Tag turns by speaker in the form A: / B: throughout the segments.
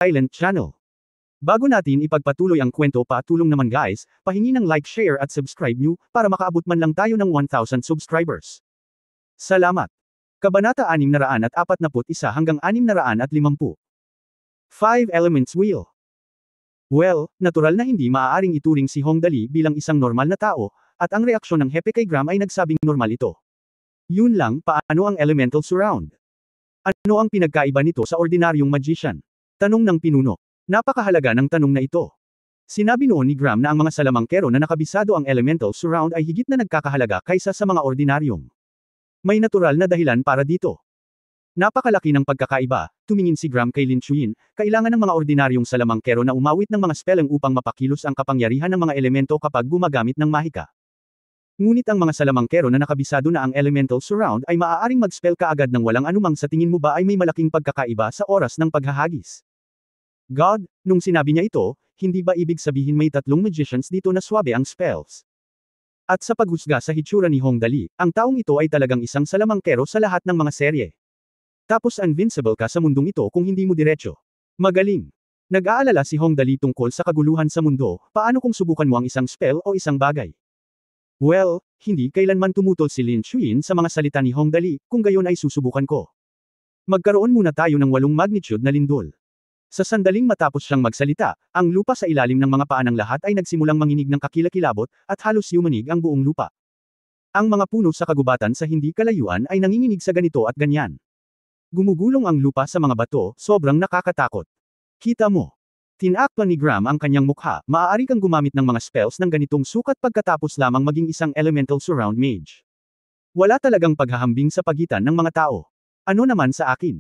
A: Silent Channel. Bago natin ipagpatuloy ang kwento, patulong naman guys, pahingi ng like, share at subscribe nyo, para makaabot man lang tayo ng 1,000 subscribers. Salamat. Kabanata 641 hanggang 650. 5 Elements Wheel. Well, natural na hindi maaaring ituring si Hong Dali bilang isang normal na tao, at ang reaksyon ng Hepe kay Graham ay nagsabing normal ito. Yun lang, paano ang Elemental Surround? Ano ang pinagkaiba nito sa ordinaryong magician? Tanong ng pinuno. Napakahalaga ng tanong na ito. Sinabi noon ni Graham na ang mga salamangkero na nakabisado ang Elemental Surround ay higit na nagkakahalaga kaysa sa mga ordinaryong. May natural na dahilan para dito. Napakalaki ng pagkakaiba, tumingin si Graham kay Lin Chuyin, kailangan ng mga ordinaryong salamangkero na umawit ng mga spelling upang mapakilos ang kapangyarihan ng mga elemento kapag gumagamit ng mahika. Ngunit ang mga salamangkero na nakabisado na ang Elemental Surround ay maaaring mag-spell kaagad ng walang anumang. Sa tingin mo ba ay may malaking pagkakaiba sa oras ng paghahagis? God, nung sinabi niya ito, hindi ba ibig sabihin may tatlong magicians dito na swabe ang spells? At sa paghusga sa hitsura ni Hong Dali, ang taong ito ay talagang isang salamangkero sa lahat ng mga serye. Tapos invincible ka sa mundong ito kung hindi mo diretso. Magaling. Nag-aalala si Hong Dali tungkol sa kaguluhan sa mundo, paano kung subukan mo ang isang spell o isang bagay? Well, hindi kailanman tumutol si Lin Chuyin sa mga salita ni Hong Dali, kung gayon ay susubukan ko. Magkaroon muna tayo ng 8 magnitude na lindol. Sa sandaling matapos siyang magsalita, ang lupa sa ilalim ng mga paa ng lahat ay nagsimulang manginig ng kakilakilabot, at halos yumanig ang buong lupa. Ang mga puno sa kagubatan sa hindi kalayuan ay nanginginig sa ganito at ganyan. Gumugulong ang lupa sa mga bato, sobrang nakakatakot. Kita mo. Tinakpan ni Graham ang kanyang mukha, maaari kang gumamit ng mga spells ng ganitong sukat pagkatapos lamang maging isang Elemental Surround Mage. Wala talagang paghahambing sa pagitan ng mga tao. Ano naman sa akin?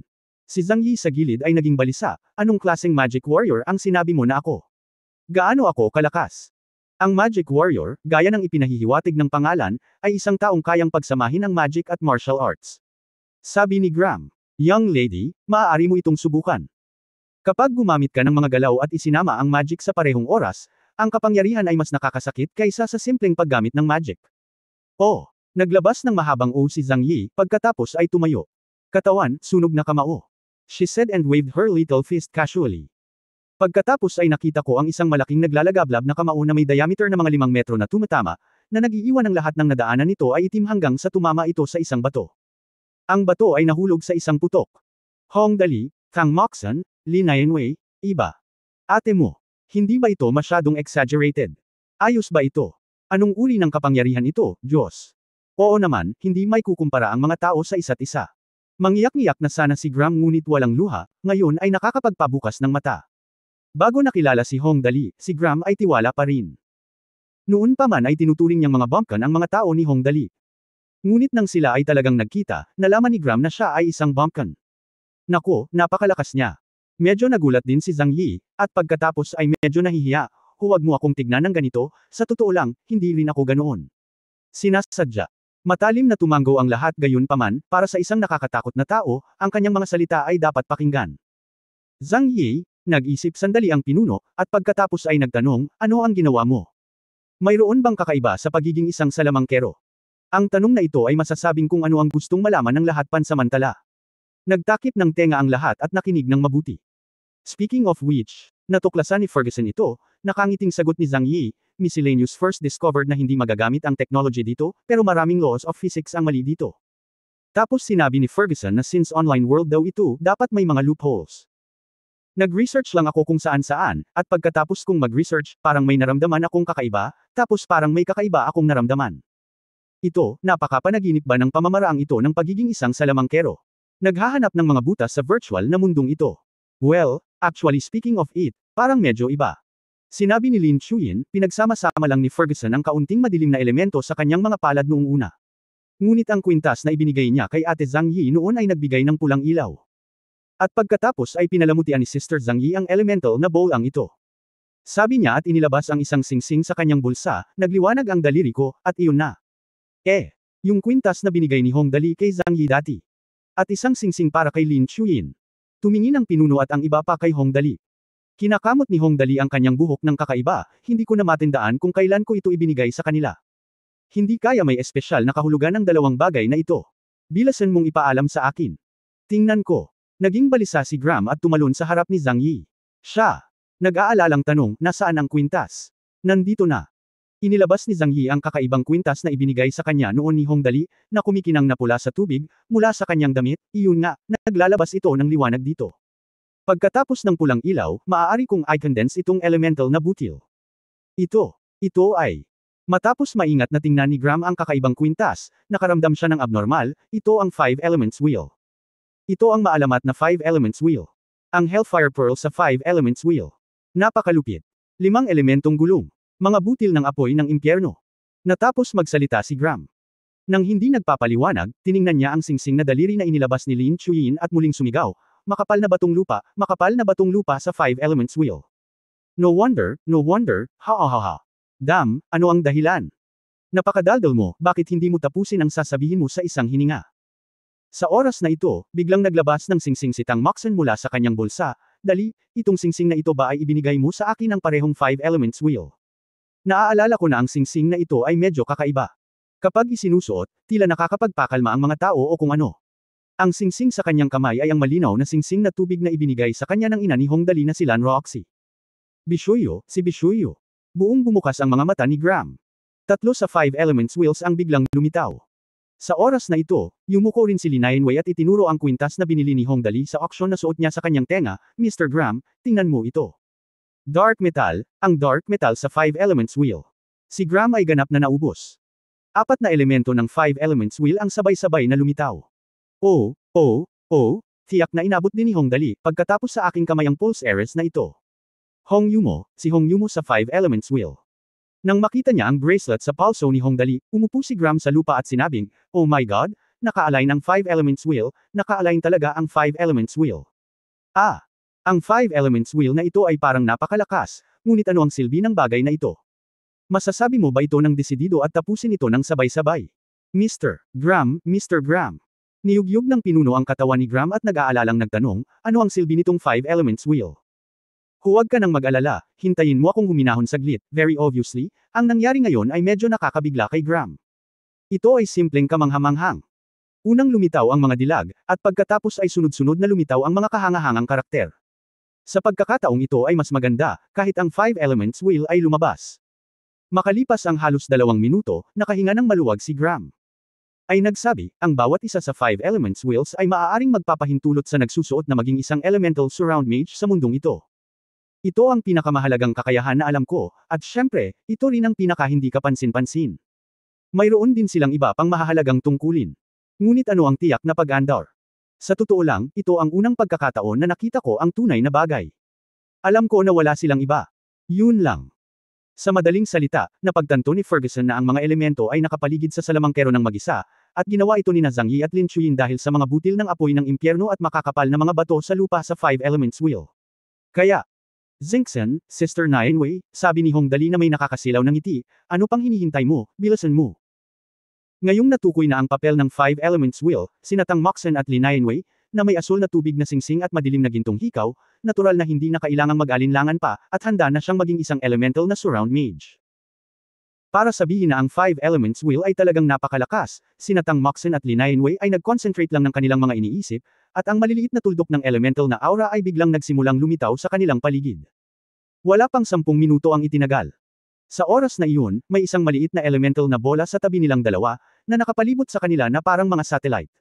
A: Si Zhang Yi sa gilid ay naging balisa, anong klaseng Magic Warrior ang sinabi mo na ako? Gaano ako kalakas? Ang Magic Warrior, gaya ng ipinahihiwatig ng pangalan, ay isang taong kayang pagsamahin ang magic at martial arts. Sabi ni Graham, young lady, maaari mo itong subukan. Kapag gumamit ka ng mga galaw at isinama ang magic sa parehong oras, ang kapangyarihan ay mas nakakasakit kaysa sa simpleng paggamit ng magic. Oh, naglabas ng mahabang o si Zhang Yi, pagkatapos ay tumayo. Katawan, sunog na kamao. She said and waved her little fist casually. Pagkatapos ay nakita ko ang isang malaking naglalagablab na kamao na may diameter na mga 5 metro na tumatama, na nag-iiwan ng lahat ng nadaanan nito ay itim hanggang sa tumama ito sa isang bato. Ang bato ay nahulog sa isang putok. Hong Dali, Kang Moxon, Lin Yanwei, iba. Ate mo, hindi ba ito masyadong exaggerated? Ayos ba ito? Anong uri ng kapangyarihan ito, Diyos? Oo naman, hindi may kukumpara ang mga tao sa isa't isa. Mangiyak-ngiyak na sana si Graham ngunit walang luha, ngayon ay nakakapagpabukas ng mata. Bago nakilala si Hong Dali, si Graham ay tiwala pa rin. Noon pa man ay tinuturing niyang mga bumpkin ang mga tao ni Hong Dali. Ngunit nang sila ay talagang nagkita, nalaman ni Graham na siya ay isang bumpkin. Nako, napakalakas niya. Medyo nagulat din si Zhang Yi, at pagkatapos ay medyo nahihiya, huwag mo akong tignan ng ganito, sa totoo lang, hindi rin ako ganoon. Sinasadya. Matalim na tumanggo ang lahat gayunpaman, para sa isang nakakatakot na tao, ang kanyang mga salita ay dapat pakinggan. Zhang Yi, nag-isip sandali ang pinuno, at pagkatapos ay nagtanong, ano ang ginawa mo? Mayroon bang kakaiba sa pagiging isang salamangkero? Ang tanong na ito ay masasabing kung ano ang gustong malaman ng lahat pansamantala. Nagtakip ng tenga ang lahat at nakinig ng mabuti. Speaking of which, natuklasan ni Ferguson ito, nakangiting sagot ni Zhang Yi, Miscellaneous first discovered na hindi magagamit ang technology dito, pero maraming laws of physics ang mali dito. Tapos sinabi ni Ferguson na since online world daw ito, dapat may mga loopholes. Nag-research lang ako kung saan-saan, at pagkatapos kong mag-research, parang may naramdaman akong kakaiba, tapos parang may kakaiba akong naramdaman. Ito, napakapanaginip ba ng pamamaraang ito ng pagiging isang salamangkero? Naghahanap ng mga butas sa virtual na mundong ito. Well, actually speaking of it, parang medyo iba. Sinabi ni Lin Chuyin, pinagsama-sama lang ni Ferguson ang kaunting madilim na elemento sa kanyang mga palad noong una. Ngunit ang kwintas na ibinigay niya kay Ate Zhang Yi noon ay nagbigay ng pulang ilaw. At pagkatapos ay pinalamutian ni Sister Zhang Yi ang elemental na bowl ang ito. Sabi niya at inilabas ang isang singsing sa kanyang bulsa, nagliwanag ang daliri ko, at iyon na. Yung kwintas na binigay ni Hong Dali kay Zhang Yi dati. At isang singsing para kay Lin Chuyin. Tumingin ang pinuno at ang iba pa kay Hong Dali. Kinakamot ni Hong Dali ang kanyang buhok ng kakaiba, hindi ko na matandaan kung kailan ko ito ibinigay sa kanila. Hindi kaya may espesyal na kahulugan ang dalawang bagay na ito. Bilasan mong ipaalam sa akin. Tingnan ko. Naging balisa si Graham at tumalon sa harap ni Zhang Yi. Siya. Nag-aalalang tanong, nasaan ang kwintas? Nandito na. Inilabas ni Zhang Yi ang kakaibang kwintas na ibinigay sa kanya noon ni Hong Dali, na kumikinang na pula sa tubig, mula sa kanyang damit, iyon nga, naglalabas ito ng liwanag dito. Pagkatapos ng pulang ilaw, maaari kong i-condense itong elemental na butil. Ito ay. Matapos maingat na tingnan ni Graham ang kakaibang kwintas, nakaramdam siya ng abnormal, ito ang 5 Elements Wheel. Ito ang maalamat na 5 Elements Wheel. Ang Hellfire Pearl sa 5 Elements Wheel. Napakalupit. 5 elementong gulong. Mga butil ng apoy ng impyerno. Natapos magsalita si Graham. Nang hindi nagpapaliwanag, tiningnan niya ang singsing na daliri na inilabas ni Lin Chuyin at muling sumigaw, makapal na batong lupa sa 5 Elements Wheel. No wonder, ha ha ha ha. Dam, ano ang dahilan? Napakadaldal mo, bakit hindi mo tapusin ang sasabihin mo sa isang hininga? Sa oras na ito, biglang naglabas ng singsing si Tang Moxon mula sa kanyang bulsa, dali, itong singsing na ito ba ay ibinigay mo sa akin ng parehong 5 Elements Wheel? Naaalala ko na ang singsing na ito ay medyo kakaiba. Kapag isinusuot, tila nakakapagpakalma ang mga tao o kung ano. Ang singsing sa kanyang kamay ay ang malinaw na singsing na tubig na ibinigay sa kanya ng ina ni Hong Dali na si Lan Roxy. Bishuyo, si Bishuyo. Buong bumukas ang mga mata ni Graham. 3 sa 5 Elements Wheels ang biglang lumitaw. Sa oras na ito, yumuko rin si Lin Yanwei at itinuro ang kwintas na binili ni Hong Dali sa auction na suot niya sa kanyang tenga, Mr. Graham, tingnan mo ito. Dark Metal, ang Dark Metal sa 5 Elements Wheel. Si Graham ay ganap na naubos. 4 na elemento ng 5 Elements Wheel ang sabay-sabay na lumitaw. Tiyak na inabot din ni Hong Dali, pagkatapos sa aking kamay ang Pulse Ares na ito. Si Hong Yumo sa 5 Elements Wheel. Nang makita niya ang bracelet sa palso ni Hong Dali, umupo si Graham sa lupa at sinabing, "Oh my God, naka-align ang 5 Elements Wheel, naka-align talaga ang 5 Elements Wheel." Ang 5 Elements Wheel na ito ay parang napakalakas, ngunit ano ang silbi ng bagay na ito? Masasabi mo ba ito ng desidido at tapusin ito ng sabay-sabay? Mr. Graham. Niyugyug ng pinuno ang katawan ni Graham at nag-aalalang nagtanong, ano ang silbi nitong 5 Elements Wheel? Huwag ka nang mag-alala, hintayin mo akong huminahon saglit, very obviously, ang nangyari ngayon ay medyo nakakabigla kay Graham. Ito ay simpleng kamanghamanghang. Unang lumitaw ang mga dilag, at pagkatapos ay sunod-sunod na lumitaw ang mga kahangahangang karakter. Sa pagkakataong ito ay mas maganda, kahit ang 5 Elements Wheel ay lumabas. Makalipas ang halos 2 minuto, nakahinga ng maluwag si Graham. Ay nagsabi, ang bawat isa sa 5 Elements Wheels ay maaaring magpapahintulot sa nagsusuot na maging isang Elemental Surround Mage sa mundong ito. Ito ang pinakamahalagang kakayahan na alam ko, at syempre, ito rin ang pinaka-hindi kapansin-pansin. Mayroon din silang iba pang mahahalagang tungkulin. Ngunit ano ang tiyak na pag-andar? Sa totoo lang, ito ang unang pagkakataon na nakita ko ang tunay na bagay. Alam ko na wala silang iba. Yun lang. Sa madaling salita, napagtanto ni Ferguson na ang mga elemento ay nakapaligid sa salamangkero ng mag-isa, at ginawa ito ni Zhang Yi at Lin Chuyin dahil sa mga butil ng apoy ng impyerno at makakapal na mga bato sa lupa sa 5 Elements Wheel. Kaya, Xingchen, Sister Yanwei, sabi ni Hong Dali na may nakakasilaw ng ngiti, ano pang hinihintay mo, bilisan mo. Ngayong natukoy na ang papel ng 5 Elements Wheel, sina Tang Moxon at Lin Yanwei, na may asul na tubig na singsing at madilim na gintong hikaw, natural na hindi na kailangang mag-alinlangan pa, at handa na siyang maging isang elemental na surround mage. Para sabihin na ang 5 Elements Wheel ay talagang napakalakas, sina Tang Moxon at Lin Yanwei ay nag-concentrate lang ng kanilang mga iniisip, at ang maliliit na tuldok ng elemental na aura ay biglang nagsimulang lumitaw sa kanilang paligid. Wala pang 10 minuto ang itinagal. Sa oras na iyon, may isang maliit na elemental na bola sa tabi nilang dalawa, na nakapalibot sa kanila na parang mga satellite.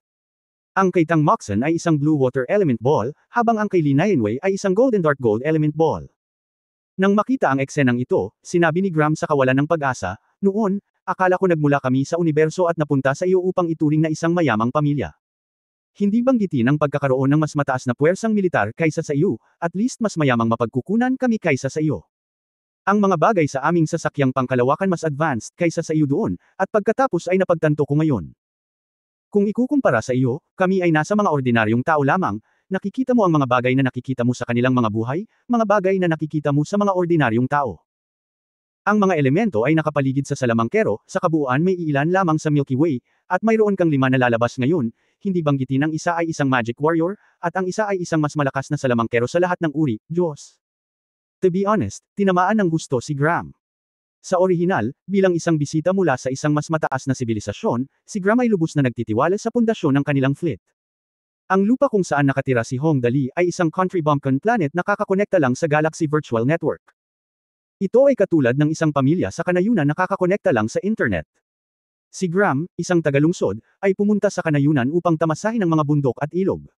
A: Ang kay Tang Moxon ay isang blue water element ball, habang ang kay Lin Yanwei ay isang golden dark gold element ball. Nang makita ang eksenang ito, sinabi ni Graham sa kawalan ng pag-asa, noon, akala ko nagmula kami sa universo at napunta sa iyo upang ituring na isang mayamang pamilya. Hindi banggitin ang pagkakaroon ng mas mataas na puwersang militar kaysa sa iyo, at least mas mayamang mapagkukunan kami kaysa sa iyo. Ang mga bagay sa aming sasakyang pangkalawakan mas advanced kaysa sa iyo doon, at pagkatapos ay napagtanto ko ngayon. Kung ikukumpara sa iyo, kami ay nasa mga ordinaryong tao lamang, nakikita mo ang mga bagay na nakikita mo sa kanilang mga buhay, mga bagay na nakikita mo sa mga ordinaryong tao. Ang mga elemento ay nakapaligid sa salamangkero, sa kabuuan may iilan lamang sa Milky Way, at mayroon kang 5 na lalabas ngayon, hindi banggitin ang isa ay isang magic warrior, at ang isa ay isang mas malakas na salamangkero sa lahat ng uri, Diyos. To be honest, tinamaan ng gusto si Graham. Sa orihinal, bilang isang bisita mula sa isang mas mataas na sibilisasyon, si Graham ay lubos na nagtitiwala sa pundasyon ng kanilang fleet. Ang lupa kung saan nakatira si Hong Dali ay isang country bumpkin planet na kakakonekta lang sa Galaxy Virtual Network. Ito ay katulad ng isang pamilya sa kanayunan na kakakonekta lang sa internet. Si Graham, isang tagalungsod, ay pumunta sa kanayunan upang tamasahin ang mga bundok at ilog.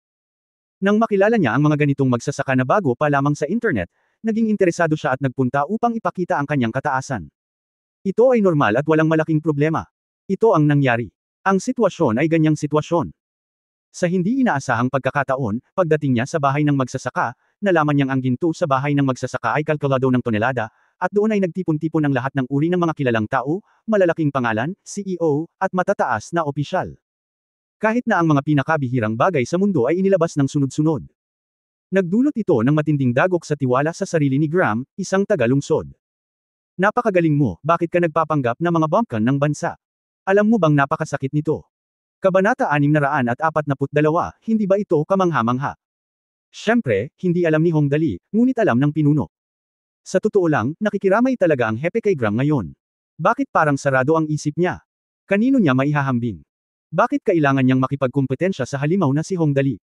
A: Nang makilala niya ang mga ganitong magsasaka na bago pa lamang sa internet, naging interesado siya at nagpunta upang ipakita ang kanyang kataasan. Ito ay normal at walang malaking problema. Ito ang nangyari. Ang sitwasyon ay ganyang sitwasyon. Sa hindi inaasahang pagkakataon, pagdating niya sa bahay ng magsasaka, nalaman niyang ang ginto sa bahay ng magsasaka ay kalkulado ng tonelada, at doon ay nagtipon-tipon ang lahat ng uri ng mga kilalang tao, malalaking pangalan, CEO, at matataas na opisyal. Kahit na ang mga pinakabihirang bagay sa mundo ay inilabas ng sunod-sunod. Nagdulot ito ng matinding dagok sa tiwala sa sarili ni Graham, isang tagalungsod. Napakagaling mo, bakit ka nagpapanggap na mga bumpkin ng bansa? Alam mo bang napakasakit nito? Kabanata 642, hindi ba ito kamangha-mangha? Siyempre, hindi alam ni Hong Dali, ngunit alam ng pinuno. Sa totoo lang, nakikiramay talaga ang hepe kay Graham ngayon. Bakit parang sarado ang isip niya? Kanino niya maihahambing? Bakit kailangan niyang makipagkumpetensya sa halimaw na si Hong Dali?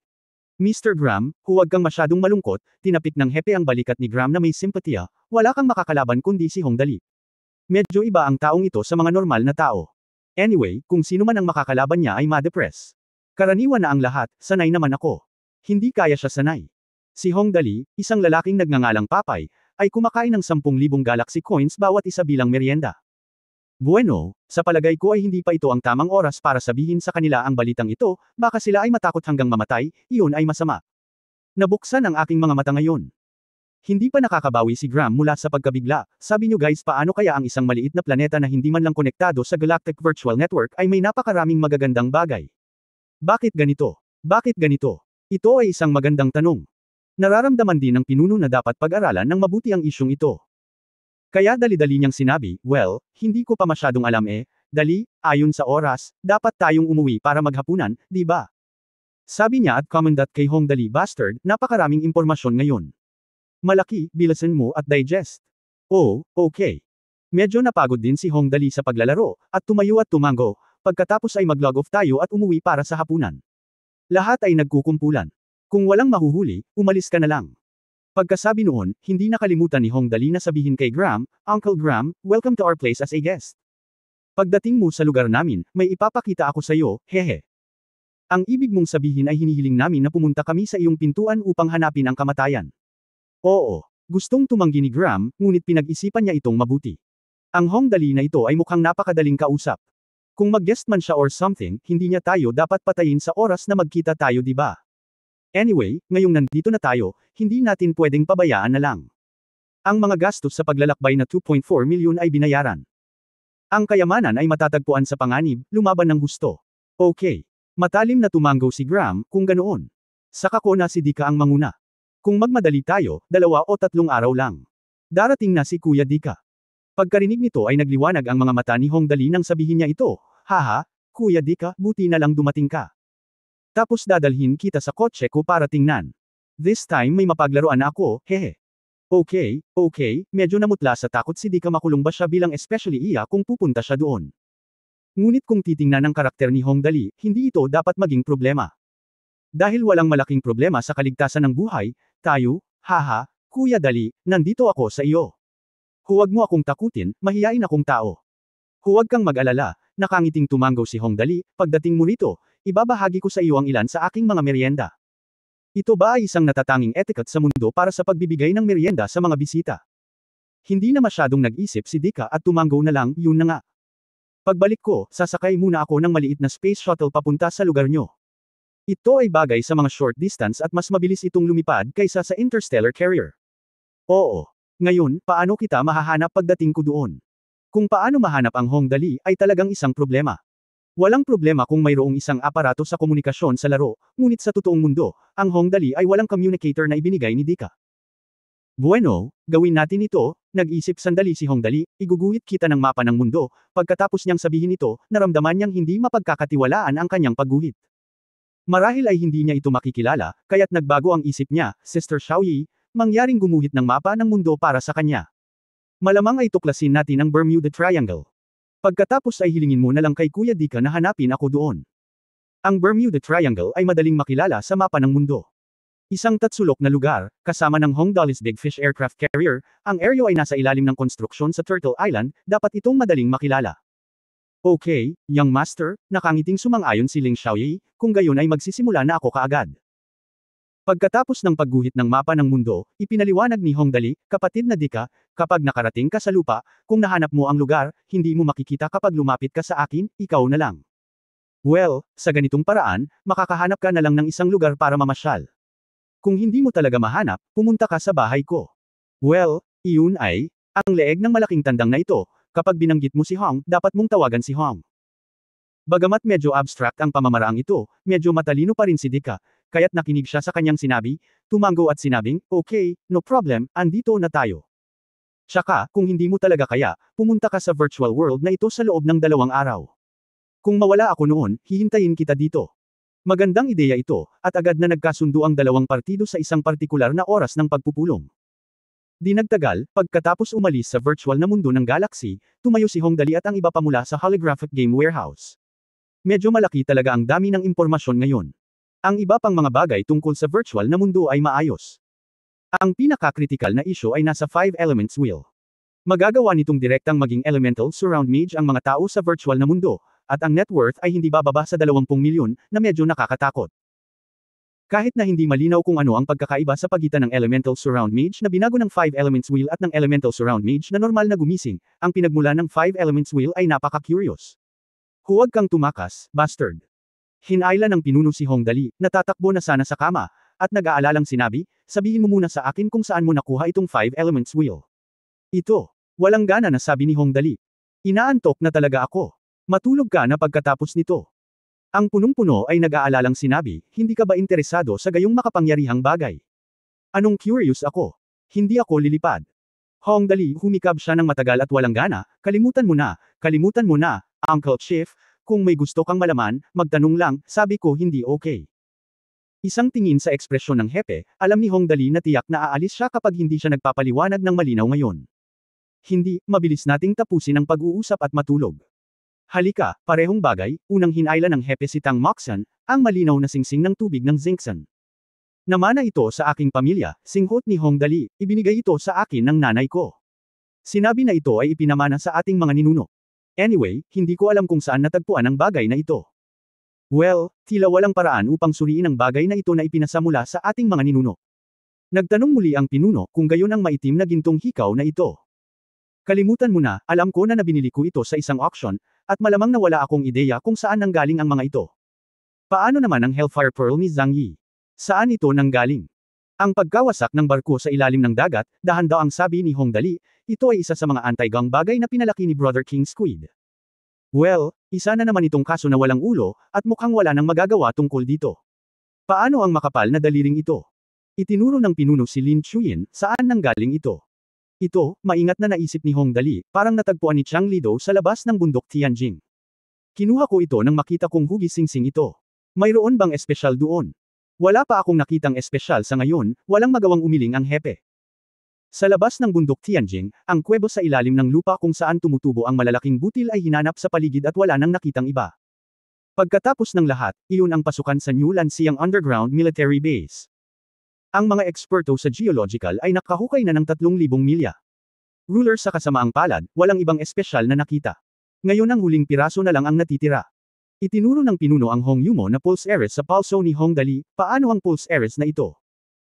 A: Mr. Graham, huwag kang masyadong malungkot, tinapik ng hepe ang balikat ni Graham na may simpatiya, wala kang makakalaban kundi si Hong Dali. Medyo iba ang taong ito sa mga normal na tao. Anyway, kung sino man ang makakalaban niya ay ma-depress. Karaniwan na ang lahat, sanay naman ako. Hindi kaya siya sanay. Si Hong Dali, isang lalaking nagngangalang Papay, ay kumakain ng 10,000 Galaxy Coins bawat isa bilang merienda. Bueno, sa palagay ko ay hindi pa ito ang tamang oras para sabihin sa kanila ang balitang ito, baka sila ay matakot hanggang mamatay, iyon ay masama. Nabuksan ang aking mga mata ngayon. Hindi pa nakakabawi si Graham mula sa pagkabigla, sabi nyo guys paano kaya ang isang maliit na planeta na hindi man lang konektado sa Galactic Virtual Network ay may napakaraming magagandang bagay? Bakit ganito? Bakit ganito? Ito ay isang magandang tanong. Nararamdaman din ng pinuno na dapat pag-aralan ng mabuti ang isyong ito. Kaya dali-dali niyang sinabi, well, hindi ko pa masyadong alam Dali, ayon sa oras, dapat tayong umuwi para maghapunan, di ba? Sabi niya at commendat kay Hong Dali bastard, napakaraming impormasyon ngayon. Malaki, bilasan mo at digest. Oh, okay. Medyo napagod din si Hong Dali sa paglalaro, at tumayo at tumango, pagkatapos ay mag-log off tayo at umuwi para sa hapunan. Lahat ay nagkukumpulan. Kung walang mahuhuli, umalis ka na lang. Pagkasabi noon, hindi nakalimutan ni Hong Dali na sabihin kay Graham, Uncle Graham, welcome to our place as a guest. Pagdating mo sa lugar namin, may ipapakita ako sa iyo, hehe. Ang ibig mong sabihin ay hinihiling namin na pumunta kami sa iyong pintuan upang hanapin ang kamatayan. Oo, gustong tumanggi ni Graham, ngunit pinag-isipan niya itong mabuti. Ang Hong Dali na ito ay mukhang napakadaling kausap. Kung mag-guest man siya or something, hindi niya tayo dapat patayin sa oras na magkita tayo di ba? Anyway, ngayong nandito na tayo, hindi natin pwedeng pabayaan na lang. Ang mga gastos sa paglalakbay na 2.4 milyon ay binayaran. Ang kayamanan ay matatagpuan sa panganib, lumaban ng husto. Okay. Matalim na tumango si Graham, kung ganoon. Saka ko na si Dika ang manguna. Kung magmadali tayo, 2 o 3 araw lang. Darating na si Kuya Dika. Pagkarinig nito ay nagliwanag ang mga mata ni Hong Dali nang sabihin niya ito, haha, Kuya Dika, buti na lang dumating ka. Tapos dadalhin kita sa kotse ko para tingnan. This time may mapaglaruan na ako, hehe. Okay, medyo namutla sa takot si Dika makulong ba siya bilang especially iya kung pupunta siya doon. Ngunit kung titingnan ang karakter ni Hong Dali, hindi ito dapat maging problema. Dahil walang malaking problema sa kaligtasan ng buhay, tayo, haha, Kuya Dali, nandito ako sa iyo. Huwag mo akong takutin, mahiyain akong tao. Huwag kang mag-alala, nakangiting tumango si Hong Dali, pagdating mo rito, ibabahagi ko sa iyo ang ilan sa aking mga merienda. Ito ba ay isang natatanging etiquette sa mundo para sa pagbibigay ng merienda sa mga bisita? Hindi na masyadong nag-isip si Dika at tumango na lang, yun na nga. Pagbalik ko, sasakay muna ako ng maliit na space shuttle papunta sa lugar nyo. Ito ay bagay sa mga short distance at mas mabilis itong lumipad kaysa sa interstellar carrier. Oo. Ngayon, paano kita mahahanap pagdating ko doon? Kung paano mahanap ang Hong Dali ay talagang isang problema. Walang problema kung mayroong isang aparato sa komunikasyon sa laro, ngunit sa totoong mundo, ang Hong Dali ay walang communicator na ibinigay ni Dika. Bueno, gawin natin ito, nag-isip sandali si Hong Dali, iguguhit kita ng mapa ng mundo, pagkatapos niyang sabihin ito, naramdaman niyang hindi mapagkakatiwalaan ang kanyang pagguhit. Marahil ay hindi niya ito makikilala, kaya't nagbago ang isip niya, Sister Xiaoyi, mangyaring gumuhit ng mapa ng mundo para sa kanya. Malamang ay tuklasin natin ang Bermuda Triangle. Pagkatapos ay hilingin mo na lang kay Kuya Dika na hanapin ako doon. Ang Bermuda Triangle ay madaling makilala sa mapa ng mundo. Isang tatsulok na lugar, kasama ng Hongdahl's Big Fish aircraft carrier, ang area ay nasa ilalim ng konstruksyon sa Turtle Island, dapat itong madaling makilala. Okay, young master, nakangiting sumang-ayon si Ling Xiaoyi, kung gayon ay magsisimula na ako kaagad. Pagkatapos ng pagguhit ng mapa ng mundo, ipinaliwanag ni Hongdali, kapatid na Dika, kapag nakarating ka sa lupa, kung nahanap mo ang lugar, hindi mo makikita kapag lumapit ka sa akin, ikaw na lang. Well, sa ganitong paraan, makakahanap ka na lang ng isang lugar para mamasyal. Kung hindi mo talaga mahanap, pumunta ka sa bahay ko. Well, iyon ay, ang leeg ng malaking tandang na ito, kapag binanggit mo si Hong, dapat mong tawagan si Hong. Bagamat medyo abstract ang pamamaraang ito, medyo matalino pa rin si Dika, kaya't nakinig siya sa kanyang sinabi, tumango at sinabing, okay, no problem, andito na tayo. Tsaka, kung hindi mo talaga kaya, pumunta ka sa virtual world na ito sa loob ng 2 araw. Kung mawala ako noon, hihintayin kita dito. Magandang ideya ito, at agad na nagkasundo ang dalawang partido sa isang partikular na oras ng pagpupulong. Di nagtagal, pagkatapos umalis sa virtual na mundo ng galaxy, tumayo si Hongdali at ang iba pa mula sa holographic game warehouse. Medyo malaki talaga ang dami ng impormasyon ngayon. Ang iba pang mga bagay tungkol sa virtual na mundo ay maayos. Ang pinaka-critical na issue ay nasa 5 elements wheel. Magagawa nitong direktang maging elemental surround mage ang mga tao sa virtual na mundo, at ang net worth ay hindi bababa sa 20 milyon, na medyo nakakatakot. Kahit na hindi malinaw kung ano ang pagkakaiba sa pagitan ng Elemental Surround Mage na binago ng 5 Elements Wheel at ng Elemental Surround Mage na normal na gumising, ang pinagmula ng 5 Elements Wheel ay napaka-curious. Huwag kang tumakas, bastard. Hinayla ng pinuno si Hongdali, natatakbo na sana sa kama, at nag-aalalang sinabi, sabihin mo muna sa akin kung saan mo nakuha itong 5 Elements Wheel. Ito. Walang gana na sabi ni Hongdali. Inaantok na talaga ako. Matulog ka na pagkatapos nito. Ang punong-puno ay nag-aalalang sinabi, hindi ka ba interesado sa gayong makapangyarihang bagay? Anong curious ako? Hindi ako lilipad. Hongdali, humikab siya ng matagal at walang gana, kalimutan mo na, Uncle Chief, kung may gusto kang malaman, magtanong lang, sabi ko hindi okay. Isang tingin sa ekspresyon ng hepe, alam ni Hongdali na tiyak na aalis siya kapag hindi siya nagpapaliwanag ng malinaw ngayon. Hindi, mabilis nating tapusin ang pag-uusap at matulog. Halika, parehong bagay, unang hinayla ng hepe si Tang Moxon, ang malinaw na singsing ng tubig ng Zinksan. Namana ito sa aking pamilya, singhot ni Hongdali, ibinigay ito sa akin ng nanay ko. Sinabi na ito ay ipinamana sa ating mga ninuno. Anyway, hindi ko alam kung saan natagpuan ang bagay na ito. Well, tila walang paraan upang suriin ang bagay na ito na ipinasa mula sa ating mga ninuno. Nagtanong muli ang pinuno kung gayon ang maitim na gintong hikaw na ito. Kalimutan mo na, alam ko na nabinili ko ito sa isang auction, at malamang na wala akong ideya kung saan nanggaling ang mga ito. Paano naman ang Hellfire Pearl ni Zhang Yi? Saan ito nanggaling? Ang pagkawasak ng barko sa ilalim ng dagat, dahan-daw ang sabi ni Hongdali, ito ay isa sa mga anti-gang bagay na pinalaki ni Brother King Squid. Well, isa na naman itong kaso na walang ulo, at mukhang wala nang magagawa tungkol dito. Paano ang makapal na daliring ito? Itinuro ng pinuno si Lin Chuyin, saan nanggaling ito? Ito, maingat na naisip ni Hongdali, parang natagpuan ni Chang Lido sa labas ng bundok Tianjing. Kinuha ko ito nang makita kong hugis singsing ito. Mayroon bang espesyal doon? Wala pa akong nakitang espesyal sa ngayon, walang magawang umiling ang hepe. Sa labas ng bundok Tianjing, ang kuwebo sa ilalim ng lupa kung saan tumutubo ang malalaking butil ay hinanap sa paligid at wala nang nakitang iba. Pagkatapos ng lahat, iyon ang pasukan sa New Lansiang Underground Military Base. Ang mga eksperto sa geological ay nakahukay na ng 3,000 milya. Ruler sa kasamaang palad, walang ibang espesyal na nakita. Ngayon ang huling piraso na lang ang natitira. Itinuro ng pinuno ang Hong Yumo na pulse heiress sa palso ni Hongdali, paano ang pulse heiress na ito?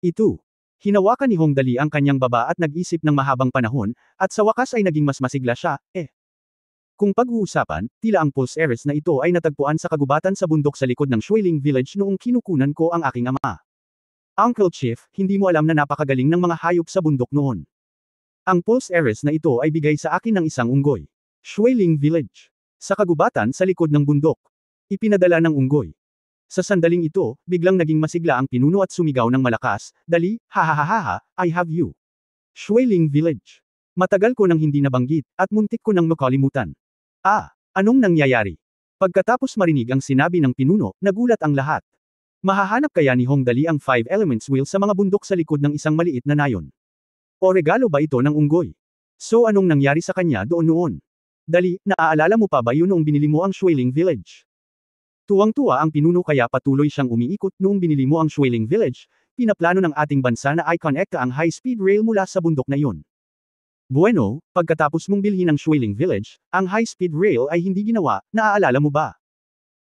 A: Ito. Hinawakan ni Hongdali ang kanyang baba at nag-isip ng mahabang panahon, at sa wakas ay naging mas masigla siya, Kung pag-uusapan, tila ang pulse heiress na ito ay natagpuan sa kagubatan sa bundok sa likod ng Shuiling Village noong kinukunan ko ang aking ama. Uncle Chief, hindi mo alam na napakagaling ng mga hayop sa bundok noon. Ang pulse heiress na ito ay bigay sa akin ng isang unggoy. Shuiling Village. Sa kagubatan sa likod ng bundok. Ipinadala ng unggoy. Sa sandaling ito, biglang naging masigla ang pinuno at sumigaw ng malakas, dali, hahaha, I have you. Shuiling Village. Matagal ko nang hindi nabanggit, at muntik ko nang makalimutan. Anong nangyayari? Pagkatapos marinig ang sinabi ng pinuno, nagulat ang lahat. Mahahanap kaya ni Hongdali ang 5 Elements Wheel sa mga bundok sa likod ng isang maliit na nayon? O regalo ba ito ng unggoy? So anong nangyari sa kanya doon noon? Dali, naaalala mo pa ba yun noong binili mo ang Shuiling Village? Tuwang-tuwa ang pinuno kaya patuloy siyang umiikot noong binili mo ang Shuiling Village, pinaplano ng ating bansa na i-connecta ang high-speed rail mula sa bundok na iyon. Bueno, pagkatapos mong bilhin ang Shuiling Village, ang high-speed rail ay hindi ginawa, naaalala mo ba?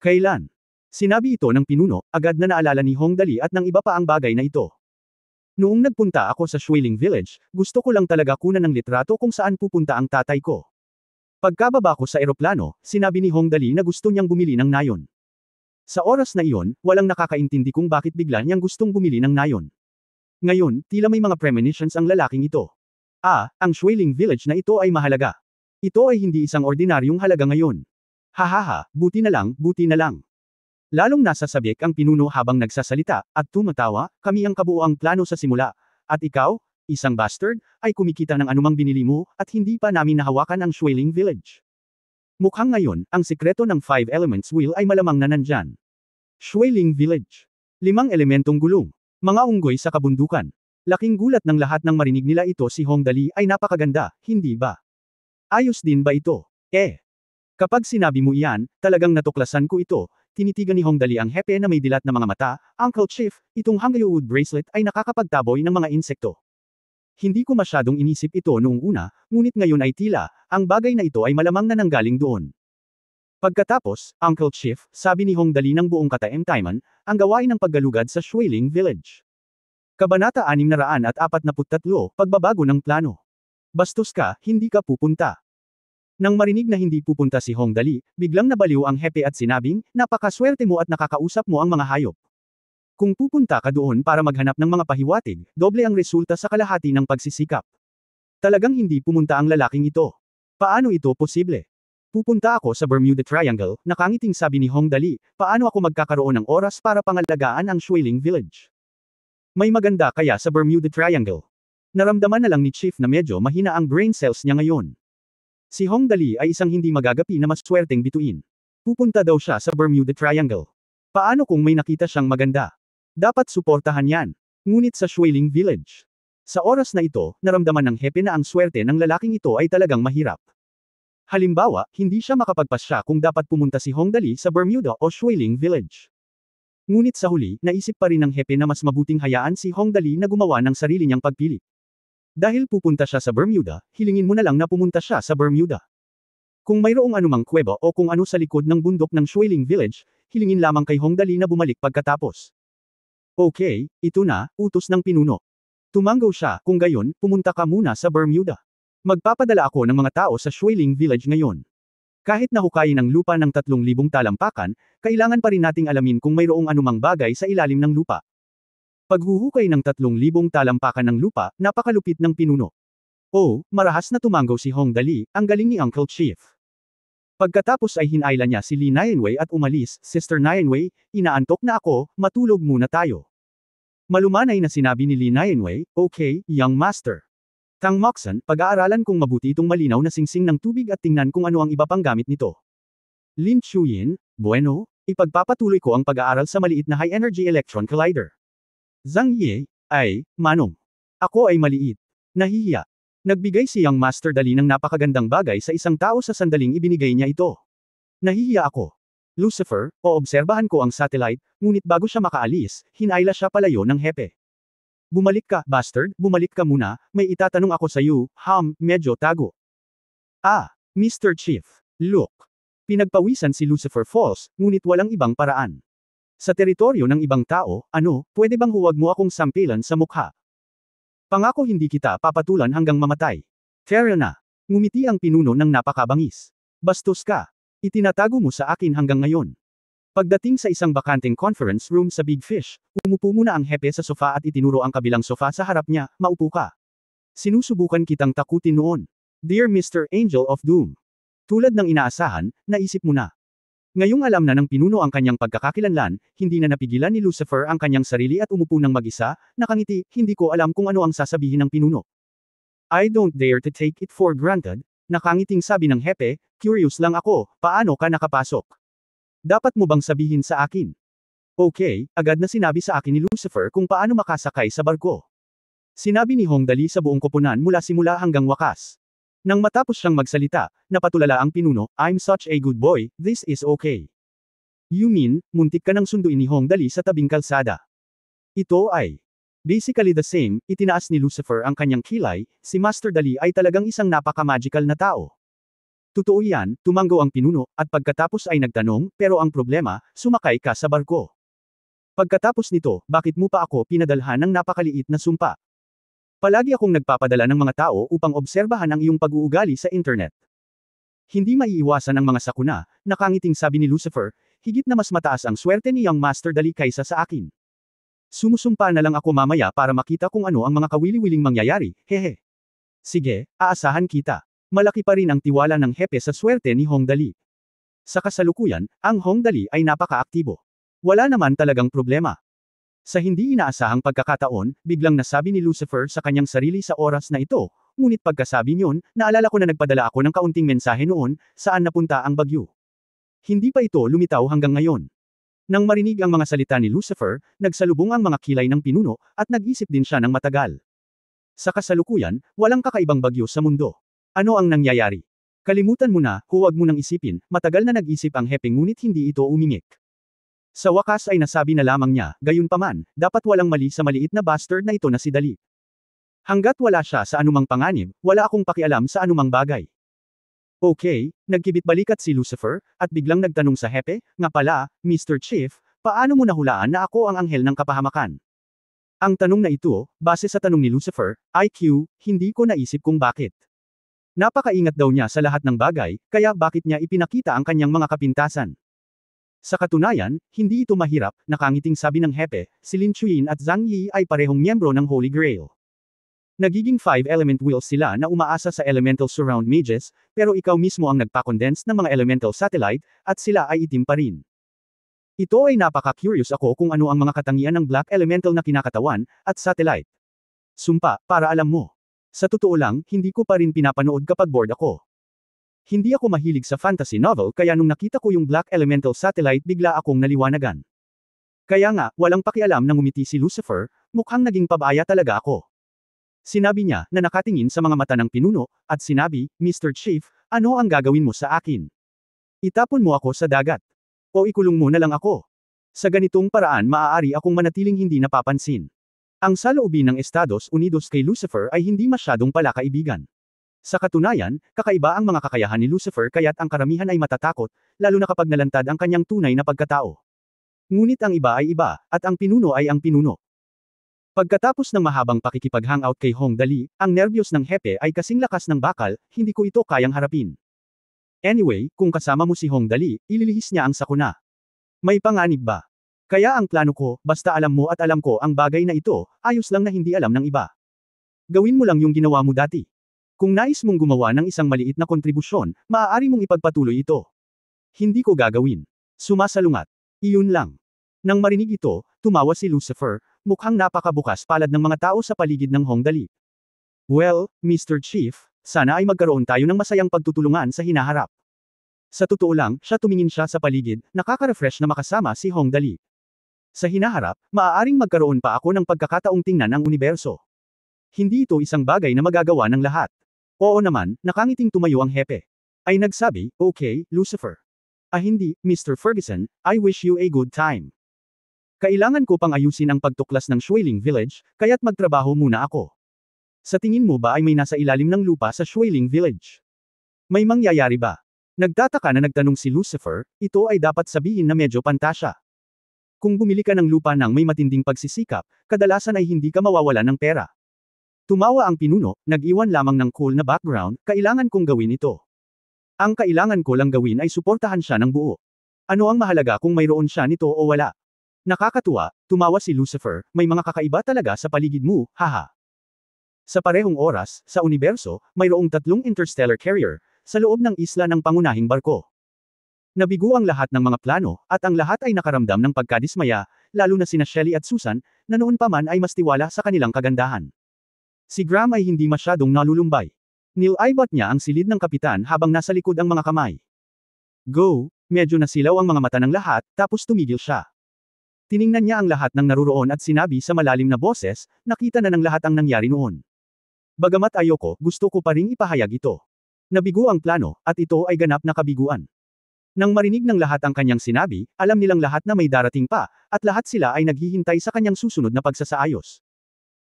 A: Kailan? Sinabi ito ng pinuno, agad na naalala ni Hong Dali at ng iba pa ang bagay na ito. Noong nagpunta ako sa Shuiling Village, gusto ko lang talaga kunan ng litrato kung saan pupunta ang tatay ko. Pagkababa ko sa eroplano, sinabi ni Hong Dali na gusto niyang bumili ng nayon. Sa oras na iyon, walang nakakaintindi kung bakit bigla niyang gustong bumili ng nayon. Ngayon, tila may mga premonitions ang lalaking ito. Ang Shuiling Village na ito ay mahalaga. Ito ay hindi isang ordinaryong halaga ngayon. Hahaha, buti na lang, buti na lang. Lalong nasa sabik ang pinuno habang nagsasalita, at tumatawa, kami ang kabuuang plano sa simula. At ikaw, isang bastard, ay kumikita ng anumang binili mo, at hindi pa namin nahawakan ang Shuiling Village. Mukhang ngayon, ang sikreto ng 5 Elements Wheel ay malamang na nandyan. Shuiling Village. 5 elementong gulong. Mga unggoy sa kabundukan. Laking gulat ng lahat nang marinig nila ito si Hong Dali ay napakaganda, hindi ba? Ayos din ba ito? Kapag sinabi mo iyan, talagang natuklasan ko ito. Tinitigan ni Hong Dali ang hepe na may dilat na mga mata, Uncle Chief, itong Hangyowood bracelet ay nakakapagtaboy ng mga insekto. Hindi ko masyadong inisip ito noong una, ngunit ngayon ay tila, ang bagay na ito ay malamang na nanggaling doon. Pagkatapos, Uncle Chief, sabi ni Hong Dali ng buong kataimtaiman, ang gawain ng paggalugad sa Shuiling Village. Kabanata 643, Pagbabago ng plano. Bastos ka, hindi ka pupunta. Nang marinig na hindi pupunta si Hong Dali, biglang nabaliw ang hepe at sinabing, napakaswerte mo at nakakausap mo ang mga hayop. Kung pupunta ka doon para maghanap ng mga pahiwatig, doble ang resulta sa kalahati ng pagsisikap. Talagang hindi pumunta ang lalaking ito. Paano ito posible? Pupunta ako sa Bermuda Triangle, nakangiting sabi ni Hong Dali, paano ako magkakaroon ng oras para pangalagaan ang Shuiling Village? May maganda kaya sa Bermuda Triangle? Naramdaman na lang ni Chief na medyo mahina ang brain cells niya ngayon. Si Hong Dali ay isang hindi magagapi na maswerteng bituin. Pupunta daw siya sa Bermuda Triangle. Paano kung may nakita siyang maganda? Dapat suportahan yan. Ngunit sa Shuiling Village. Sa oras na ito, naramdaman ng hepe na ang swerte ng lalaking ito ay talagang mahirap. Halimbawa, hindi siya makapagpasya kung dapat pumunta si Hong Dali sa Bermuda o Shuiling Village. Ngunit sa huli, naisip pa rin ng hepe na mas mabuting hayaan si Hong Dali na gumawa ng sarili niyang pagpili. Dahil pupunta siya sa Bermuda, hilingin mo na lang na pumunta siya sa Bermuda. Kung mayroong anumang kuweba o kung ano sa likod ng bundok ng Shuiling Village, hilingin lamang kay Hong Dali na bumalik pagkatapos. Okay, ito na, utos ng pinuno. Tumanggaw siya, kung gayon, pumunta ka muna sa Bermuda. Magpapadala ako ng mga tao sa Shuiling Village ngayon. Kahit nahukayin ang lupa ng 3,000 talampakan, kailangan pa rin nating alamin kung mayroong anumang bagay sa ilalim ng lupa. Paghuhukay ng 3,000 talampakan ng lupa, napakalupit ng pinuno. Marahas na tumanggaw si Hong Dali, ang galing ni Uncle Chief. Pagkatapos ay hinailan niya si Li Nianwei at umalis, Sister Nianwei, inaantok na ako, matulog muna tayo. Malumanay na sinabi ni Li Nianwei, okay, young master. Tang Moxon, pag-aaralan kong mabuti itong malinaw na singsing ng tubig at tingnan kung ano ang iba pang gamit nito. Lin Chuyin, bueno, ipagpapatuloy ko ang pag-aaral sa maliit na high-energy electron collider. Zhang Ye, Manong. Ako ay maliit. Nahihiya. Nagbigay si Young Master Dali ng napakagandang bagay sa isang tao sa sandaling ibinigay niya ito. Nahihiya ako. Lucifer, obserbahan ko ang satellite, ngunit bago siya makaalis, hinayla siya palayo ng hepe. Bumalik ka, bastard, bumalik ka muna, may itatanong ako sa iyo, medyo tago. Mr. Chief. Look. Pinagpawisan si Lucifer Falls, ngunit walang ibang paraan. Sa teritoryo ng ibang tao, pwede bang huwag mo akong sampilan sa mukha? Pangako hindi kita papatulan hanggang mamatay. Fair na. Ngumiti ang pinuno ng napakabangis. Bastos ka. Itinatago mo sa akin hanggang ngayon. Pagdating sa isang bakanteng conference room sa Big Fish, umupo muna ang hepe sa sofa at itinuro ang kabilang sofa sa harap niya, maupo ka. Sinusubukan kitang takutin noon. Dear Mr. Angel of Doom. Tulad ng inaasahan, naisip mo na. Ngayong alam na ng pinuno ang kanyang pagkakakilanlan, hindi na napigilan ni Lucifer ang kanyang sarili at umupo ng mag-isa, nakangiti, hindi ko alam kung ano ang sasabihin ng pinuno. I don't dare to take it for granted, nakangiting sabi ng hepe, curious lang ako, paano ka nakapasok? Dapat mo bang sabihin sa akin? Okay, agad na sinabi sa akin ni Lucifer kung paano makasakay sa barko. Sinabi ni Hong Dali sa buong koponan mula simula hanggang wakas. Nang matapos siyang magsalita, napatulala ang pinuno, I'm such a good boy, this is okay. You mean, muntik ka nang sunduin ni Hong Dali sa tabing kalsada. Ito ay basically the same, itinaas ni Lucifer ang kanyang kilay, si Master Dali ay talagang isang napaka-magical na tao. Totoo yan, tumanggo ang pinuno, at pagkatapos ay nagtanong, pero ang problema, sumakay ka sa barko. Pagkatapos nito, bakit mo pa ako pinadalhan ng napakaliit na sumpa? Palagi akong nagpapadala ng mga tao upang obserbahan ang iyong pag-uugali sa internet. Hindi maiiwasan ang mga sakuna, nakangiting sabi ni Lucifer, higit na mas mataas ang swerte ni Young Master Dali kaysa sa akin. Sumusumpa na lang ako mamaya para makita kung ano ang mga kawili-wiling mangyayari, hehe. Sige, aasahan kita. Malaki pa rin ang tiwala ng hepe sa swerte ni Hong Dali. Sa kasalukuyan, ang Hong Dali ay napaka-aktibo. Wala naman talagang problema. Sa hindi inaasahang pagkakataon, biglang nasabi ni Lucifer sa kanyang sarili sa oras na ito, ngunit pagkasabi niyon, naalala ko na nagpadala ako ng kaunting mensahe noon, saan napunta ang bagyo. Hindi pa ito lumitaw hanggang ngayon. Nang marinig ang mga salita ni Lucifer, nagsalubong ang mga kilay ng pinuno, at nag-isip din siya ng matagal. Sa kasalukuyan, walang kakaibang bagyo sa mundo. Ano ang nangyayari? Kalimutan mo na, huwag mo nang isipin, matagal na nag-isip ang hepe ngunit hindi ito umimik. Sa wakas ay nasabi na lamang niya, gayunpaman, dapat walang mali sa maliit na bastard na ito na si Dali. Hanggat wala siya sa anumang panganib, wala akong pakialam sa anumang bagay. Okay, nagkibit-balikat si Lucifer, at biglang nagtanong sa hepe, nga pala, Mr. Chief, paano mo nahulaan na ako ang anghel ng kapahamakan? Ang tanong na ito, base sa tanong ni Lucifer, IQ, hindi ko naisip kung bakit. Napakaingat daw niya sa lahat ng bagay, kaya bakit niya ipinakita ang kanyang mga kapintasan? Sa katunayan, hindi ito mahirap, nakangiting sabi ng hepe, si Lin Chuyin at Zhang Yi ay parehong miyembro ng Holy Grail. Nagiging 5-element wheels sila na umaasa sa elemental surround mages, pero ikaw mismo ang nagpa-condense ng mga elemental satellite, at sila ay itim pa rin. Ito ay napaka-curious ako kung ano ang mga katangian ng black elemental na kinakatawan, at satellite. Sumpa, para alam mo. Sa totoo lang, hindi ko pa rin pinapanood kapag bored ako. Hindi ako mahilig sa fantasy novel kaya nung nakita ko yung Black Elemental Satellite bigla akong naliwanagan. Kaya nga, walang pakialam na ngumiti si Lucifer, mukhang naging pabaya talaga ako. Sinabi niya, na nakatingin sa mga mata ng pinuno, at sinabi, Mr. Chief, ano ang gagawin mo sa akin? Itapon mo ako sa dagat. O ikulong mo na lang ako. Sa ganitong paraan maaari akong manatiling hindi napapansin. Ang saloobin ng Estados Unidos kay Lucifer ay hindi masyadong palakaibigan. Sa katunayan, kakaiba ang mga kakayahan ni Lucifer kaya't ang karamihan ay matatakot, lalo na kapag nalantad ang kanyang tunay na pagkatao. Ngunit ang iba ay iba, at ang pinuno ay ang pinuno. Pagkatapos ng mahabang pakikipag-hangout kay Hong Dali, ang nerbiyos ng hepe ay kasing lakas ng bakal, hindi ko ito kayang harapin. Anyway, kung kasama mo si Hong Dali, ililihis niya ang sakuna. May panganib ba? Kaya ang plano ko, basta alam mo at alam ko ang bagay na ito, ayos lang na hindi alam ng iba. Gawin mo lang yung ginawa mo dati. Kung nais mong gumawa ng isang maliit na kontribusyon, maaari mong ipagpatuloy ito. Hindi ko gagawin. Sumasalungat. Iyon lang. Nang marinig ito, tumawa si Lucifer, mukhang napakabukas palad ng mga tao sa paligid ng Hong Dali. Well, Mr. Chief, sana ay magkaroon tayo ng masayang pagtutulungan sa hinaharap. Sa totoo lang, tumingin siya sa paligid, nakaka-refresh na makasama si Hong Dali. Sa hinaharap, maaaring magkaroon pa ako ng pagkakataong tingnan ang universo. Hindi ito isang bagay na magagawa ng lahat. Oo naman, nakangiting tumayo ang hepe. Ay nagsabi, okay, Lucifer. Hindi, Mr. Ferguson, I wish you a good time. Kailangan ko pang ayusin ang pagtuklas ng Shuiling Village, kaya't magtrabaho muna ako. Sa tingin mo ba ay may nasa ilalim ng lupa sa Shuiling Village? May mangyayari ba? Nagtataka na nagtanong si Lucifer, ito ay dapat sabihin na medyo pantasya. Kung bumili ka ng lupa ng may matinding pagsisikap, kadalasan ay hindi ka mawawalan ng pera. Tumawa ang pinuno, nag-iwan lamang ng cool na background, kailangan kong gawin ito. Ang kailangan ko lang gawin ay suportahan siya ng buo. Ano ang mahalaga kung mayroon siya nito o wala? Nakakatuwa, tumawa si Lucifer, may mga kakaiba talaga sa paligid mo, haha. Sa parehong oras, sa universo, mayroong 3 interstellar carrier, sa loob ng isla ng pangunahing barko. Nabigo ang lahat ng mga plano, at ang lahat ay nakaramdam ng pagkadismaya, lalo na sina Shelly at Susan, na noon pa man ay mas tiwala sa kanilang kagandahan. Si Graham ay hindi masyadong nalulumbay. Nilaibat niya ang silid ng kapitan habang nasa likod ang mga kamay. Go! Medyo nasilaw ang mga mata ng lahat, tapos tumigil siya. Tiningnan niya ang lahat ng naruroon at sinabi sa malalim na boses, nakita na ng lahat ang nangyari noon. Bagamat ayoko, gusto ko pa ring ipahayag ito. Nabigo ang plano, at ito ay ganap na kabiguan. Nang marinig ng lahat ang kanyang sinabi, alam nilang lahat na may darating pa, at lahat sila ay naghihintay sa kanyang susunod na pagsasaayos.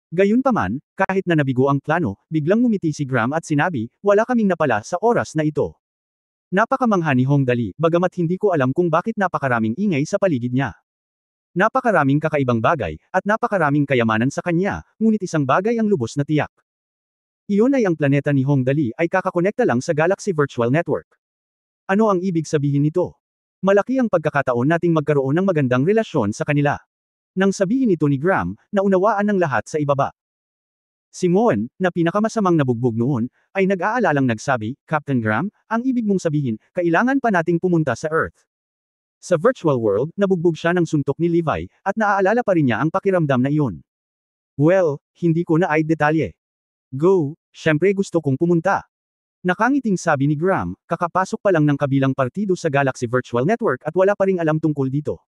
A: Gayunpaman, kahit na nabigo ang plano, biglang ngumiti si Graham at sinabi, wala kaming napala sa oras na ito. Napakamangha ni Hong Dali, bagamat hindi ko alam kung bakit napakaraming ingay sa paligid niya. Napakaraming kakaibang bagay, at napakaraming kayamanan sa kanya, ngunit isang bagay ang lubos na tiyak. Iyon ay ang planeta ni Hong Dali ay kakakonekta lang sa Galaxy Virtual Network. Ano ang ibig sabihin nito? Malaki ang pagkakataon nating magkaroon ng magandang relasyon sa kanila. Nang sabihin ito ni Graham, naunawaan ng lahat sa ibaba. Si Moen, na pinakamasamang nabugbog noon, ay nag-aalalang nagsabi, Captain Graham, ang ibig mong sabihin, kailangan pa nating pumunta sa Earth. Sa virtual world, nabugbog siya ng suntok ni Levi, at naaalala pa rin niya ang pakiramdam na iyon. Well, hindi ko na ay detalye. Go, syempre gusto kong pumunta. Nakangiting sabi ni Graham, kakapasok pa lang ng kabilang partido sa Galaxy Virtual Network at wala pa ring alam tungkol dito.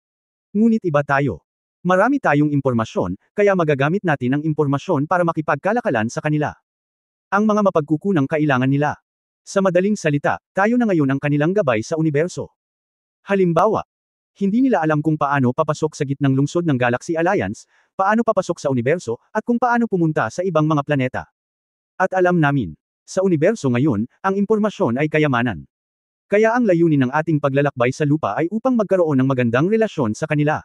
A: Ngunit iba tayo. Marami tayong impormasyon, kaya magagamit natin ang impormasyon para makipagkalakalan sa kanila. Ang mga mapagkukunang kailangan nila. Sa madaling salita, tayo na ngayon ang kanilang gabay sa universo. Halimbawa, hindi nila alam kung paano papasok sa gitnang lungsod ng Galaxy Alliance, paano papasok sa universo, at kung paano pumunta sa ibang mga planeta. At alam namin, sa universo ngayon, ang impormasyon ay kayamanan. Kaya ang layunin ng ating paglalakbay sa lupa ay upang magkaroon ng magandang relasyon sa kanila.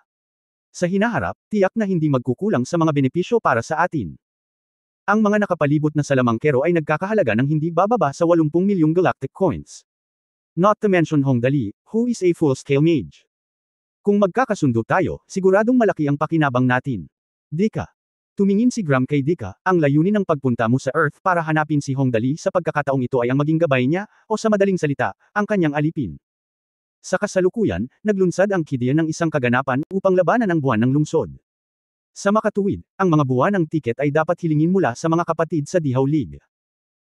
A: Sa hinaharap, tiyak na hindi magkukulang sa mga benepisyo para sa atin. Ang mga nakapalibot na salamangkero ay nagkakahalaga ng hindi bababa sa 80 milyong galactic coins. Not to mention Hong Dali, who is a full-scale mage. Kung magkakasundo tayo, siguradong malaki ang pakinabang natin. Dika. Tumingin si Graham kay Dika, ang layunin ng pagpunta mo sa Earth para hanapin si Hong Dali sa pagkakataong ito ay ang maging gabay niya, o sa madaling salita, ang kanyang alipin. Sa kasalukuyan, naglunsad ang Kidian ng isang kaganapan upang labanan ang buwan ng lungsod. Sa makatuwid, ang mga buwan ng tiket ay dapat hilingin mula sa mga kapatid sa Dihaw League.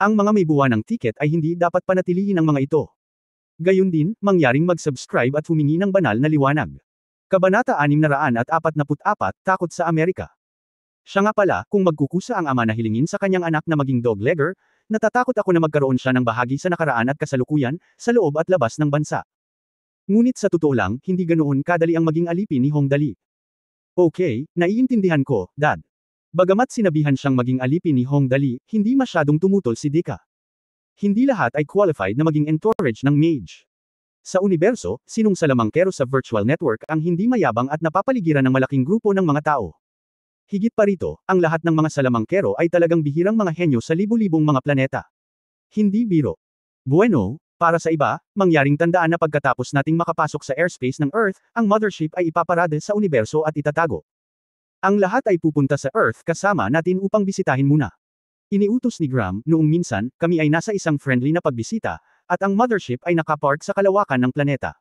A: Ang mga may buwan ng tiket ay hindi dapat panatilihin ang mga ito. Gayun din, mangyaring mag-subscribe at humingi ng banal na liwanag. Kabanata 644, Takot sa Amerika. Siya nga pala, kung magkukusa ang ama na hilingin sa kanyang anak na maging doglegger, natatakot ako na magkaroon siya ng bahagi sa nakaraan at kasalukuyan, sa loob at labas ng bansa. Ngunit sa totoo lang, hindi ganoon kadali ang maging alipin ni Hong Dali. Okay, naiintindihan ko, Dad. Bagamat sinabihan siyang maging alipin ni Hong Dali, hindi masyadong tumutol si Dika. Hindi lahat ay qualified na maging entourage ng mage. Sa universo, sinong salamangkero sa virtual network ang hindi mayabang at napapaligiran ng malaking grupo ng mga tao? Higit pa rito, ang lahat ng mga salamangkero ay talagang bihirang mga henyo sa libu-libong mga planeta. Hindi biro. Bueno, para sa iba, mangyaring tandaan na pagkatapos nating makapasok sa airspace ng Earth, ang mothership ay ipaparada sa universo at itatago. Ang lahat ay pupunta sa Earth kasama natin upang bisitahin muna. Iniutos ni Graham, noong minsan, kami ay nasa isang friendly na pagbisita, at ang mothership ay nakapark sa kalawakan ng planeta.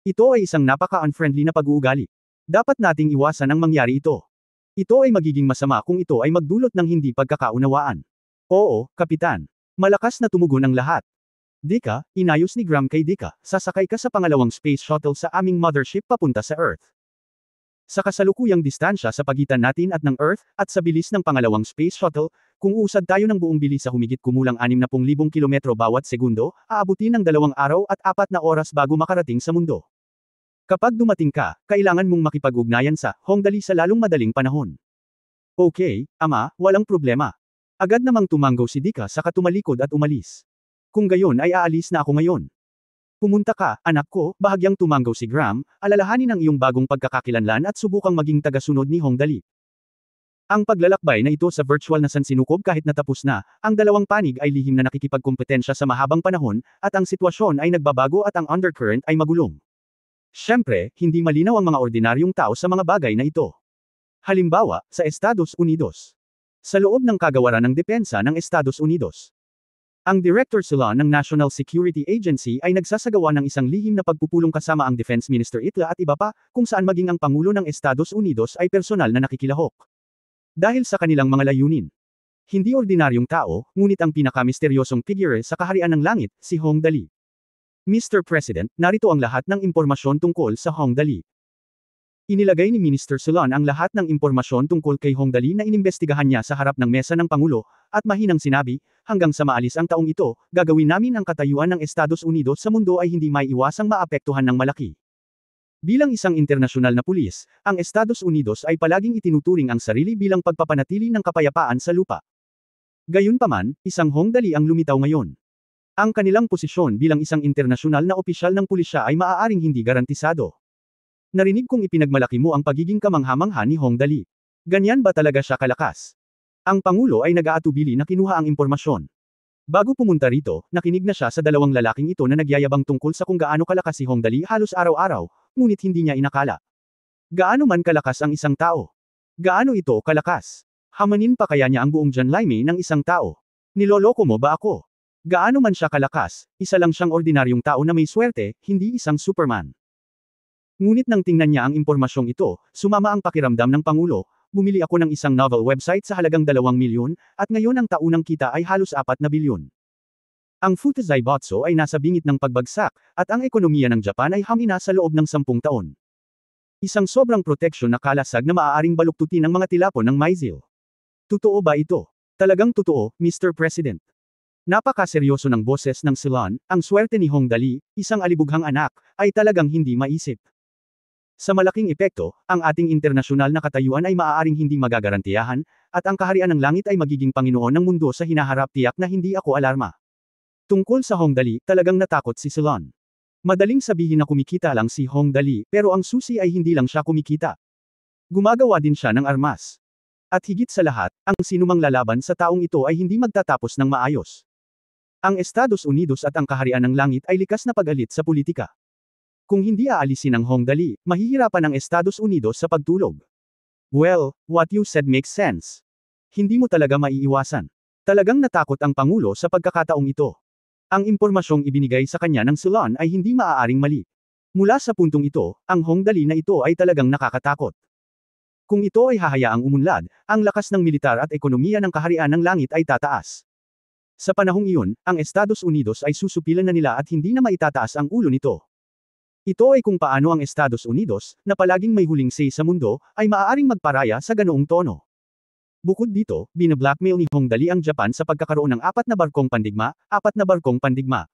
A: Ito ay isang napaka-unfriendly na pag-uugali. Dapat nating iwasan ang mangyari ito. Ito ay magiging masama kung ito ay magdulot ng hindi pagkakaunawaan. Oo, Kapitan. Malakas na tumugon ang lahat. Dika, inayos ni Graham kay Dika, sasakay ka sa pangalawang space shuttle sa aming mothership papunta sa Earth. Sa kasalukuyang distansya sa pagitan natin at ng Earth, at sa bilis ng pangalawang space shuttle, kung uusad tayo ng buong bilis sa humigit kumulang 60,000 kilometro bawat segundo, aabutin ng 2 araw at 4 na oras bago makarating sa mundo. Kapag dumating ka, kailangan mong makipag-ugnayan sa Hong Dali sa lalong madaling panahon. Okay, Ama, walang problema. Agad namang tumanggaw si Dika sa katumalikod at umalis. Kung gayon ay aalis na ako ngayon. Pumunta ka, anak ko, bahagyang tumanggaw si Graham, alalahanin ang iyong bagong pagkakakilanlan at subukang maging tagasunod ni Hong Dali. Ang paglalakbay na ito sa virtual na sansinukob kahit natapos na, ang dalawang panig ay lihim na nakikipagkompetensya sa mahabang panahon, at ang sitwasyon ay nagbabago at ang undercurrent ay magulong. Siyempre, hindi malinaw ang mga ordinaryong tao sa mga bagay na ito. Halimbawa, sa Estados Unidos. Sa loob ng kagawaran ng depensa ng Estados Unidos. Ang Director sila ng National Security Agency ay nagsasagawa ng isang lihim na pagpupulong kasama ang Defense Minister Itla at iba pa, kung saan maging ang Pangulo ng Estados Unidos ay personal na nakikilahok. Dahil sa kanilang mga layunin. Hindi ordinaryong tao, ngunit ang pinakamisteryosong figure sa kaharian ng langit, si Hong Dali. Mr. President, narito ang lahat ng impormasyon tungkol sa Hong Dali. Inilagay ni Minister Solon ang lahat ng impormasyon tungkol kay Hong Dali na inimbestigahan niya sa harap ng mesa ng Pangulo, at mahinang sinabi, hanggang sa maalis ang taong ito, gagawin namin ang katayuan ng Estados Unidos sa mundo ay hindi maiiwasang maapektuhan ng malaki. Bilang isang internasyonal na pulis, ang Estados Unidos ay palaging itinuturing ang sarili bilang pagpapanatili ng kapayapaan sa lupa. Gayunpaman, isang Hong Dali ang lumitaw ngayon. Ang kanilang posisyon bilang isang internasyonal na opisyal ng pulisya ay maaaring hindi garantisado. Narinig kong ipinagmalaki mo ang pagiging kamangha-mangha ni Hong Dali. Ganyan ba talaga siya kalakas? Ang Pangulo ay nag-aatubili na kinuha ang impormasyon. Bago pumunta rito, nakinig na siya sa dalawang lalaking ito na nagyayabang tungkol sa kung gaano kalakas si Hong Dali halos araw-araw, ngunit hindi niya inakala. Gaano man kalakas ang isang tao? Gaano ito kalakas? Hamanin pa kaya niya ang buong John Laime ng isang tao? Niloloko mo ba ako? Gaano man siya kalakas, isa lang siyang ordinaryong tao na may swerte, hindi isang Superman. Ngunit nang tingnan niya ang impormasyong ito, sumama ang pakiramdam ng Pangulo. Bumili ako ng isang novel website sa halagang 2 milyon, at ngayon ang taunang kita ay halos 4 na bilyon. Ang Futa Zaibatsu ay nasa bingit ng pagbagsak, at ang ekonomiya ng Japan ay hamina sa loob ng 10 taon. Isang sobrang proteksyon na kalasag na maaaring baluktutin ng mga tilapon ng Maizil. Totoo ba ito? Talagang totoo, Mr. President. Napakaseryoso ng boses ng Solon, ang swerte ni Hong Dali, isang alibughang anak, ay talagang hindi maisip. Sa malaking epekto, ang ating internasyonal na katayuan ay maaaring hindi magagarantiyahan, at ang kaharian ng langit ay magiging Panginoon ng mundo sa hinaharap. Tiyak na hindi ako alarma. Tungkol sa Hong Dali, talagang natakot si Solon. Madaling sabihin na kumikita lang si Hong Dali, pero ang susi ay hindi lang siya kumikita. Gumagawa din siya ng armas. At higit sa lahat, ang sinumang lalaban sa taong ito ay hindi magtatapos ng maayos. Ang Estados Unidos at ang kaharian ng langit ay likas na pag-alit sa politika. Kung hindi aalisin ang Hong Dali, mahihirapan ang Estados Unidos sa pagtulog. Well, what you said makes sense. Hindi mo talaga maiiwasan. Talagang natakot ang Pangulo sa pagkakataong ito. Ang impormasyong ibinigay sa kanya ng Solon ay hindi maaaring mali. Mula sa puntong ito, ang Hong Dali na ito ay talagang nakakatakot. Kung ito ay hahayaang umunlad, ang lakas ng militar at ekonomiya ng kaharian ng langit ay tataas. Sa panahong iyon, ang Estados Unidos ay susupilan na nila at hindi na maitataas ang ulo nito. Ito ay kung paano ang Estados Unidos, na palaging may huling say sa mundo, ay maaaring magparaya sa ganoong tono. Bukod dito, binablackmail ni Hong Dali ang Japan sa pagkakaroon ng 4 na barkong pandigma.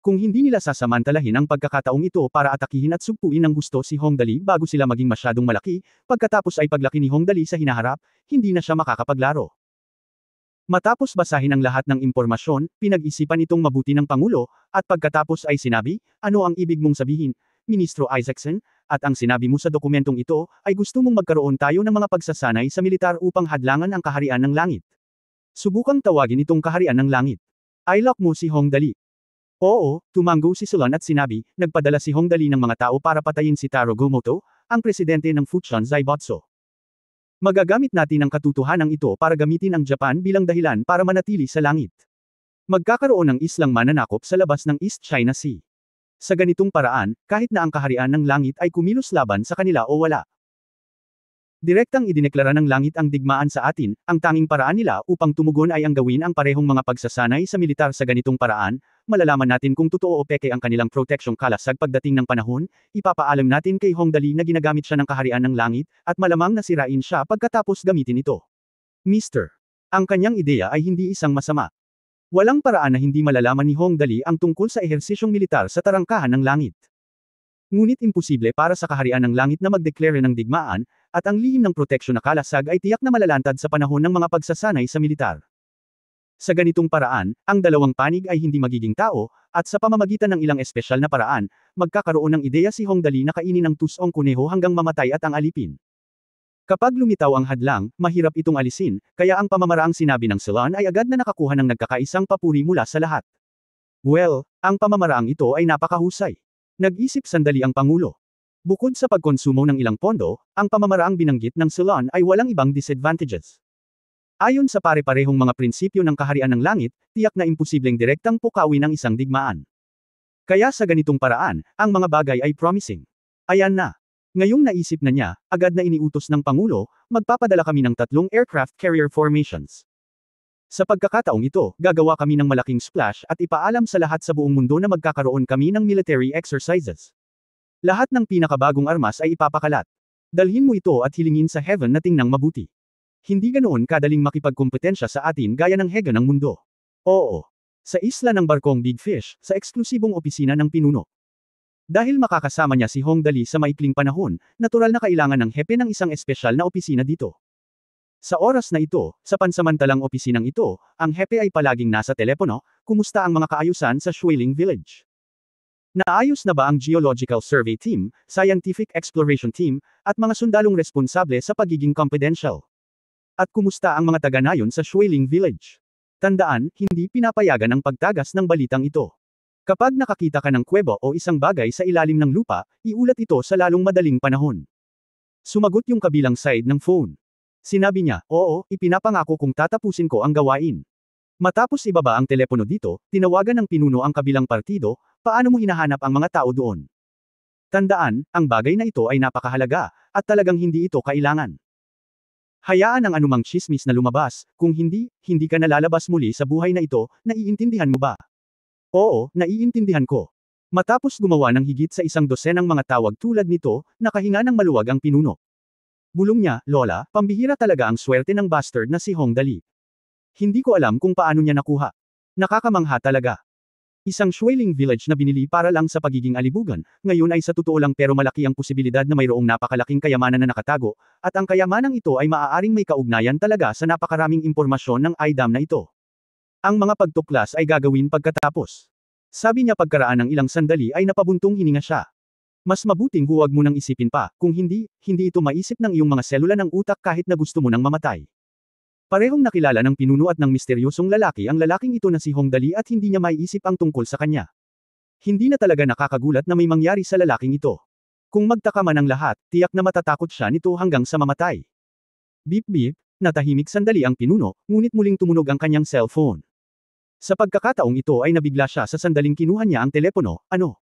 A: Kung hindi nila sasamantalahin ang pagkakataong ito para atakihin at sugpuin ng gusto si Hong Dali bago sila maging masyadong malaki, pagkatapos ay paglaki ni Hong Dali sa hinaharap, hindi na siya makakapaglaro. Matapos basahin ang lahat ng impormasyon, pinag-isipan itong mabuti ng Pangulo, at pagkatapos ay sinabi, ano ang ibig mong sabihin, Ministro Isaacson, at ang sinabi mo sa dokumentong ito, ay gusto mong magkaroon tayo ng mga pagsasanay sa militar upang hadlangan ang kaharian ng langit. Subukang tawagin itong kaharian ng langit. I-lock mo si Hong Dali. Oo, tumanggo si Solon at sinabi, nagpadala si Hong Dali ng mga tao para patayin si Taro Gomoto, ang presidente ng Futa Zaibatsu. Magagamit natin ang katotohanan ito para gamitin ang Japan bilang dahilan para manatili sa langit. Magkakaroon ng islang mananakop sa labas ng East China Sea. Sa ganitong paraan, kahit na ang kaharian ng langit ay kumilos laban sa kanila o wala. Direktang idineklara ng langit ang digmaan sa atin, ang tanging paraan nila upang tumugon ay ang gawin ang parehong mga pagsasanay sa militar sa ganitong paraan, malalaman natin kung totoo o peke ang kanilang proteksyong kalasag pagdating ng panahon, ipapaalam natin kay Hong Dali na ginagamit siya ng kaharian ng langit, at malamang nasirain siya pagkatapos gamitin ito. Mr. Ang kanyang ideya ay hindi isang masama. Walang paraan na hindi malalaman ni Hong Dali ang tungkol sa ehersisyong militar sa tarangkahan ng langit. Ngunit imposible para sa kaharian ng langit na magdeklare ng digmaan, at ang lihim ng proteksyon na kalasag ay tiyak na malalantad sa panahon ng mga pagsasanay sa militar. Sa ganitong paraan, ang dalawang panig ay hindi magiging tao, at sa pamamagitan ng ilang espesyal na paraan, magkakaroon ng ideya si Hong Dali na kainin ang tusong kuneho hanggang mamatay at ang alipin. Kapag lumitaw ang hadlang, mahirap itong alisin, kaya ang pamamaraang sinabi ng Solon ay agad na nakakuha ng nagkakaisang papuri mula sa lahat. Well, ang pamamaraang ito ay napakahusay. Nag-isip sandali ang Pangulo. Bukod sa pagkonsumo ng ilang pondo, ang pamamaraang binanggit ng Solon ay walang ibang disadvantages. Ayon sa pare-parehong mga prinsipyo ng kaharian ng langit, tiyak na imposibleng direktang pukawin ang isang digmaan. Kaya sa ganitong paraan, ang mga bagay ay promising. Ayan na. Ngayong naisip na niya, agad na iniutos ng Pangulo, magpapadala kami ng 3 aircraft carrier formations. Sa pagkakataong ito, gagawa kami ng malaking splash at ipaalam sa lahat sa buong mundo na magkakaroon kami ng military exercises. Lahat ng pinakabagong armas ay ipapakalat. Dalhin mo ito at hilingin sa heaven na tingnang mabuti. Hindi ganoon kadaling makipagkompetensya sa atin gaya ng hega ng mundo. Oo. Sa isla ng barkong Big Fish, sa eksklusibong opisina ng pinuno. Dahil makakasama niya si Hong Dali sa maikling panahon, natural na kailangan ng hepe ng isang espesyal na opisina dito. Sa oras na ito, sa pansamantalang opisinang ito, ang hepe ay palaging nasa telepono, kumusta ang mga kaayusan sa Shuiling Village? Naayos na ba ang Geological Survey Team, Scientific Exploration Team, at mga sundalong responsable sa pagiging confidential? At kumusta ang mga taga-nayon sa Shuiling Village? Tandaan, hindi pinapayagan ang pagtagas ng balitang ito. Kapag nakakita ka ng kuweba o isang bagay sa ilalim ng lupa, iulat ito sa lalong madaling panahon. Sumagot yung kabilang side ng phone. Sinabi niya, oo, ipinapangako kung tatapusin ko ang gawain. Matapos ibaba ang telepono dito, tinawagan ng pinuno ang kabilang partido, paano mo hinahanap ang mga tao doon? Tandaan, ang bagay na ito ay napakahalaga, at talagang hindi ito kailangan. Hayaan ang anumang chismis na lumabas, kung hindi, hindi ka nalalabas muli sa buhay na ito, naiintindihan mo ba? Oo, naiintindihan ko. Matapos gumawa ng higit sa 100 mga tawag tulad nito, nakahinga ng maluwag ang pinuno. Bulong niya, Lola, pambihira talaga ang swerte ng bastard na si Hong Dali. Hindi ko alam kung paano niya nakuha. Nakakamangha talaga. Isang Shuiling Village na binili para lang sa pagiging alibugan, ngayon ay sa totoo lang pero malaki ang posibilidad na mayroong napakalaking kayamanan na nakatago, at ang kayamanang ito ay maaaring may kaugnayan talaga sa napakaraming impormasyon ng IDAM na ito. Ang mga pagtuklas ay gagawin pagkatapos. Sabi niya pagkaraan ng ilang sandali ay napabuntong hininga siya. Mas mabuting huwag mo nang isipin pa, kung hindi, hindi ito maisip ng iyong mga selula ng utak kahit na gusto mo nang mamatay. Parehong nakilala ng pinuno at ng misteryosong lalaki ang lalaking ito na si Hong Dali at hindi niya maiisip ang tungkol sa kanya. Hindi na talaga nakakagulat na may mangyari sa lalaking ito. Kung magtaka man ang lahat, tiyak na matatakot siya nito hanggang sa mamatay. Beep beep, natahimik sandali ang pinuno, ngunit muling tumunog ang kanyang cellphone. Sa pagkakataong ito ay nabigla siya sa sandaling kinuha niya ang telepono, ano?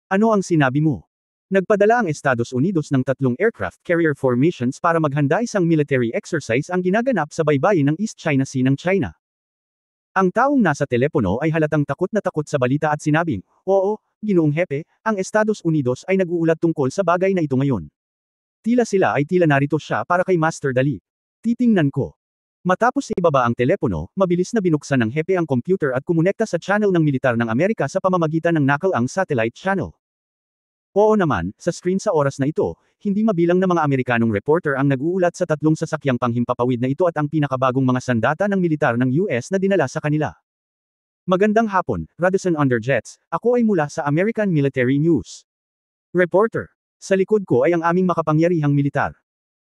A: Ano ang sinabi mo? Nagpadala ang Estados Unidos ng 3 aircraft carrier formations para maghanda isang military exercise ang ginaganap sa baybayin ng East China Sea ng China. Ang taong nasa telepono ay halatang takot na takot sa balita at sinabing, oo, Ginoong Hepe, ang Estados Unidos ay nag-uulat tungkol sa bagay na ito ngayon. Tila narito siya para kay Master Dali. Titingnan ko. Matapos ibaba ang telepono, mabilis na binuksan ng Hepe ang computer at kumonekta sa channel ng militar ng Amerika sa pamamagitan ng Nakal-ang satellite channel. Oo naman, sa screen sa oras na ito, hindi mabilang na mga Amerikanong reporter ang nag-uulat sa 3 sasakyang panghimpapawid na ito at ang pinakabagong mga sandata ng militar ng US na dinala sa kanila. Magandang hapon, Radisson Underjets, ako ay mula sa American Military News. Reporter. Sa likod ko ay ang aming makapangyarihang militar.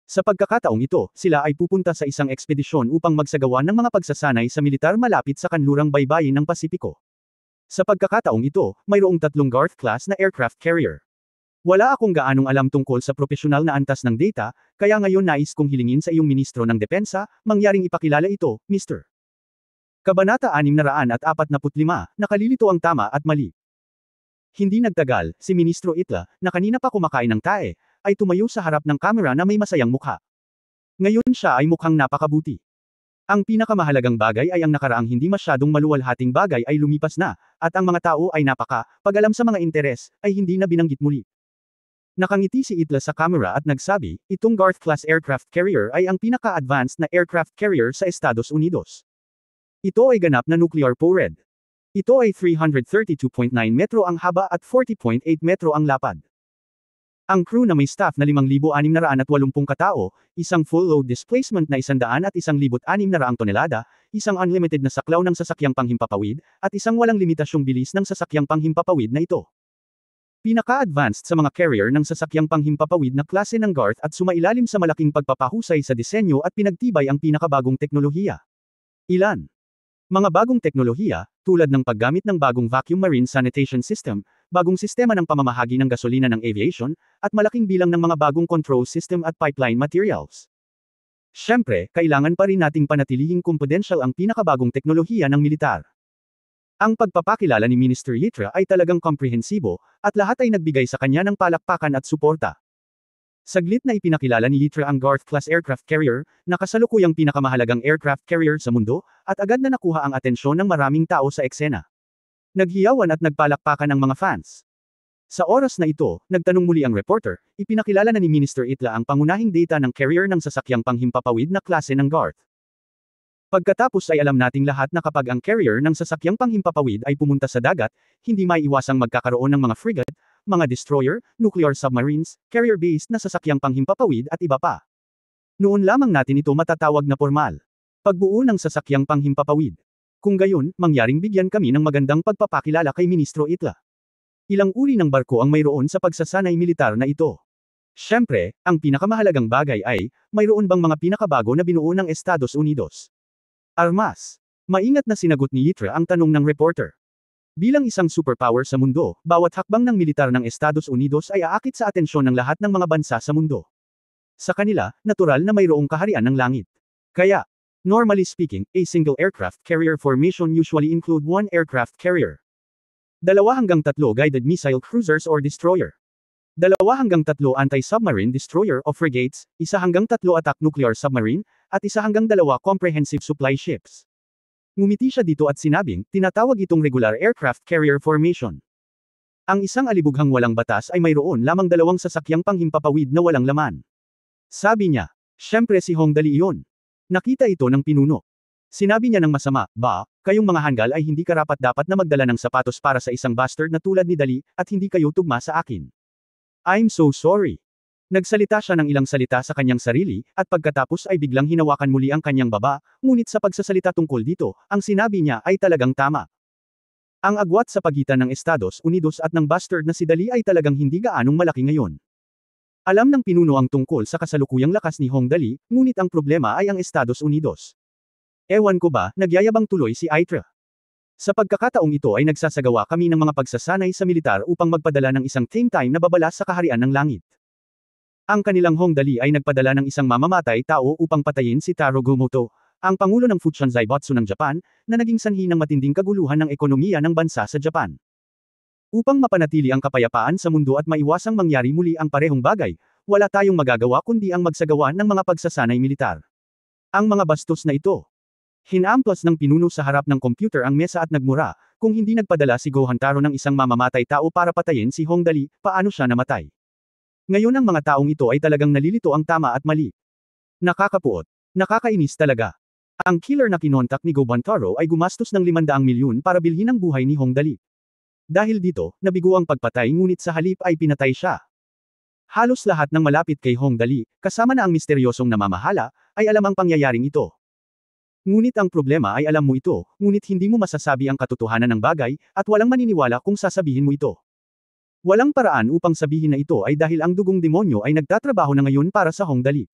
A: Sa pagkakataong ito, sila ay pupunta sa isang ekspedisyon upang magsagawa ng mga pagsasanay sa militar malapit sa kanlurang baybayin ng Pasipiko. Sa pagkakataong ito, mayroong 3 Garth-class na aircraft carrier. Wala akong gaanong alam tungkol sa profesional na antas ng data, kaya ngayon nais kong hilingin sa iyong ministro ng depensa, mangyaring ipakilala ito, Mr. Kabanata 645, nakalilito ang tama at mali. Hindi nagtagal, si Ministro Itla, na kanina pa kumakain ng tae, ay tumayo sa harap ng kamera na may masayang mukha. Ngayon siya ay mukhang napakabuti. Ang pinakamahalagang bagay ay ang nakaraang hindi masyadong maluwalhating bagay ay lumipas na, at ang mga tao ay pag-alam sa mga interes, ay hindi na binanggit muli. Nakangiti si Itla sa camera at nagsabi, itong Garth-class aircraft carrier ay ang pinaka-advanced na aircraft carrier sa Estados Unidos. Ito ay ganap na nuclear powered. Ito ay 332.9 metro ang haba at 40.8 metro ang lapad. Ang crew na may staff na 5,680 katao, isang full load displacement na 100 at 1,600 tonelada, isang unlimited na saklaw ng sasakyang panghimpapawid, at isang walang limitasyong bilis ng sasakyang panghimpapawid na ito. Pinaka-advanced sa mga carrier ng sasakyang panghimpapawid na klase ng Garth at sumailalim sa malaking pagpapahusay sa disenyo at pinagtibay ang pinakabagong teknolohiya. Ilan? Mga bagong teknolohiya, tulad ng paggamit ng bagong vacuum marine sanitation system, bagong sistema ng pamamahagi ng gasolina ng aviation, at malaking bilang ng mga bagong control system at pipeline materials. Siyempre, kailangan pa rin nating panatilihing confidential ang pinakabagong teknolohiya ng militar. Ang pagpapakilala ni Minister Yitra ay talagang komprehensibo, at lahat ay nagbigay sa kanya ng palakpakan at suporta. Saglit na ipinakilala ni Yitra ang Garth-class aircraft carrier, na kasalukuyang pinakamahalagang aircraft carrier sa mundo, at agad na nakuha ang atensyon ng maraming tao sa eksena. Naghiyawan at nagpalakpakan ang mga fans. Sa oras na ito, nagtanong muli ang reporter, ipinakilala na ni Minister Itla ang pangunahing data ng carrier ng sasakyang panghimpapawid na klase ng Garth. Pagkatapos ay alam nating lahat na kapag ang carrier ng sasakyang panghimpapawid ay pumunta sa dagat, hindi maiiwasang magkakaroon ng mga frigate, mga destroyer, nuclear submarines, carrier-based na sasakyang panghimpapawid at iba pa. Noon lamang natin ito matatawag na formal. Pagbuo ng sasakyang panghimpapawid. Kung gayon, mangyaring bigyan kami ng magandang pagpapakilala kay Ministro Itla. Ilang uri ng barko ang mayroon sa pagsasanay militar na ito. Siyempre, ang pinakamahalagang bagay ay, mayroon bang mga pinakabago na binuo ng Estados Unidos? Armas. Maingat na sinagot ni Itla ang tanong ng reporter. Bilang isang superpower sa mundo, bawat hakbang ng militar ng Estados Unidos ay aakit sa atensyon ng lahat ng mga bansa sa mundo. Sa kanila, natural na mayroong kaharian ng langit. Kaya, normally speaking, a single aircraft carrier formation usually include one aircraft carrier. 2 hanggang 3 guided missile cruisers or destroyer. 2 hanggang 3 anti-submarine destroyer o frigates, 1 hanggang 3 attack nuclear submarine, at 1 hanggang 2 comprehensive supply ships. Ngumiti siya dito at sinabing, tinatawag itong regular aircraft carrier formation. Ang isang alibughang walang batas ay mayroon lamang 2 sasakyang panghimpapawid na walang laman. Sabi niya, syempre si Hong Dali iyon. Nakita ito ng pinuno. Sinabi niya ng masama, kayong mga hanggal ay hindi karapat-dapat na magdala ng sapatos para sa isang bastard na tulad ni Dali, at hindi kayo tugma sa akin. I'm so sorry. Nagsalita siya ng ilang salita sa kanyang sarili, at pagkatapos ay biglang hinawakan muli ang kanyang baba, ngunit sa pagsasalita tungkol dito, ang sinabi niya ay talagang tama. Ang agwat sa pagitan ng Estados Unidos at ng bastard na si Dali ay talagang hindi gaanong malaki ngayon. Alam ng pinuno ang tungkol sa kasalukuyang lakas ni Hong Dali, ngunit ang problema ay ang Estados Unidos. Ewan ko ba, nagyayabang tuloy si Itra. Sa pagkakataong ito ay nagsasagawa kami ng mga pagsasanay sa militar upang magpadala ng isang team time na babala sa kaharian ng langit. Ang kanilang Hong Dali ay nagpadala ng isang mamamatay tao upang patayin si Taro Gomoto, ang pangulo ng Fuchan Zaibatsu ng Japan, na naging sanhi ng matinding kaguluhan ng ekonomiya ng bansa sa Japan. Upang mapanatili ang kapayapaan sa mundo at maiwasang mangyari muli ang parehong bagay, wala tayong magagawa kundi ang magsagawa ng mga pagsasanay militar. Ang mga bastos na ito. Hinamplas ng pinuno sa harap ng computer ang mesa at nagmura, kung hindi nagpadala si Gohan Taro ng isang mamamatay tao para patayin si Hong Dali, paano siya namatay? Ngayon ang mga taong ito ay talagang nalilito ang tama at mali. Nakakapuot. Nakakainis talaga. Ang killer na kinontak ni Gohan Taro ay gumastos ng 500 milyon para bilhin ang buhay ni Hong Dali. Dahil dito, nabigo ang pagpatay ngunit sa halip ay pinatay siya. Halos lahat ng malapit kay Hong Dali, kasama na ang misteryosong namamahala, ay alam ang pangyayaring ito. Ngunit ang problema ay alam mo ito, ngunit hindi mo masasabi ang katotohanan ng bagay, at walang maniniwala kung sasabihin mo ito. Walang paraan upang sabihin na ito ay dahil ang dugong demonyo ay nagtatrabaho na ngayon para sa Hong Dali.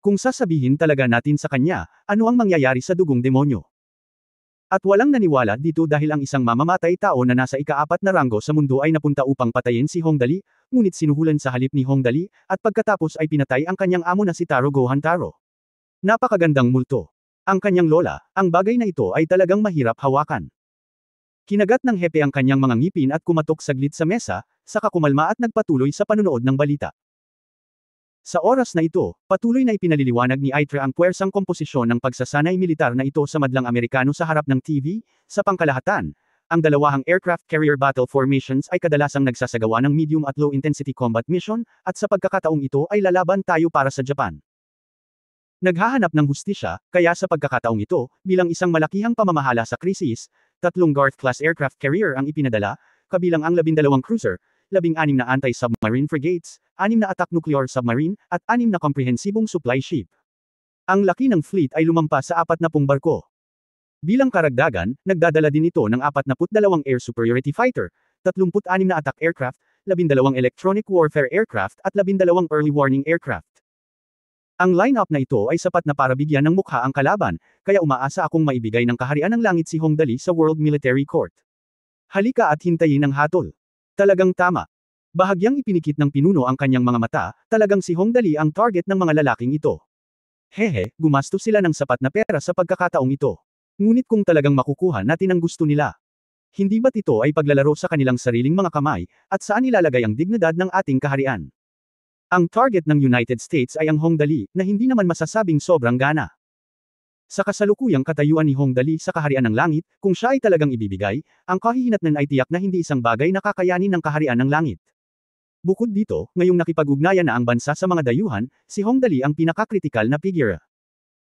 A: Kung sasabihin talaga natin sa kanya, ano ang mangyayari sa dugong demonyo? At walang naniwala dito dahil ang isang mamamatay tao na nasa ika-4 na ranggo sa mundo ay napunta upang patayin si Hong Dali, ngunit sinuhulan sa halip ni Hong Dali, at pagkatapos ay pinatay ang kanyang amo na si Taro Gohan Taro. Napakagandang multo. Ang kanyang lola, ang bagay na ito ay talagang mahirap hawakan. Kinagat ng hepe ang kanyang mga ngipin at kumatok saglit sa mesa, saka kumalma at nagpatuloy sa panunood ng balita. Sa oras na ito, patuloy na ipinaliliwanag ni Itra ang puwersang komposisyon ng pagsasanay militar na ito sa madlang Amerikano sa harap ng TV. Sa pangkalahatan, ang dalawang aircraft carrier battle formations ay kadalasang nagsasagawa ng medium at low intensity combat mission, at sa pagkakataong ito ay lalaban tayo para sa Japan. Naghahanap ng hustisya, kaya sa pagkakataong ito, bilang isang malakihang pamamahala sa krisis, 3 Garth-class aircraft carrier ang ipinadala, kabilang ang 12 cruiser, 16 na anti-submarine frigates, 6 na attack nuclear submarine, at 6 na komprehensibong supply ship. Ang laki ng fleet ay lumampas sa 40 barko. Bilang karagdagan, nagdadala din ito ng 42 air superiority fighter, 36 na attack aircraft, 12 electronic warfare aircraft at 12 early warning aircraft. Ang lineup na ito ay sapat na para bigyan ng mukha ang kalaban, kaya umaasa akong maibigay ng kaharian ng langit si Hong Dali sa World Military Court. Halika at hintayin ang hatol. Talagang tama. Bahagyang ipinikit ng pinuno ang kanyang mga mata, talagang si Hong Dali ang target ng mga lalaking ito. Hehe, gumastos sila ng sapat na pera sa pagkakataong ito. Ngunit kung talagang makukuha natin ang gusto nila. Hindi ba't ito ay paglalaro sa kanilang sariling mga kamay, at saan ilalagay ang dignidad ng ating kaharian? Ang target ng United States ay ang Hong Dali, na hindi naman masasabing sobrang gana. Sa kasalukuyang katayuan ni Hong Dali sa kaharian ng langit, kung siya ay talagang ibibigay, ang kahihinatnan ay tiyak na hindi isang bagay na kakayanin ng kaharian ng langit. Bukod dito, ngayong nakipag-ugnayan na ang bansa sa mga dayuhan, si Hong Dali ang pinakakritikal na figura.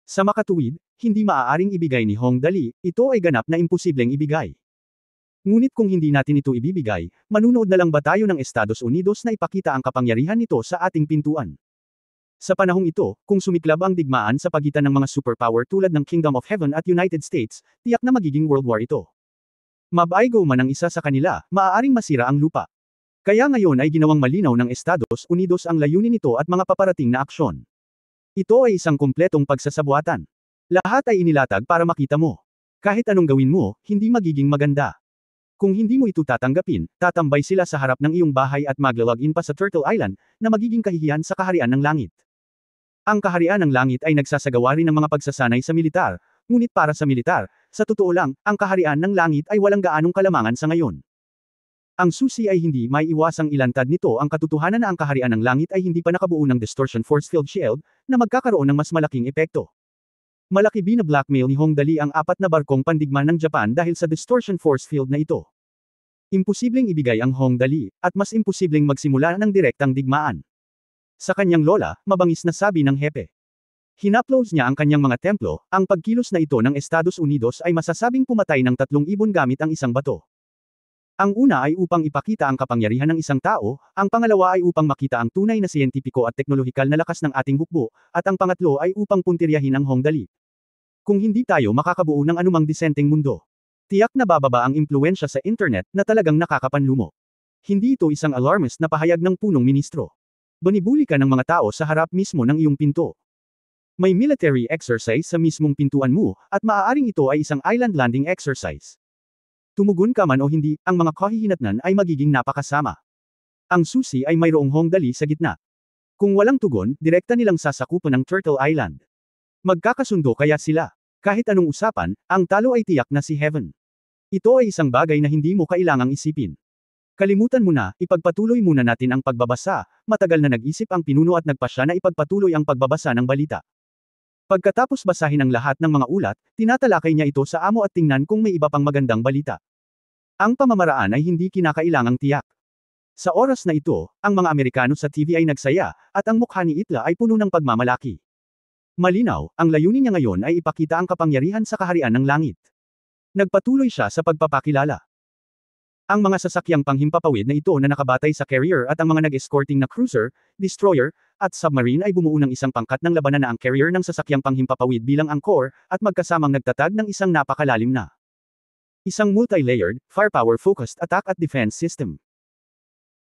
A: Sa makatuwid, hindi maaaring ibigay ni Hong Dali, ito ay ganap na imposibleng ibigay. Ngunit kung hindi natin ito ibibigay, manunood na lang ba tayo ng Estados Unidos na ipakita ang kapangyarihan nito sa ating pintuan? Sa panahong ito, kung sumiklab ang digmaan sa pagitan ng mga superpower tulad ng Kingdom of Heaven at United States, tiyak na magiging World War ito. Mabaigo man ang isa sa kanila, maaaring masira ang lupa. Kaya ngayon ay ginawang malinaw ng Estados Unidos ang layunin nito at mga paparating na aksyon. Ito ay isang kumpletong pagsasabuatan. Lahat ay inilatag para makita mo. Kahit anong gawin mo, hindi magiging maganda. Kung hindi mo ito tatanggapin, tatambay sila sa harap ng iyong bahay at maglalogin pa sa Turtle Island, na magiging kahihiyan sa kaharian ng langit. Ang kaharian ng langit ay nagsasagawa rin ng mga pagsasanay sa militar, ngunit para sa militar, sa totoo lang, ang kaharian ng langit ay walang gaanong kalamangan sa ngayon. Ang susi ay hindi may iwasang ilantad nito ang katotohanan na ang kaharian ng langit ay hindi pa nakabuo ng distortion force field shield, na magkakaroon ng mas malaking epekto. Malaki bina-blackmail ni Hong Dali ang 4 na barkong pandigma ng Japan dahil sa distortion force field na ito. Imposibleng ibigay ang Hong Dali, at mas imposibleng magsimula ng direktang digmaan. Sa kanyang lola, mabangis na sabi ng hepe. Hinapload niya ang kanyang mga templo, ang pagkilos na ito ng Estados Unidos ay masasabing pumatay ng 3,000 gamit ang isang bato. Ang una ay upang ipakita ang kapangyarihan ng isang tao, ang pangalawa ay upang makita ang tunay na siyentipiko at teknolohikal na lakas ng ating hukbo, at ang pangatlo ay upang puntiryahin ang Hong Dali. Kung hindi tayo makakabuo ng anumang disenteng mundo, tiyak na bababa ang impluwensya sa internet na talagang nakakapanlumo. Hindi ito isang alarmist na pahayag ng punong ministro. Banibuli ka ng mga tao sa harap mismo ng iyong pinto. May military exercise sa mismong pintuan mo, at maaaring ito ay isang island landing exercise. Tumugon ka man o hindi, ang mga kahihinatnan ay magiging napakasama. Ang susi ay mayroong Hong Dali sa gitna. Kung walang tugon, direkta nilang sasakupan ng Turtle Island. Magkakasundo kaya sila. Kahit anong usapan, ang talo ay tiyak na si Heaven. Ito ay isang bagay na hindi mo kailangang isipin. Kalimutan mo na, ipagpatuloy muna natin ang pagbabasa, matagal na nag-isip ang pinuno at nagpasya na ipagpatuloy ang pagbabasa ng balita. Pagkatapos basahin ang lahat ng mga ulat, tinatalakay niya ito sa amo at tingnan kung may iba pang magandang balita. Ang pamamaraan ay hindi kinakailangang tiyak. Sa oras na ito, ang mga Amerikano sa TV ay nagsaya, at ang mukha ni Itla ay puno ng pagmamalaki. Malinaw, ang layunin niya ngayon ay ipakita ang kapangyarihan sa kaharian ng langit. Nagpatuloy siya sa pagpapakilala. Ang mga sasakyang panghimpapawid na ito na nakabatay sa carrier at ang mga nag-escorting na cruiser, destroyer, at submarine ay bumuo ng isang pangkat ng labanan na ang carrier ng sasakyang panghimpapawid bilang angkor, at magkasamang nagtatag ng isang napakalalim na isang multi-layered, firepower-focused attack at defense system.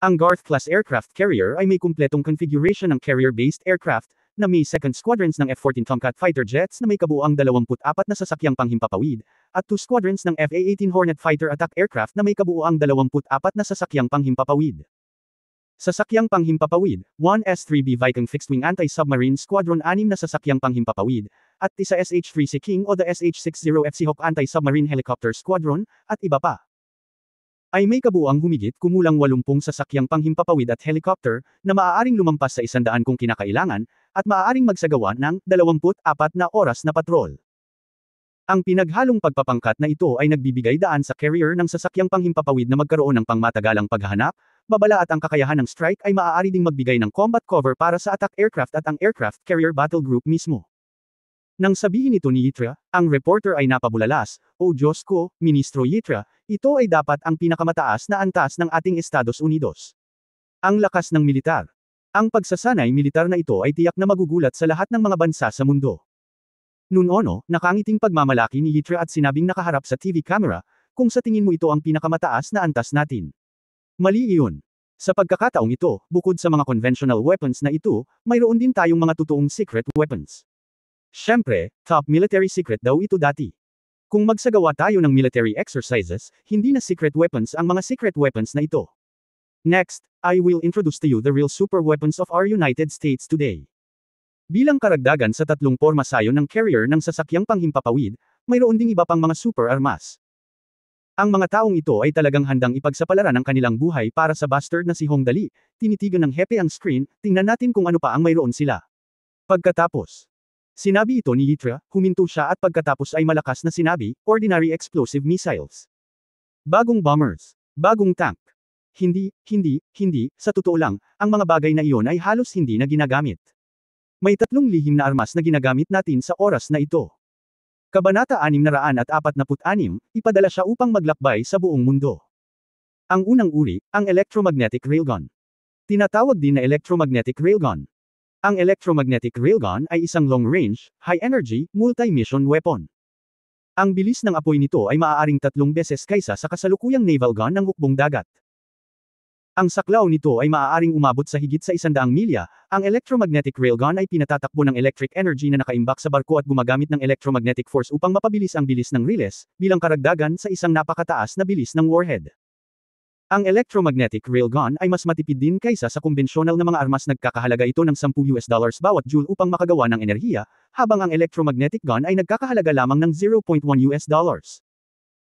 A: Ang Garth-class aircraft carrier ay may kumpletong configuration ng carrier-based aircraft, na may second squadrons ng F-14 Tomcat fighter jets na may kabuuang 24 na sasakyang panghimpapawid, at 2 squadrons ng FA-18 Hornet fighter attack aircraft na may kabuuang 24 na sasakyang panghimpapawid. Sasakyang panghimpapawid, 1 S-3B Viking fixed-wing anti-submarine squadron 6 na sasakyang panghimpapawid, at isa SH-3 Sea King o the SH-60F Seahawk anti-submarine helicopter squadron, at iba pa. Ay may kabuuang humigit kumulang 80 sasakyang panghimpapawid at helicopter, na maaaring lumampas sa 100 kung kinakailangan, at maaaring magsagawa ng 24 na oras na patrol. Ang pinaghalong pagpapangkat na ito ay nagbibigay daan sa carrier ng sasakyang panghimpapawid na magkaroon ng pangmatagalang paghahanap, babala at ang kakayahan ng strike ay maaari ding magbigay ng combat cover para sa attack aircraft at ang aircraft carrier battle group mismo. Nang sabihin ito ni Yitra, ang reporter ay napabulalas, "O Diyos ko, Ministro Yitra, ito ay dapat ang pinakamataas na antas ng ating Estados Unidos. Ang lakas ng militar. Ang pagsasanay militar na ito ay tiyak na magugulat sa lahat ng mga bansa sa mundo." Nunono, nakangiting pagmamalaki ni Yitra at sinabing nakaharap sa TV camera, "Kung sa tingin mo ito ang pinakamataas na antas natin. Mali iyon. Sa pagkakataong ito, bukod sa mga conventional weapons na ito, mayroon din tayong mga totoong secret weapons. Siyempre, top military secret daw ito dati. Kung magsagawa tayo ng military exercises, hindi na secret weapons ang mga secret weapons na ito. Next, I will introduce to you the real super weapons of our United States today." Bilang karagdagan sa 3 pormasayon ng carrier ng sasakyang panghimpapawid, mayroon ding iba pang mga super armas. Ang mga taong ito ay talagang handang ipagsapalaran ang kanilang buhay para sa bastard na si Hong Dali. Tinitigan ng hepe ang screen, tingnan natin kung ano pa ang mayroon sila. Pagkatapos, Sinabi ito ni Yitra, huminto siya at pagkatapos ay malakas na sinabi, ordinary explosive missiles. Bagong bombers. Bagong tank. Hindi, sa totoo lang, ang mga bagay na iyon ay halos hindi na ginagamit. May 3 lihim na armas na ginagamit natin sa oras na ito. Kabanata 646, ipadala siya upang maglakbay sa buong mundo. Ang unang uri, ang electromagnetic railgun. Tinatawag din na electromagnetic railgun. Ang electromagnetic railgun ay isang long-range, high-energy, multi-mission weapon. Ang bilis ng apoy nito ay maaaring 3 beses kaysa sa kasalukuyang naval gun ng hukbong dagat. Ang saklaw nito ay maaaring umabot sa higit sa 100 milya. Ang electromagnetic railgun ay pinatatakbo ng electric energy na nakaimbak sa barko at gumagamit ng electromagnetic force upang mapabilis ang bilis ng riles, bilang karagdagan sa isang napakataas na bilis ng warhead. Ang electromagnetic railgun ay mas matipid din kaysa sa kumbensyonal na mga armas. Nagkakahalaga ito ng $10 bawat joule upang makagawa ng enerhiya, habang ang electromagnetic gun ay nagkakahalaga lamang ng $0.1.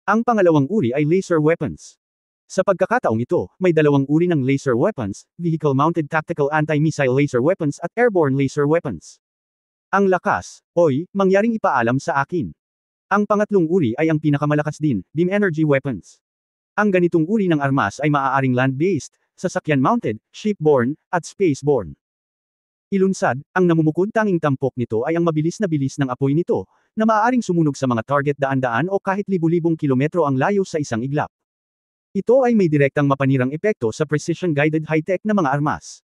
A: Ang pangalawang uri ay laser weapons. Sa pagkakataong ito, may 2 uri ng laser weapons, vehicle-mounted tactical anti-missile laser weapons at airborne laser weapons. Ang lakas, mangyaring ipaalam sa akin. Ang pangatlong uri ay ang pinakamalakas din, beam energy weapons. Ang ganitong uri ng armas ay maaaring land-based, sasakyan-mounted, shipborne, at spaceborne. Ilunsad, ang namumukod tanging tampok nito ay ang mabilis na bilis ng apoy nito, na maaaring sumunog sa mga target daan-daan o kahit libu-libong kilometro ang layo sa isang iglap. Ito ay may direktang mapanirang epekto sa precision-guided high-tech na mga armas.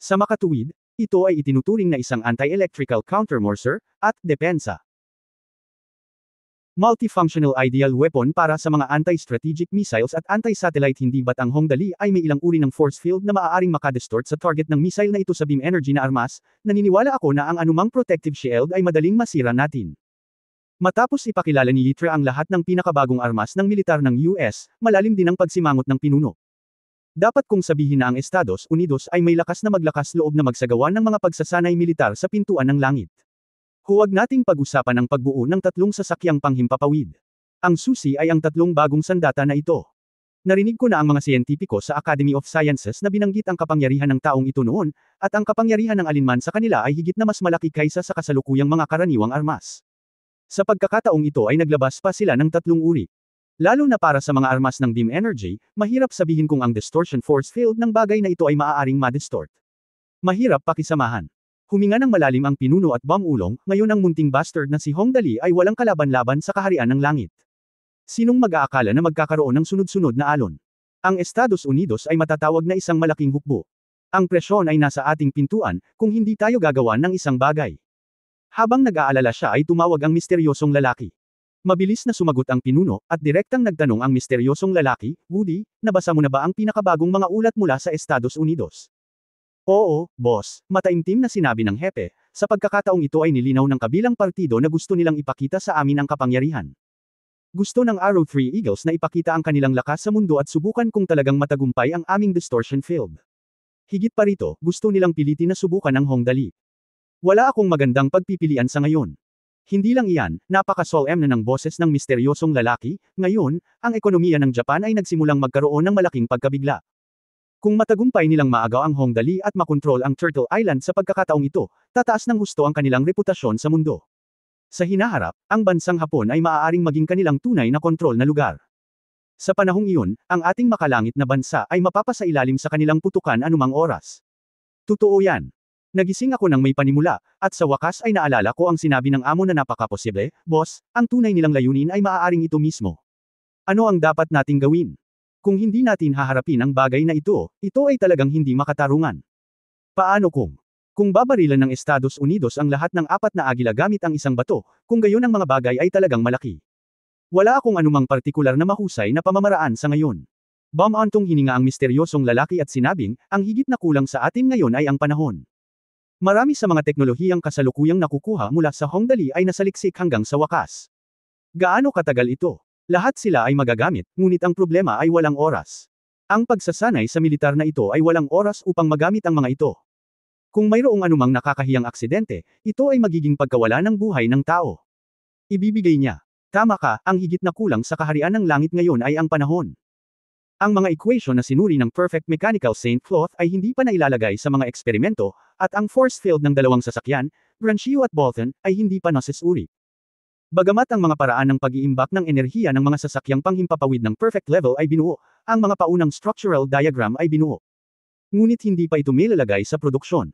A: Sa makatuwid, ito ay itinuturing na isang anti-electrical countermeasure at depensa. Multifunctional ideal weapon para sa mga anti-strategic missiles at anti-satellite. Hindi ba't ang Hongdali ay may ilang uri ng force field na maaaring makadistort sa target ng missile na ito sa beam energy na armas? Naniniwala ako na ang anumang protective shield ay madaling masira natin. Matapos ipakilala ni Yitra ang lahat ng pinakabagong armas ng militar ng US, malalim din ang pagsimangot ng pinuno. Dapat kong sabihin na ang Estados Unidos ay may lakas na maglakas loob na magsagawa ng mga pagsasanay militar sa pintuan ng langit. Huwag nating pag-usapan ang pagbuo ng 3 sasakyang panghimpapawid. Ang susi ay ang 3 bagong sandata na ito. Narinig ko na ang mga siyentipiko sa Academy of Sciences na binanggit ang kapangyarihan ng taong ito noon, at ang kapangyarihan ng alinman sa kanila ay higit na mas malaki kaysa sa kasalukuyang mga karaniwang armas. Sa pagkakataong ito ay naglabas pa sila ng 3 uri. Lalo na para sa mga armas ng beam energy, mahirap sabihin kung ang distortion force field ng bagay na ito ay maaaring ma-distort. Mahirap pakisamahan. Huminga ng malalim ang pinuno at Bomb Ulong, ngayon ang munting bastard na si Hongdali ay walang kalaban-laban sa kaharian ng langit. Sinong mag-aakala na magkakaroon ng sunod-sunod na alon? Ang Estados Unidos ay matatawag na isang malaking hukbo. Ang presyon ay nasa ating pintuan, kung hindi tayo gagawa ng isang bagay. Habang nag-aalala siya ay tumawag ang misteryosong lalaki. Mabilis na sumagot ang pinuno, at direktang nagtanong ang misteryosong lalaki, Woody, nabasa mo na ba ang pinakabagong mga ulat mula sa Estados Unidos? Oo, boss, mataimtim na sinabi ng hepe, sa pagkakataong ito ay nilinaw ng kabilang partido na gusto nilang ipakita sa amin ang kapangyarihan. Gusto ng Arrow 3 Eagles na ipakita ang kanilang lakas sa mundo at subukan kung talagang matagumpay ang aming distortion field. Higit pa rito, gusto nilang pilitin na subukan ang Hongdali. Wala akong magandang pagpipilian sa ngayon. Hindi lang iyan, napaka-solemn na ng boses ng misteryosong lalaki, ngayon, ang ekonomiya ng Japan ay nagsimulang magkaroon ng malaking pagkabigla. Kung matagumpay nilang maagaw ang Hongdali at makontrol ang Turtle Island sa pagkakataong ito, tataas ng husto ang kanilang reputasyon sa mundo. Sa hinaharap, ang bansang Hapon ay maaaring maging kanilang tunay na kontrol na lugar. Sa panahong iyon, ang ating makalangit na bansa ay mapapasailalim sa kanilang putukan anumang oras. Totoo yan. Nagising ako nang may panimula, at sa wakas ay naalala ko ang sinabi ng amo na napakaposible, boss, ang tunay nilang layunin ay maaaring ito mismo. Ano ang dapat nating gawin? Kung hindi natin haharapin ang bagay na ito ay talagang hindi makatarungan. Paano kung babarilan ng Estados Unidos ang lahat ng 4 na agila gamit ang isang bato, kung gayon ang mga bagay ay talagang malaki? Wala akong anumang partikular na mahusay na pamamaraan sa ngayon. Bumantong hininga ang misteryosong lalaki at sinabing, ang higit na kulang sa atin ngayon ay ang panahon. Marami sa mga teknolohiyang kasalukuyang nakukuha mula sa Hongdali ay nasaliksik hanggang sa wakas. Gaano katagal ito? Lahat sila ay magagamit, ngunit ang problema ay walang oras. Ang pagsasanay sa militar na ito ay walang oras upang magamit ang mga ito. Kung mayroong anumang nakakahiyang aksidente, ito ay magiging pagkawala ng buhay ng tao. Ibibigay niya. Tama ka, ang higit na kulang sa kaharian ng langit ngayon ay ang panahon. Ang mga equation na sinuri ng perfect mechanical Saint Cloth ay hindi pa nailalagay sa mga eksperimento, at ang force field ng dalawang sasakyan, Grancio at Bolton, ay hindi pa nasusuri. Bagamat ang mga paraan ng pag-iimbak ng enerhiya ng mga sasakyang panghimpapawid ng perfect level ay binuo, ang mga paunang structural diagram ay binuo. Ngunit hindi pa ito mailalagay sa produksyon.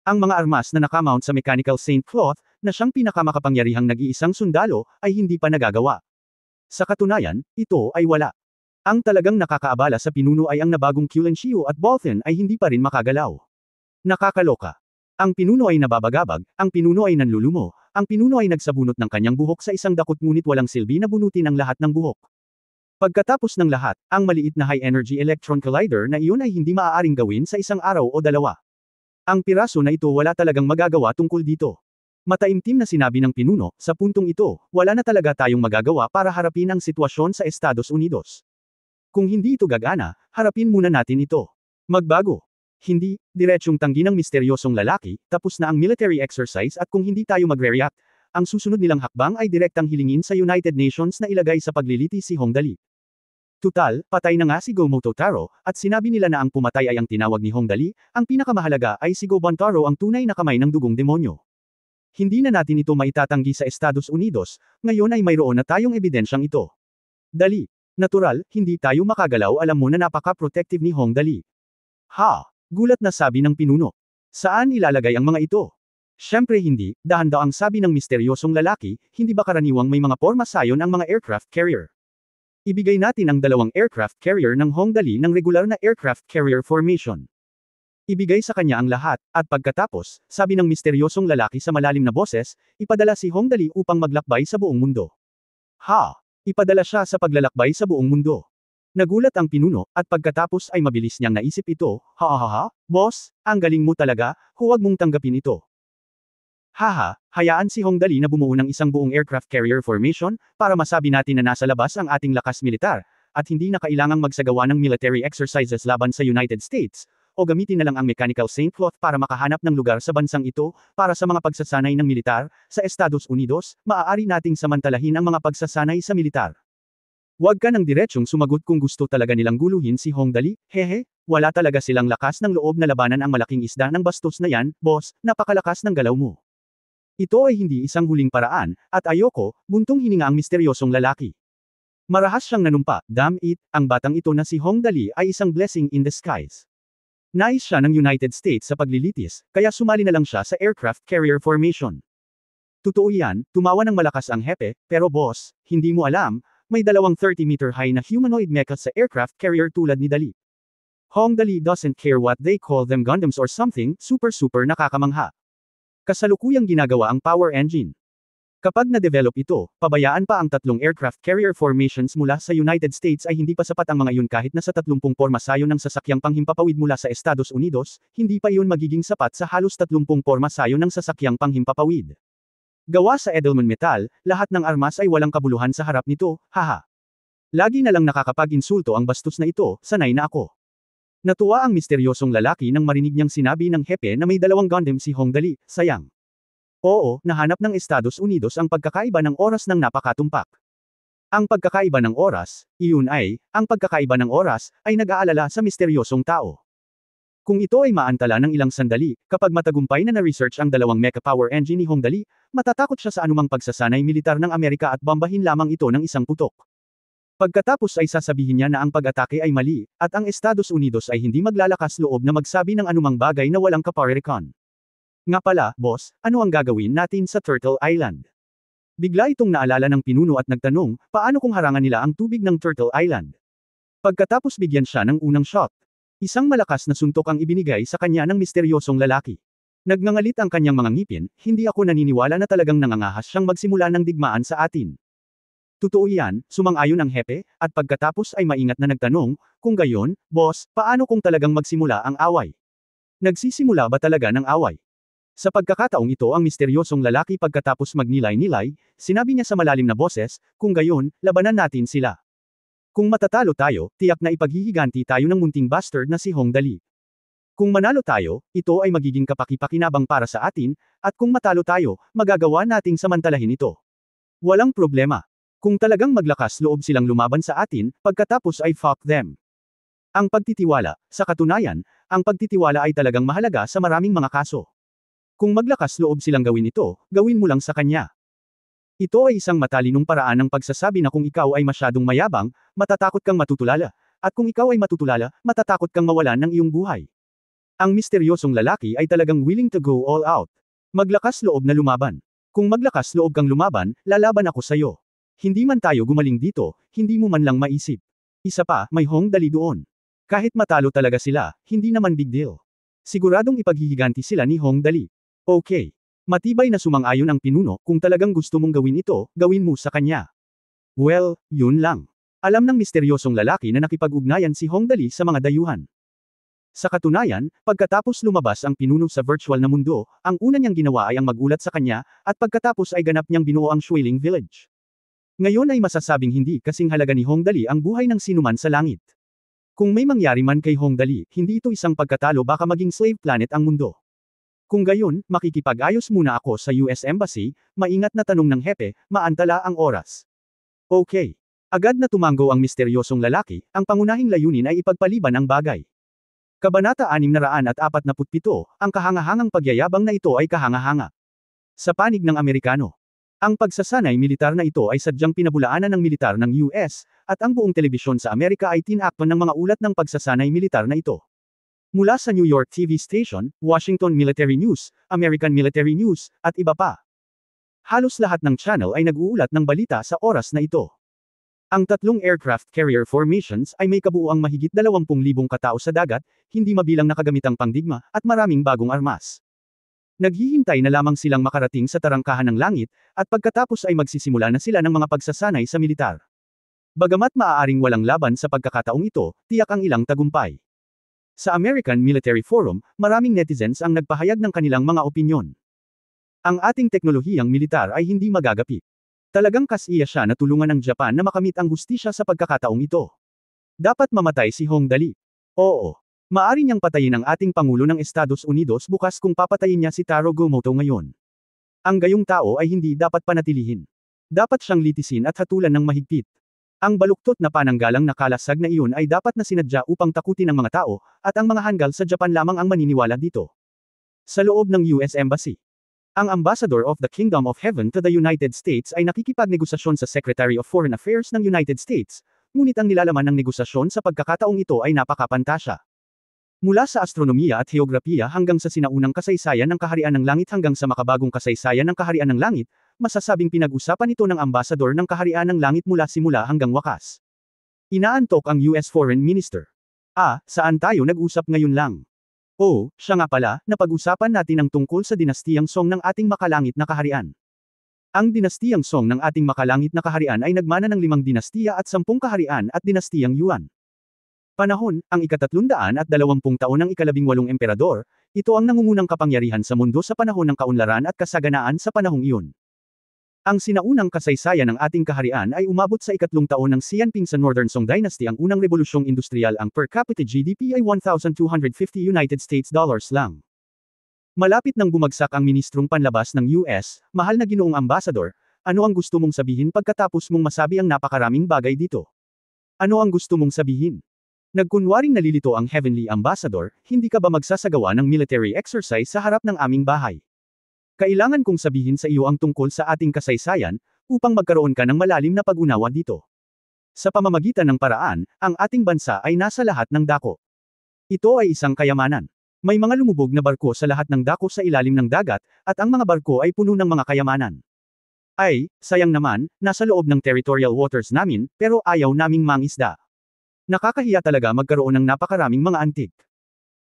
A: Ang mga armas na nakamount sa mechanical Saint Cloth, na siyang pinakamakapangyarihang nag-iisang sundalo, ay hindi pa nagagawa. Sa katunayan, ito ay wala. Ang talagang nakakaabala sa pinuno ay ang nabagong Grancio at Bolton ay hindi pa rin makagalaw. Nakakaloka. Ang pinuno ay nababagabag, ang pinuno ay nanlulumo, ang pinuno ay nagsabunot ng kanyang buhok sa isang dakot ngunit walang silbi na bunutin ang lahat ng buhok. Pagkatapos ng lahat, ang maliit na high-energy electron collider na iyon ay hindi maaaring gawin sa isang araw o dalawa. Ang piraso na ito wala talagang magagawa tungkol dito. Mataimtim na sinabi ng pinuno, sa puntong ito, wala na talaga tayong magagawa para harapin ang sitwasyon sa Estados Unidos. Kung hindi ito gagana, harapin muna natin ito. Magbago. Hindi, diretsyong tanggi ng misteryosong lalaki, tapos na ang military exercise at kung hindi tayo magre-react, ang susunod nilang hakbang ay direktang hilingin sa United Nations na ilagay sa pagliliti si Hong Dali. Tutal, patay na nga si Go-Moto Taro, at sinabi nila na ang pumatay ay ang tinawag ni Hong Dali, ang pinakamahalaga ay si Go-Bon Taro ang tunay na kamay ng dugong demonyo. Hindi na natin ito maitatanggi sa Estados Unidos, ngayon ay mayroon na tayong ebidensyang ito. Dali. Natural, hindi tayo makagalaw, alam mo na napaka-protective ni Hong Dali. Ha! Gulat na sabi ng pinuno. Saan ilalagay ang mga ito? Siyempre hindi, dahan-daang sabi ng misteryosong lalaki, hindi ba karaniwang may mga porma sayon ang mga aircraft carrier? Ibigay natin ang dalawang aircraft carrier ng Hong Dali ng regular na aircraft carrier formation. Ibigay sa kanya ang lahat, at pagkatapos, sabi ng misteryosong lalaki sa malalim na boses, ipadala si Hong Dali upang maglakbay sa buong mundo. Ha! Ipadala siya sa paglalakbay sa buong mundo. Nagulat ang pinuno, at pagkatapos ay mabilis niyang naisip ito, boss, ang galing mo talaga, huwag mong tanggapin ito. Haha, hayaan si Hong Dali na bumuo ng isang buong aircraft carrier formation, para masabi natin na nasa labas ang ating lakas militar, at hindi na kailangang magsagawa ng military exercises laban sa United States, o gamitin na lang ang mechanical Saint Cloth para makahanap ng lugar sa bansang ito, para sa mga pagsasanay ng militar, sa Estados Unidos, maaari nating samantalahin ang mga pagsasanay sa militar. Huwag ka nang diretsyong sumagot kung gusto talaga nilang guluhin si Hong Dali, hehe, wala talaga silang lakas ng loob na labanan ang malaking isda ng bastos na yan, boss, napakalakas ng galaw mo. Ito ay hindi isang huling paraan, at ayoko, buntong hininga ang misteryosong lalaki. Marahas siyang nanumpa, damn it, ang batang ito na si Hong Dali ay isang blessing in disguise. Nais siya ng United States sa paglilitis, kaya sumali na lang siya sa aircraft carrier formation. Totoo yan, tumawa ng malakas ang hepe, pero boss, hindi mo alam, may dalawang 30-meter high na humanoid mecha sa aircraft carrier tulad ni Dali. Hong Dali doesn't care what they call them, Gundams or something, super nakakamangha. Kasalukuyang ginagawa ang power engine. Kapag na-develop ito, pabayaan pa ang tatlong aircraft carrier formations mula sa United States ay hindi pa sapat ang mga yun kahit na sa 30 porma sayon ng sasakyang panghimpapawid mula sa Estados Unidos, hindi pa yun magiging sapat sa halos 30 porma sayon ng sasakyang panghimpapawid. Gawa sa Edelman Metal, lahat ng armas ay walang kabuluhan sa harap nito, haha. Lagi na lang nakakapag-insulto ang bastos na ito, sanay na ako. Natuwa ang misteryosong lalaki nang marinig niyang sinabi ng hepe na may dalawang Gundam si Hong Dali, sayang. Oo, nahanap ng Estados Unidos ang pagkakaiba ng oras ng napakatumpak. Ang pagkakaiba ng oras, iyon ay, ang pagkakaiba ng oras, ay nag-aalala sa misteryosong tao. Kung ito ay maantala ng ilang sandali, kapag matagumpay na na-research ang dalawang mecha power engine ni Hong Dali, matatakot siya sa anumang pagsasanay militar ng Amerika at bombahin lamang ito ng isang putok. Pagkatapos ay sasabihin niya na ang pag-atake ay mali, at ang Estados Unidos ay hindi maglalakas loob na magsabi ng anumang bagay na walang kaparerekan. Nga pala, boss, ano ang gagawin natin sa Turtle Island? Bigla itong naalala ng pinuno at nagtanong, paano kung harangan nila ang tubig ng Turtle Island? Pagkatapos bigyan siya ng unang shot. Isang malakas na suntok ang ibinigay sa kanya ng misteryosong lalaki. Nagngangalit ang kanyang mga ngipin, hindi ako naniniwala na talagang nangangahas siyang magsimula ng digmaan sa atin. Totoo yan, sumang-ayon ang hepe, at pagkatapos ay maingat na nagtanong, kung gayon, boss, paano kung talagang magsimula ang away? Nagsisimula ba talaga ng away? Sa pagkakataong ito ang misteryosong lalaki pagkatapos magnilay-nilay, sinabi niya sa malalim na boses, kung gayon, labanan natin sila. Kung matatalo tayo, tiyak na ipaghihiganti tayo ng munting bastard na si Hong Dali. Kung manalo tayo, ito ay magiging kapaki-pakinabang para sa atin, at kung matalo tayo, magagawa nating samantalahin ito. Walang problema. Kung talagang maglakas loob silang lumaban sa atin, pagkatapos ay fuck them. Ang pagtitiwala, sa katunayan, ang pagtitiwala ay talagang mahalaga sa maraming mga kaso. Kung maglakas loob silang gawin ito, gawin mo lang sa kanya. Ito ay isang matalinong paraan ng pagsasabi na kung ikaw ay masyadong mayabang, matatakot kang matutulala. At kung ikaw ay matutulala, matatakot kang mawalan ng iyong buhay. Ang misteryosong lalaki ay talagang willing to go all out. Maglakas loob na lumaban. Kung maglakas loob kang lumaban, lalaban ako sayo. Hindi man tayo gumaling dito, hindi mo man lang maisip. Isa pa, may Hong Dali doon. Kahit matalo talaga sila, hindi naman big deal. Siguradong ipaghihiganti sila ni Hong Dali. Okay. Matibay na sumang-ayon ang pinuno, kung talagang gusto mong gawin ito, gawin mo sa kanya. Well, yun lang. Alam ng misteryosong lalaki na nakipag-ugnayan si Hong Dali sa mga dayuhan. Sa katunayan, pagkatapos lumabas ang pinuno sa virtual na mundo, ang una niyang ginawa ay ang magulat sa kanya, at pagkatapos ay ganap niyang binuo ang Shuiling Village. Ngayon ay masasabing hindi kasing halaga ni Hong Dali ang buhay ng sinuman sa langit. Kung may mangyari man kay Hong Dali, hindi ito isang pagkatalo, baka maging slave planet ang mundo. Kung gayon, makikipag-ayos muna ako sa US Embassy, maingat na tanong ng hepe, maantala ang oras. Okay. Agad na tumango ang misteryosong lalaki, ang pangunahing layunin ay ipagpaliban ang bagay. Kabanata 647, ang kahangahangang pagyayabang na ito ay kahangahanga. Sa panig ng Amerikano. Ang pagsasanay militar na ito ay sadyang pinabulaanan ng militar ng US, at ang buong telebisyon sa Amerika ay tinakpan ng mga ulat ng pagsasanay militar na ito. Mula sa New York TV station, Washington Military News, American Military News, at iba pa. Halos lahat ng channel ay nag-uulat ng balita sa oras na ito. Ang tatlong aircraft carrier formations ay may kabuuang mahigit 20,000 katao sa dagat, hindi mabilang nakagamitang pangdigma, at maraming bagong armas. Naghihintay na lamang silang makarating sa tarangkahan ng langit, at pagkatapos ay magsisimula na sila ng mga pagsasanay sa militar. Bagamat maaaring walang laban sa pagkakataong ito, tiyak ang ilang tagumpay. Sa American Military Forum, maraming netizens ang nagpahayag ng kanilang mga opinyon. Ang ating teknolohiyang militar ay hindi magagapi. Talagang kasiya siya na tulungan ng Japan na makamit ang hustisya sa pagkakataong ito. Dapat mamatay si Hong Dali. Oo. Maari niyang patayin ang ating Pangulo ng Estados Unidos bukas kung papatayin niya si Taro Gomoto ngayon. Ang gayong tao ay hindi dapat panatilihin. Dapat siyang litisin at hatulan ng mahigpit. Ang baluktot na pananggalang na kalasag na iyon ay dapat na sinadya upang takutin ang mga tao, at ang mga hanggal sa Japan lamang ang maniniwala dito. Sa loob ng US Embassy. Ang Ambassador of the Kingdom of Heaven to the United States ay nakikipagnegosasyon sa Secretary of Foreign Affairs ng United States, ngunit ang nilalaman ng negosasyon sa pagkakataong ito ay napakapantasya. Mula sa astronomiya at heograpiya hanggang sa sinaunang kasaysayan ng kaharian ng langit hanggang sa makabagong kasaysayan ng kaharian ng langit, masasabing pinag-usapan ito ng Ambassador ng kaharian ng langit mula simula hanggang wakas. Inaantok ang US Foreign Minister. Saan tayo nag-usap ngayon lang? Oh, siya nga pala, napag-usapan natin ang tungkol sa dinastiyang Song ng ating makalangit na kaharian. Ang dinastiyang Song ng ating makalangit na kaharian ay nagmana ng 5 dinastiya at 10 kaharian at dinastiyang Yuan. Panahon, ang ika-320 taon ng ika-18 emperador, ito ang nangungunang kapangyarihan sa mundo sa panahon ng kaunlaran at kasaganaan sa panahong iyon. Ang sinaunang kasaysayan ng ating kaharian ay umabot sa ika-3 taon ng Xianping sa Northern Song Dynasty. Ang unang revolusyong industrial, ang per capita GDP ay $1,250 lang. Malapit nang bumagsak ang ministrong panlabas ng US, mahal na Ginoong Ambassador, ano ang gusto mong sabihin pagkatapos mong masabi ang napakaraming bagay dito? Ano ang gusto mong sabihin? Nagkunwaring nalilito ang Heavenly Ambassador, hindi ka ba magsasagawa ng military exercise sa harap ng aming bahay? Kailangan kong sabihin sa iyo ang tungkol sa ating kasaysayan, upang magkaroon ka ng malalim na pag-unawa dito. Sa pamamagitan ng paraan, ang ating bansa ay nasa lahat ng dako. Ito ay isang kayamanan. May mga lumubog na barko sa lahat ng dako sa ilalim ng dagat, at ang mga barko ay puno ng mga kayamanan. Ay, sayang naman, nasa loob ng territorial waters namin, pero ayaw naming mangisda. Nakakahiya talaga magkaroon ng napakaraming mga antig.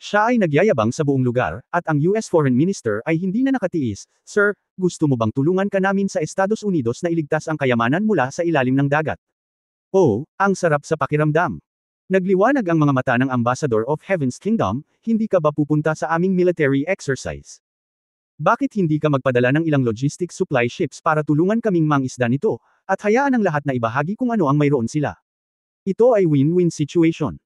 A: Siya ay nagyayabang sa buong lugar, at ang US Foreign Minister ay hindi na nakatiis. Sir, gusto mo bang tulungan ka namin sa Estados Unidos na iligtas ang kayamanan mula sa ilalim ng dagat? Oh, ang sarap sa pakiramdam. Nagliwanag ang mga mata ng Ambassador of Heaven's Kingdom, hindi ka ba pupunta sa aming military exercise? Bakit hindi ka magpadala ng ilang logistic supply ships para tulungan kaming mangisda nito, at hayaan ang lahat na ibahagi kung ano ang mayroon sila? Ito ay win-win situation.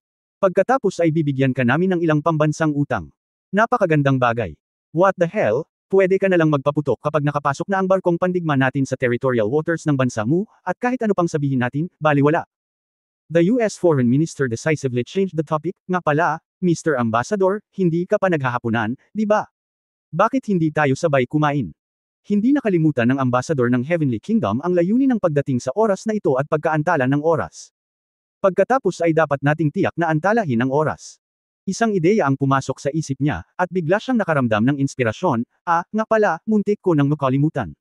A: Pagkatapos ay bibigyan ka namin ng ilang pambansang utang. Napakagandang bagay. What the hell? Pwede ka na lang magpaputok kapag nakapasok na ang barkong pandigma natin sa territorial waters ng bansa mo, at kahit ano pang sabihin natin, baliwala. The US Foreign Minister decisively changed the topic. Nga pala, Mr. Ambassador, hindi ka pa naghahapunan, di ba? Bakit hindi tayo sabay kumain? Hindi nakalimutan ng Ambassador ng Heavenly Kingdom ang layunin ng pagdating sa oras na ito at pagkaantala ng oras. Pagkatapos ay dapat nating tiyak na antalahin ang oras. Isang ideya ang pumasok sa isip niya, at bigla siyang nakaramdam ng inspirasyon. Nga pala, muntik ko nang makalimutan.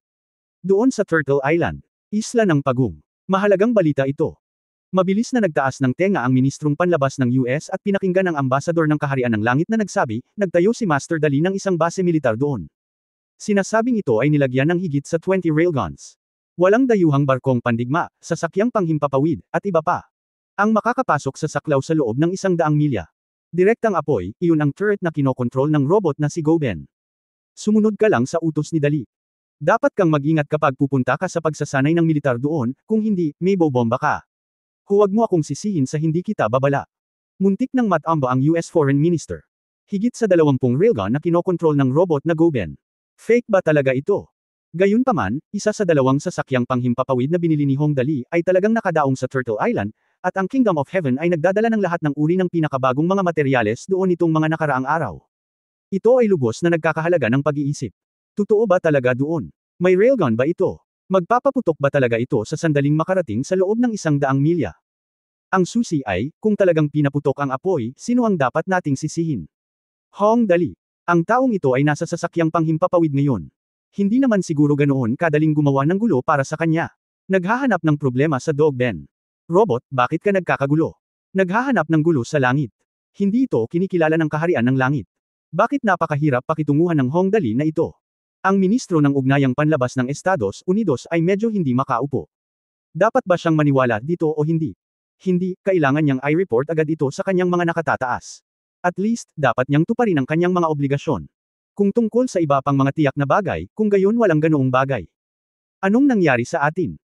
A: Doon sa Turtle Island, isla ng Pagong. Mahalagang balita ito. Mabilis na nagtaas ng tenga ang ministrong panlabas ng US at pinakinggan ang Ambassador ng Kaharian ng Langit na nagsabi, nagtayo si Master Dali ng isang base militar doon. Sinasabing ito ay nilagyan ng higit sa 20 railguns. Walang dayuhang barkong pandigma, sasakyang panghimpapawid, at iba pa. Ang makakapasok sa saklaw sa loob ng 100 milya. Direktang apoy, iyon ang turret na kinokontrol ng robot na si Goben. Sumunod ka lang sa utos ni Dali. Dapat kang mag-ingat kapag pupunta ka sa pagsasanay ng militar doon, kung hindi, may bobomba ka. Huwag mo akong sisihin sa hindi kita babala. Muntik nang matamba ang US Foreign Minister. Higit sa 20 railgun na kinokontrol ng robot na Goben. Fake ba talaga ito? Gayunpaman, isa sa 2 sasakyang panghimpapawid na binili ni Hong Dali ay talagang nakadaong sa Turtle Island, at ang Kingdom of Heaven ay nagdadala ng lahat ng uri ng pinakabagong mga materyales doon nitong mga nakaraang araw. Ito ay lubos na nagkakahalaga ng pag-iisip. Totoo ba talaga doon? May railgun ba ito? Magpapaputok ba talaga ito sa sandaling makarating sa loob ng 100 milya? Ang susi ay, kung talagang pinaputok ang apoy, sino ang dapat nating sisihin? Hong Dali. Ang taong ito ay nasa sasakyang panghimpapawid ngayon. Hindi naman siguro ganoon kadaling gumawa ng gulo para sa kanya. Naghahanap ng problema sa Dog Ben. Robot, bakit ka nagkakagulo? Naghahanap ng gulo sa langit. Hindi ito kinikilala ng kaharian ng langit. Bakit napakahirap pakitunguhan ng Hong Dali na ito? Ang ministro ng ugnayang panlabas ng Estados Unidos ay medyo hindi makaupo. Dapat ba siyang maniwala dito o hindi? Hindi, kailangan niyang i-report agad ito sa kanyang mga nakatataas. At least, dapat niyang tuparin ang kanyang mga obligasyon. Kung tungkol sa iba pang mga tiyak na bagay, kung gayon walang ganoong bagay. Anong nangyari sa atin?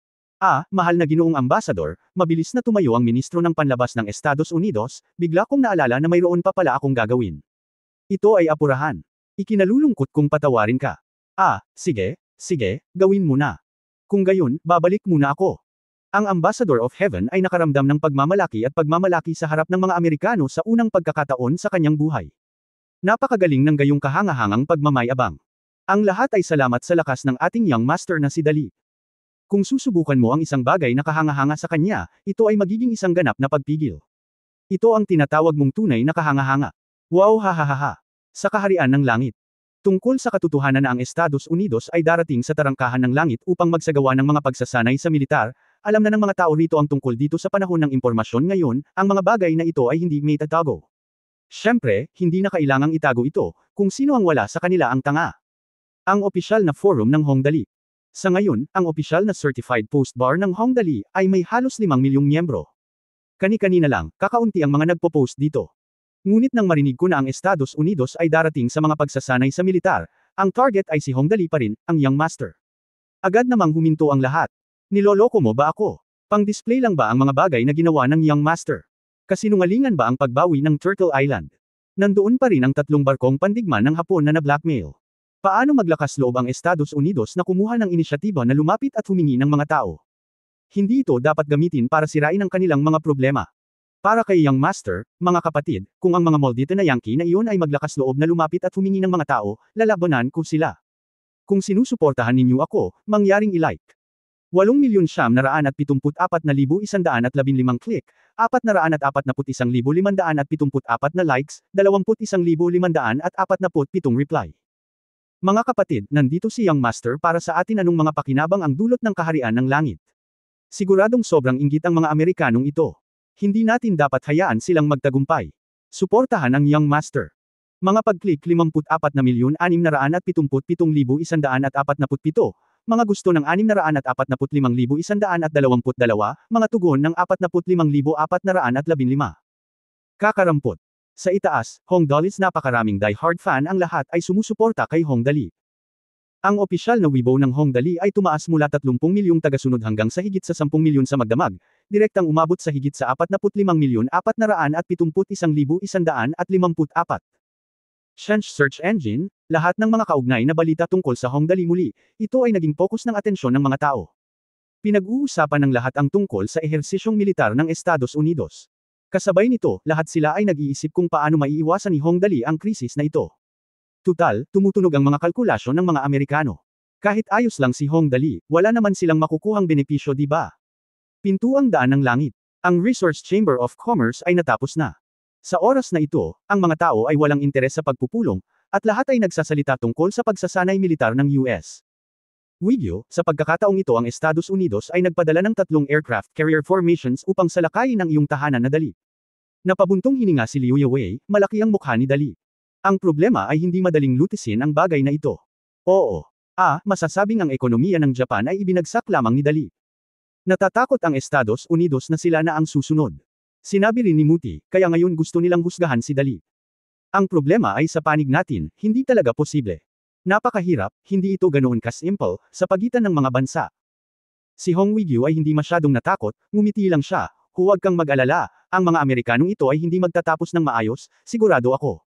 A: Mahal na Ginoong Ambassador, mabilis na tumayo ang ministro ng panlabas ng Estados Unidos, bigla kong naalala na mayroon pa pala akong gagawin. Ito ay apurahan. Ikinalulungkot kong patawarin ka. Sige, gawin mo na. Kung gayon, babalik muna ako. Ang Ambassador of Heaven ay nakaramdam ng pagmamalaki at pagmamalaki sa harap ng mga Amerikano sa unang pagkakataon sa kanyang buhay. Napakagaling ng gayong kahangahangang pagmamayabang. Ang lahat ay salamat sa lakas ng ating young master na si Dali. Kung susubukan mo ang isang bagay na kahangahanga sa kanya, ito ay magiging isang ganap na pagpigil. Ito ang tinatawag mong tunay na kahangahanga. Wow, hahaha. Sa kaharian ng langit. Tungkol sa katotohanan na ang Estados Unidos ay darating sa tarangkahan ng langit upang magsagawa ng mga pagsasanay sa militar, alam na ng mga tao rito ang tungkol dito sa panahon ng impormasyon ngayon, ang mga bagay na ito ay hindi may tatago. Siyempre, hindi na kailangang itago ito, kung sino ang wala sa kanila ang tanga. Ang opisyal na forum ng Hong Dali. Sa ngayon, ang opisyal na certified post bar ng Hong Dali ay may halos 5 milyong miyembro. Kani-kanina lang, kakaunti ang mga nagpo-post dito. Ngunit nang marinig ko na ang Estados Unidos ay darating sa mga pagsasanay sa militar, ang target ay si Hong Dali pa rin, ang young master. Agad namang huminto ang lahat. Niloloko mo ba ako? Pang-display lang ba ang mga bagay na ginawa ng young master? Kasinungalingan ba ang pagbawi ng Turtle Island? Nandoon pa rin ang 3 barkong pandigma ng Hapon na blackmail. Paano maglakas loob ang Estados Unidos na kumuha ng inisyatiba na lumapit at humingi ng mga tao? Hindi ito dapat gamitin para sirain ang kanilang mga problema. Para kay young master, mga kapatid, kung ang mga moldito na Yankee na iyon ay maglakas loob na lumapit at humingi ng mga tao, lalabanan ko sila. Kung sinusuportahan ninyo ako, mangyaring i-like. 8,974,115 click, 441,574 na likes, 21,547 reply. Mga kapatid, nandito si Young Master para sa atin anong mga pakinabang ang dulot ng kaharian ng langit. Siguradong sobrang inggit ang mga Amerikanong ito. Hindi natin dapat hayaan silang magtagumpay. Suportahan ang Young Master. Mga pag-click 54,147,147, mga gusto ng 645,122, mga tugon ng 45,415. Kakarampot. Sa itaas, Hong Dali's napakaraming die-hard fan ang lahat ay sumusuporta kay Hong Dali. Ang opisyal na Weibo ng Hong Dali ay tumaas mula 30 milyong tagasunod hanggang sa higit sa 10 milyon sa magdamag, direktang umabot sa higit sa 45,471,154. Change search engine, lahat ng mga kaugnay na balita tungkol sa Hong Dali muli, ito ay naging focus ng atensyon ng mga tao. Pinag-uusapan ng lahat ang tungkol sa ehersisyong militar ng Estados Unidos. Kasabay nito, lahat sila ay nag-iisip kung paano maiiwasan ni Hong Dali ang krisis na ito. Tutal, tumutunog ang mga kalkulasyon ng mga Amerikano. Kahit ayos lang si Hong Dali, wala naman silang makukuhang benepisyo, di ba? Pintuang daan ng langit. Ang Resource Chamber of Commerce ay natapos na. Sa oras na ito, ang mga tao ay walang interes sa pagpupulong, at lahat ay nagsasalita tungkol sa pagsasanay militar ng US. Video, sa pagkakataong ito ang Estados Unidos ay nagpadala ng 3 aircraft carrier formations upang salakayin ang iyong tahanan na Dali. Napabuntong hininga si Liu Yewei, malaki ang mukha ni Dali. Ang problema ay hindi madaling lutisin ang bagay na ito. Oo. Masasabing ang ekonomiya ng Japan ay ibinagsak lamang ni Dali. Natatakot ang Estados Unidos na sila na ang susunod. Sinabi rin ni Muti, kaya ngayon gusto nilang husgahan si Dali. Ang problema ay sa panig natin, hindi talaga posible. Napakahirap, hindi ito ganoon ka-simple, sa pagitan ng mga bansa. Si Hong Wigyu ay hindi masyadong natakot, ngumiti lang siya, huwag kang mag-alala, ang mga Amerikanong ito ay hindi magtatapos ng maayos, sigurado ako.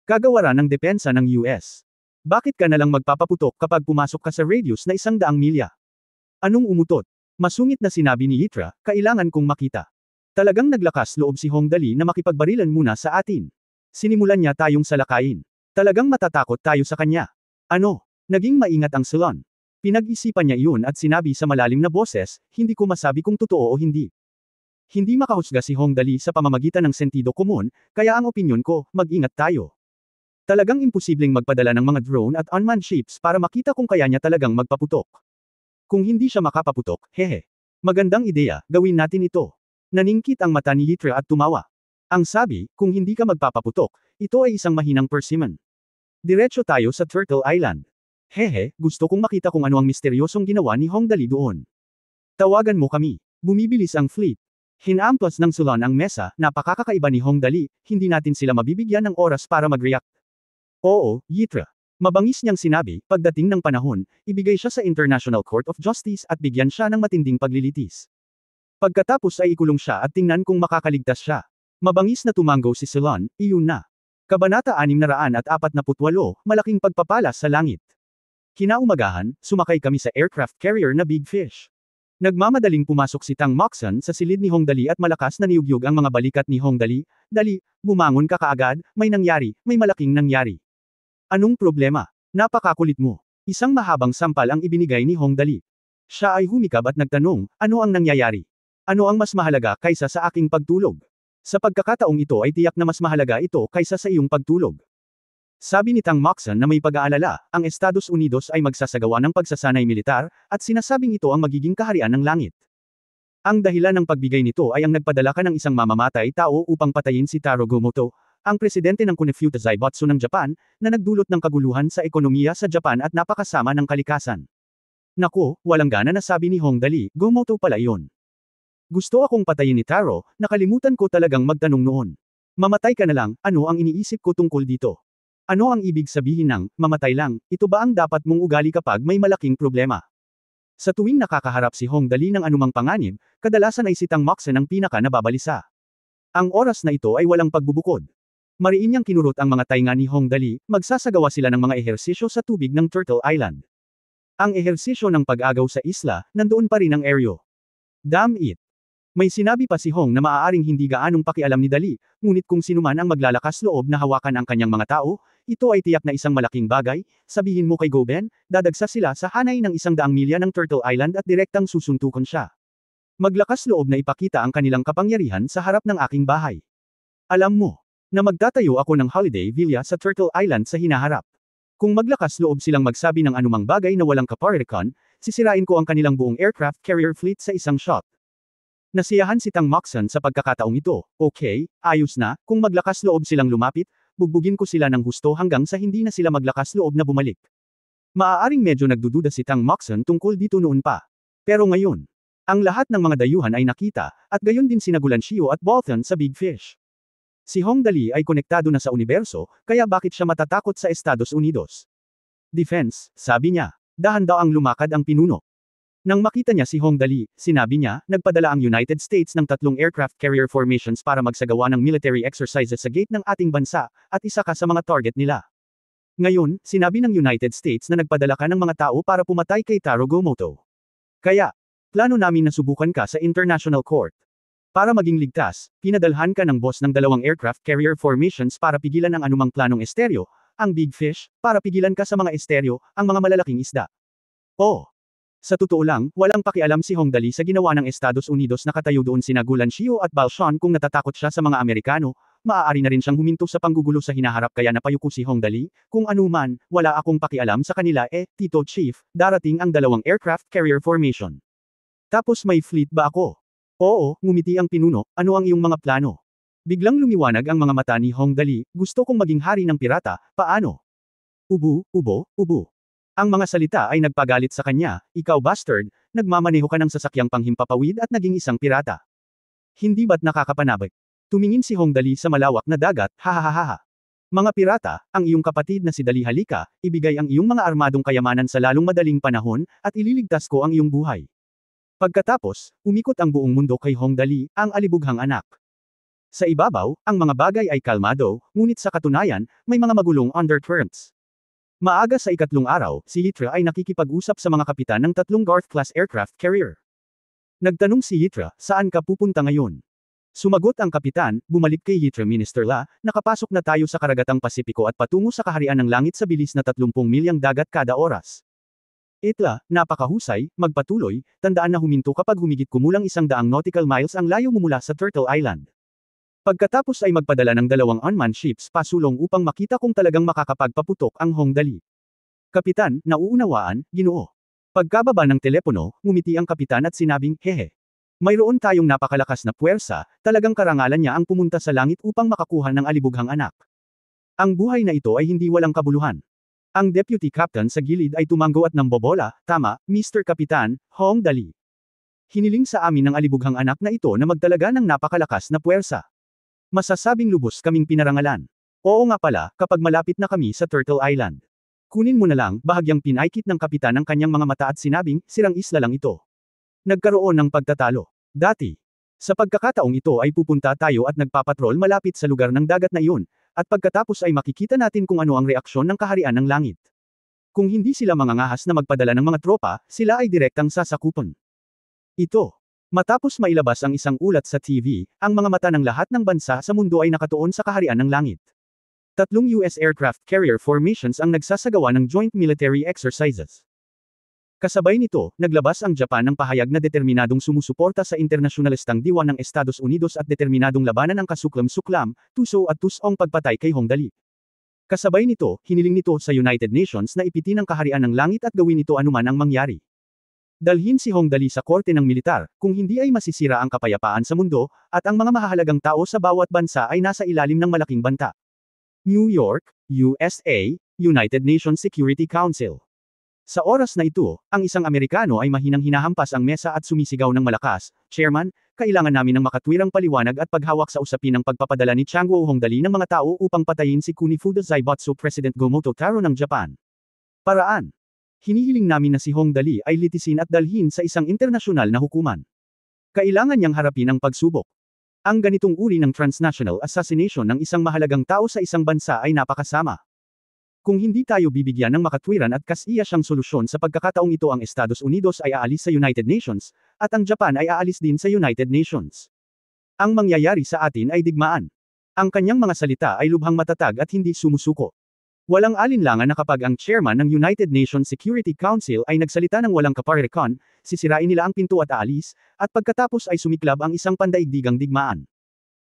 A: Kagawaran ng depensa ng US. Bakit ka nalang magpapaputok kapag pumasok ka sa radius na 100 milya? Anong umutot? Masungit na sinabi ni Yitra, kailangan kong makita. Talagang naglakas loob si Hong Dali na makipagbarilan muna sa atin. Sinimulan niya tayong salakayin. Talagang matatakot tayo sa kanya. Ano? Naging maingat ang Salon. Pinag-isipan niya iyon at sinabi sa malalim na boses, hindi ko masabi kung totoo o hindi. Hindi makahusga si Hong Dali sa pamamagitan ng sentido komun, kaya ang opinyon ko, mag-ingat tayo. Talagang imposibleng magpadala ng mga drone at unmanned ships para makita kung kaya niya talagang magpaputok. Kung hindi siya makapaputok, hehe. Magandang ideya, gawin natin ito. Naningkit ang mata ni Yitra at tumawa. Ang sabi, kung hindi ka magpapaputok, ito ay isang mahinang persimmon. Diretso tayo sa Turtle Island. Hehe, gusto kong makita kung ano ang misteryosong ginawa ni Hong Dali doon. Tawagan mo kami. Bumibilis ang fleet. Hinamplas ng Salon ang mesa, napakakakaiba ni Hong Dali, hindi natin sila mabibigyan ng oras para mag-react. Oo, Yitra. Mabangis niyang sinabi, pagdating ng panahon, ibigay siya sa International Court of Justice at bigyan siya ng matinding paglilitis. Pagkatapos ay ikulong siya at tingnan kung makakaligtas siya. Mabangis na tumanggo si Salon, iyon na. Kabanata 648, malaking pagpapala sa langit. Kinaumagahan, sumakay kami sa aircraft carrier na Big Fish. Nagmamadaling pumasok si Tang Moxon sa silid ni Hong Dali at malakas na niyugyug ang mga balikat ni Hong Dali. Dali, bumangon ka kaagad, may nangyari, may malaking nangyari. Anong problema? Napakakulit mo. Isang mahabang sampal ang ibinigay ni Hong Dali. Siya ay humikab at nagtanong, ano ang nangyayari? Ano ang mas mahalaga kaysa sa aking pagtulog? Sa pagkakataong ito ay tiyak na mas mahalaga ito kaysa sa iyong pagtulog. Sabi ni Tang Moxon na may pag-aalala, ang Estados Unidos ay magsasagawa ng pagsasanay militar, at sinasabing ito ang magiging kaharian ng langit. Ang dahilan ng pagbigay nito ay ang nagpadala ka ng isang mamamatay tao upang patayin si Taro Gomoto, ang presidente ng Kunifuta Zaibatsu ng Japan, na nagdulot ng kaguluhan sa ekonomiya sa Japan at napakasama ng kalikasan. Naku, walang gana na sabi ni Hong Dali, Gomoto pala iyon. Gusto akong patayin ni Taro, nakalimutan ko talagang magtanong noon. Mamatay ka na lang, ano ang iniisip ko tungkol dito? Ano ang ibig sabihin ng, mamatay lang, ito ba ang dapat mong ugali kapag may malaking problema? Sa tuwing nakakaharap si Hong Dali ng anumang panganib, kadalasan ay si Tang Moxon ang pinaka nababalisa. Ang oras na ito ay walang pagbubukod. Mariin niyang kinurot ang mga tainga ni Hong Dali, magsasagawa sila ng mga ehersisyo sa tubig ng Turtle Island. Ang ehersisyo ng pag-agaw sa isla, nandoon pa rin ang Aereo. Damn it! May sinabi pa si Hong na maaaring hindi gaanong pakialam ni Dali, ngunit kung sinuman ang maglalakas loob na hawakan ang kanyang mga tao, ito ay tiyak na isang malaking bagay, sabihin mo kay Goben, dadagsa sila sa hanay ng 100 milya ng Turtle Island at direktang susuntukan siya. Maglakas loob na ipakita ang kanilang kapangyarihan sa harap ng aking bahay. Alam mo, na magtatayo ako ng holiday villa sa Turtle Island sa hinaharap. Kung maglakas loob silang magsabi ng anumang bagay na walang kaparirikon, sisirain ko ang kanilang buong aircraft carrier fleet sa isang shot. Nasiyahan si Tang Moxon sa pagkakataong ito, okay, ayos na, kung maglakas loob silang lumapit, bugbugin ko sila ng husto hanggang sa hindi na sila maglakas loob na bumalik. Maaaring medyo nagdududa si Tang Moxon tungkol dito noon pa. Pero ngayon, ang lahat ng mga dayuhan ay nakita, at gayon din sina Gulancio at Bolton sa Big Fish. Si Hong Dali ay konektado na sa universo, kaya bakit siya matatakot sa Estados Unidos? Defense, sabi niya. Dahan daw ang lumakad ang pinuno. Nang makita niya si Hong Dali, sinabi niya, nagpadala ang United States ng 3 aircraft carrier formations para magsagawa ng military exercises sa gate ng ating bansa, at isa ka sa mga target nila. Ngayon, sinabi ng United States na nagpadala ka ng mga tao para pumatay kay Taro Gomoto. Kaya, Plano namin na subukan ka sa International Court. Para maging ligtas, pinadalhan ka ng boss ng dalawang aircraft carrier formations para pigilan ang anumang planong esteryo, ang big fish, para pigilan ka sa mga esteryo, ang mga malalaking isda. Oh! Sa totoo lang, walang pakialam si Hong Dali sa ginawa ng Estados Unidos. Nakatayo doon sina Gulan Xiu at Bao Shan. Kung natatakot siya sa mga Amerikano, maaari na rin siyang huminto sa panggugulo sa hinaharap, kaya napayuko si Hong Dali. Kung anuman, wala akong pakialam sa kanila. Tito Chief, darating ang dalawang aircraft carrier formation. Tapos may fleet ba ako? Oo, ngumiti ang pinuno. Ano ang iyong mga plano? Biglang lumiwanag ang mga mata ni Hong Dali. Gusto kong maging hari ng pirata, paano? Ubu, ubo, ubu. Ang mga salita ay nagpagalit sa kanya. Ikaw bastard, nagmamaneho ka ng sasakyang panghimpapawid at naging isang pirata. Hindi ba't nakakapanabik? Tumingin si Hong Dali sa malawak na dagat, hahaha. Mga pirata, ang iyong kapatid na si Dali halika, ibigay ang iyong mga armadong kayamanan sa lalong madaling panahon, at ililigtas ko ang iyong buhay. Pagkatapos, umikot ang buong mundo kay Hong Dali, ang alibughang anak. Sa ibabaw, ang mga bagay ay kalmado, ngunit sa katunayan, may mga magulong undercurrents. Maaga sa ikatlong araw, si Yitra ay nakikipag-usap sa mga kapitan ng tatlong Garth-class aircraft carrier. Nagtanong si Yitra, saan ka pupunta ngayon? Sumagot ang kapitan, bumalik kay Yitra, Minister La, nakapasok na tayo sa karagatang Pasipiko at patungo sa kaharian ng langit sa bilis na 30 milyang dagat kada oras. Itla, napakahusay, magpatuloy, tandaan na huminto kapag humigit kumulang 100 nautical miles ang layo mo mula sa Turtle Island. Pagkatapos ay magpadala ng dalawang unmanned ships pasulong upang makita kung talagang makakapagpaputok ang Hong Dali. Kapitan, nauunawaan, Ginoo. Pagkababa ng telepono, ngumiti ang kapitan at sinabing, hehe. Mayroon tayong napakalakas na puwersa, talagang karangalan niya ang pumunta sa langit upang makakuha ng alibughang anak. Ang buhay na ito ay hindi walang kabuluhan. Ang deputy captain sa gilid ay tumango at nambobola, tama, Mr. Kapitan, Hong Dali. Hiniling sa amin ng alibughang anak na ito na magtalaga ng napakalakas na puwersa. Masasabing lubos kaming pinarangalan. Oo nga pala, kapag malapit na kami sa Turtle Island. Kunin mo na lang, bahagyang pinaikit ng kapitan ang kanyang mga mata at sinabing, sirang isla lang ito. Nagkaroon ng pagtatalo. Dati. Sa pagkakataong ito ay pupunta tayo at nagpapatrol malapit sa lugar ng dagat na iyon, at pagkatapos ay makikita natin kung ano ang reaksyon ng kaharian ng langit. Kung hindi sila mangangahas na magpadala ng mga tropa, sila ay direktang sasakupan. Ito. Matapos mailabas ang isang ulat sa TV, ang mga mata ng lahat ng bansa sa mundo ay nakatuon sa kaharian ng langit. Tatlong US aircraft carrier formations ang nagsasagawa ng joint military exercises. Kasabay nito, naglabas ang Japan ng pahayag na determinadong sumusuporta sa internasyonalistang diwa ng Estados Unidos at determinadong labanan ang kasuklam-suklam, tuso at tusong pagpatay kay Hong Dali. Kasabay nito, hiniling nito sa United Nations na ipitin ang kaharian ng langit at gawin ito anuman ang mangyari. Dalhin si Hong Dali sa korte ng militar, kung hindi ay masisira ang kapayapaan sa mundo, at ang mga mahahalagang tao sa bawat bansa ay nasa ilalim ng malaking banta. New York, USA, United Nations Security Council. Sa oras na ito, ang isang Amerikano ay mahinang hinahampas ang mesa at sumisigaw ng malakas, Chairman, kailangan namin ng makatwirang paliwanag at paghawak sa usapin ng pagpapadala ni Changguo Hong Dali ng mga tao upang patayin si Kunifuda Zaibatsu President Go-Moto Taro ng Japan. Paraan. Hinihiling namin na si Hong Dali ay litisin at dalhin sa isang internasyonal na hukuman. Kailangan niyang harapin ang pagsubok. Ang ganitong uri ng transnational assassination ng isang mahalagang tao sa isang bansa ay napakasama. Kung hindi tayo bibigyan ng makatwiran at kasiyasyang solusyon sa pagkakataong ito, ang Estados Unidos ay aalis sa United Nations, at ang Japan ay aalis din sa United Nations. Ang mangyayari sa atin ay digmaan. Ang kanyang mga salita ay lubhang matatag at hindi sumusuko. Walang alinlangan na kapag ang chairman ng United Nations Security Council ay nagsalita ng walang kaparekan, sisirain nila ang pinto at aalis, at pagkatapos ay sumiklab ang isang pandaigdigang digmaan.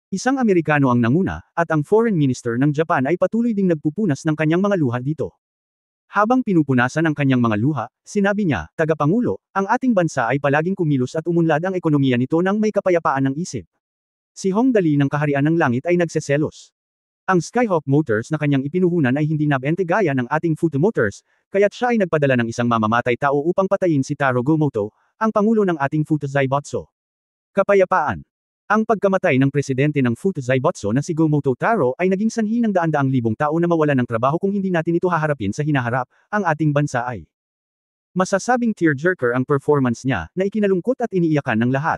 A: Isang Amerikano ang nanguna, at ang foreign minister ng Japan ay patuloy ding nagpupunas ng kanyang mga luha dito. Habang pinupunasan ang kanyang mga luha, sinabi niya, Tagapangulo, ang ating bansa ay palaging kumilos at umunlad ang ekonomiya nito nang may kapayapaan ng isip. Si Hong Dali ng kaharian ng langit ay nagseselos. Ang Skyhawk Motors na kanyang ipinuhunan ay hindi nabente gaya ng ating Futo Motors, kaya't siya ay nagpadala ng isang mamamatay tao upang patayin si Taro Go-Moto, ang pangulo ng ating Futo Zaibatsu. Kapayapaan. Ang pagkamatay ng presidente ng Futo Zaibatsu na si Go-Moto Taro ay naging sanhi ng daan-daang libong tao na mawalan ng trabaho. Kung hindi natin ito haharapin sa hinaharap, ang ating bansa ay masasabing tearjerker ang performance niya, na ikinalungkot at iniiyakan ng lahat.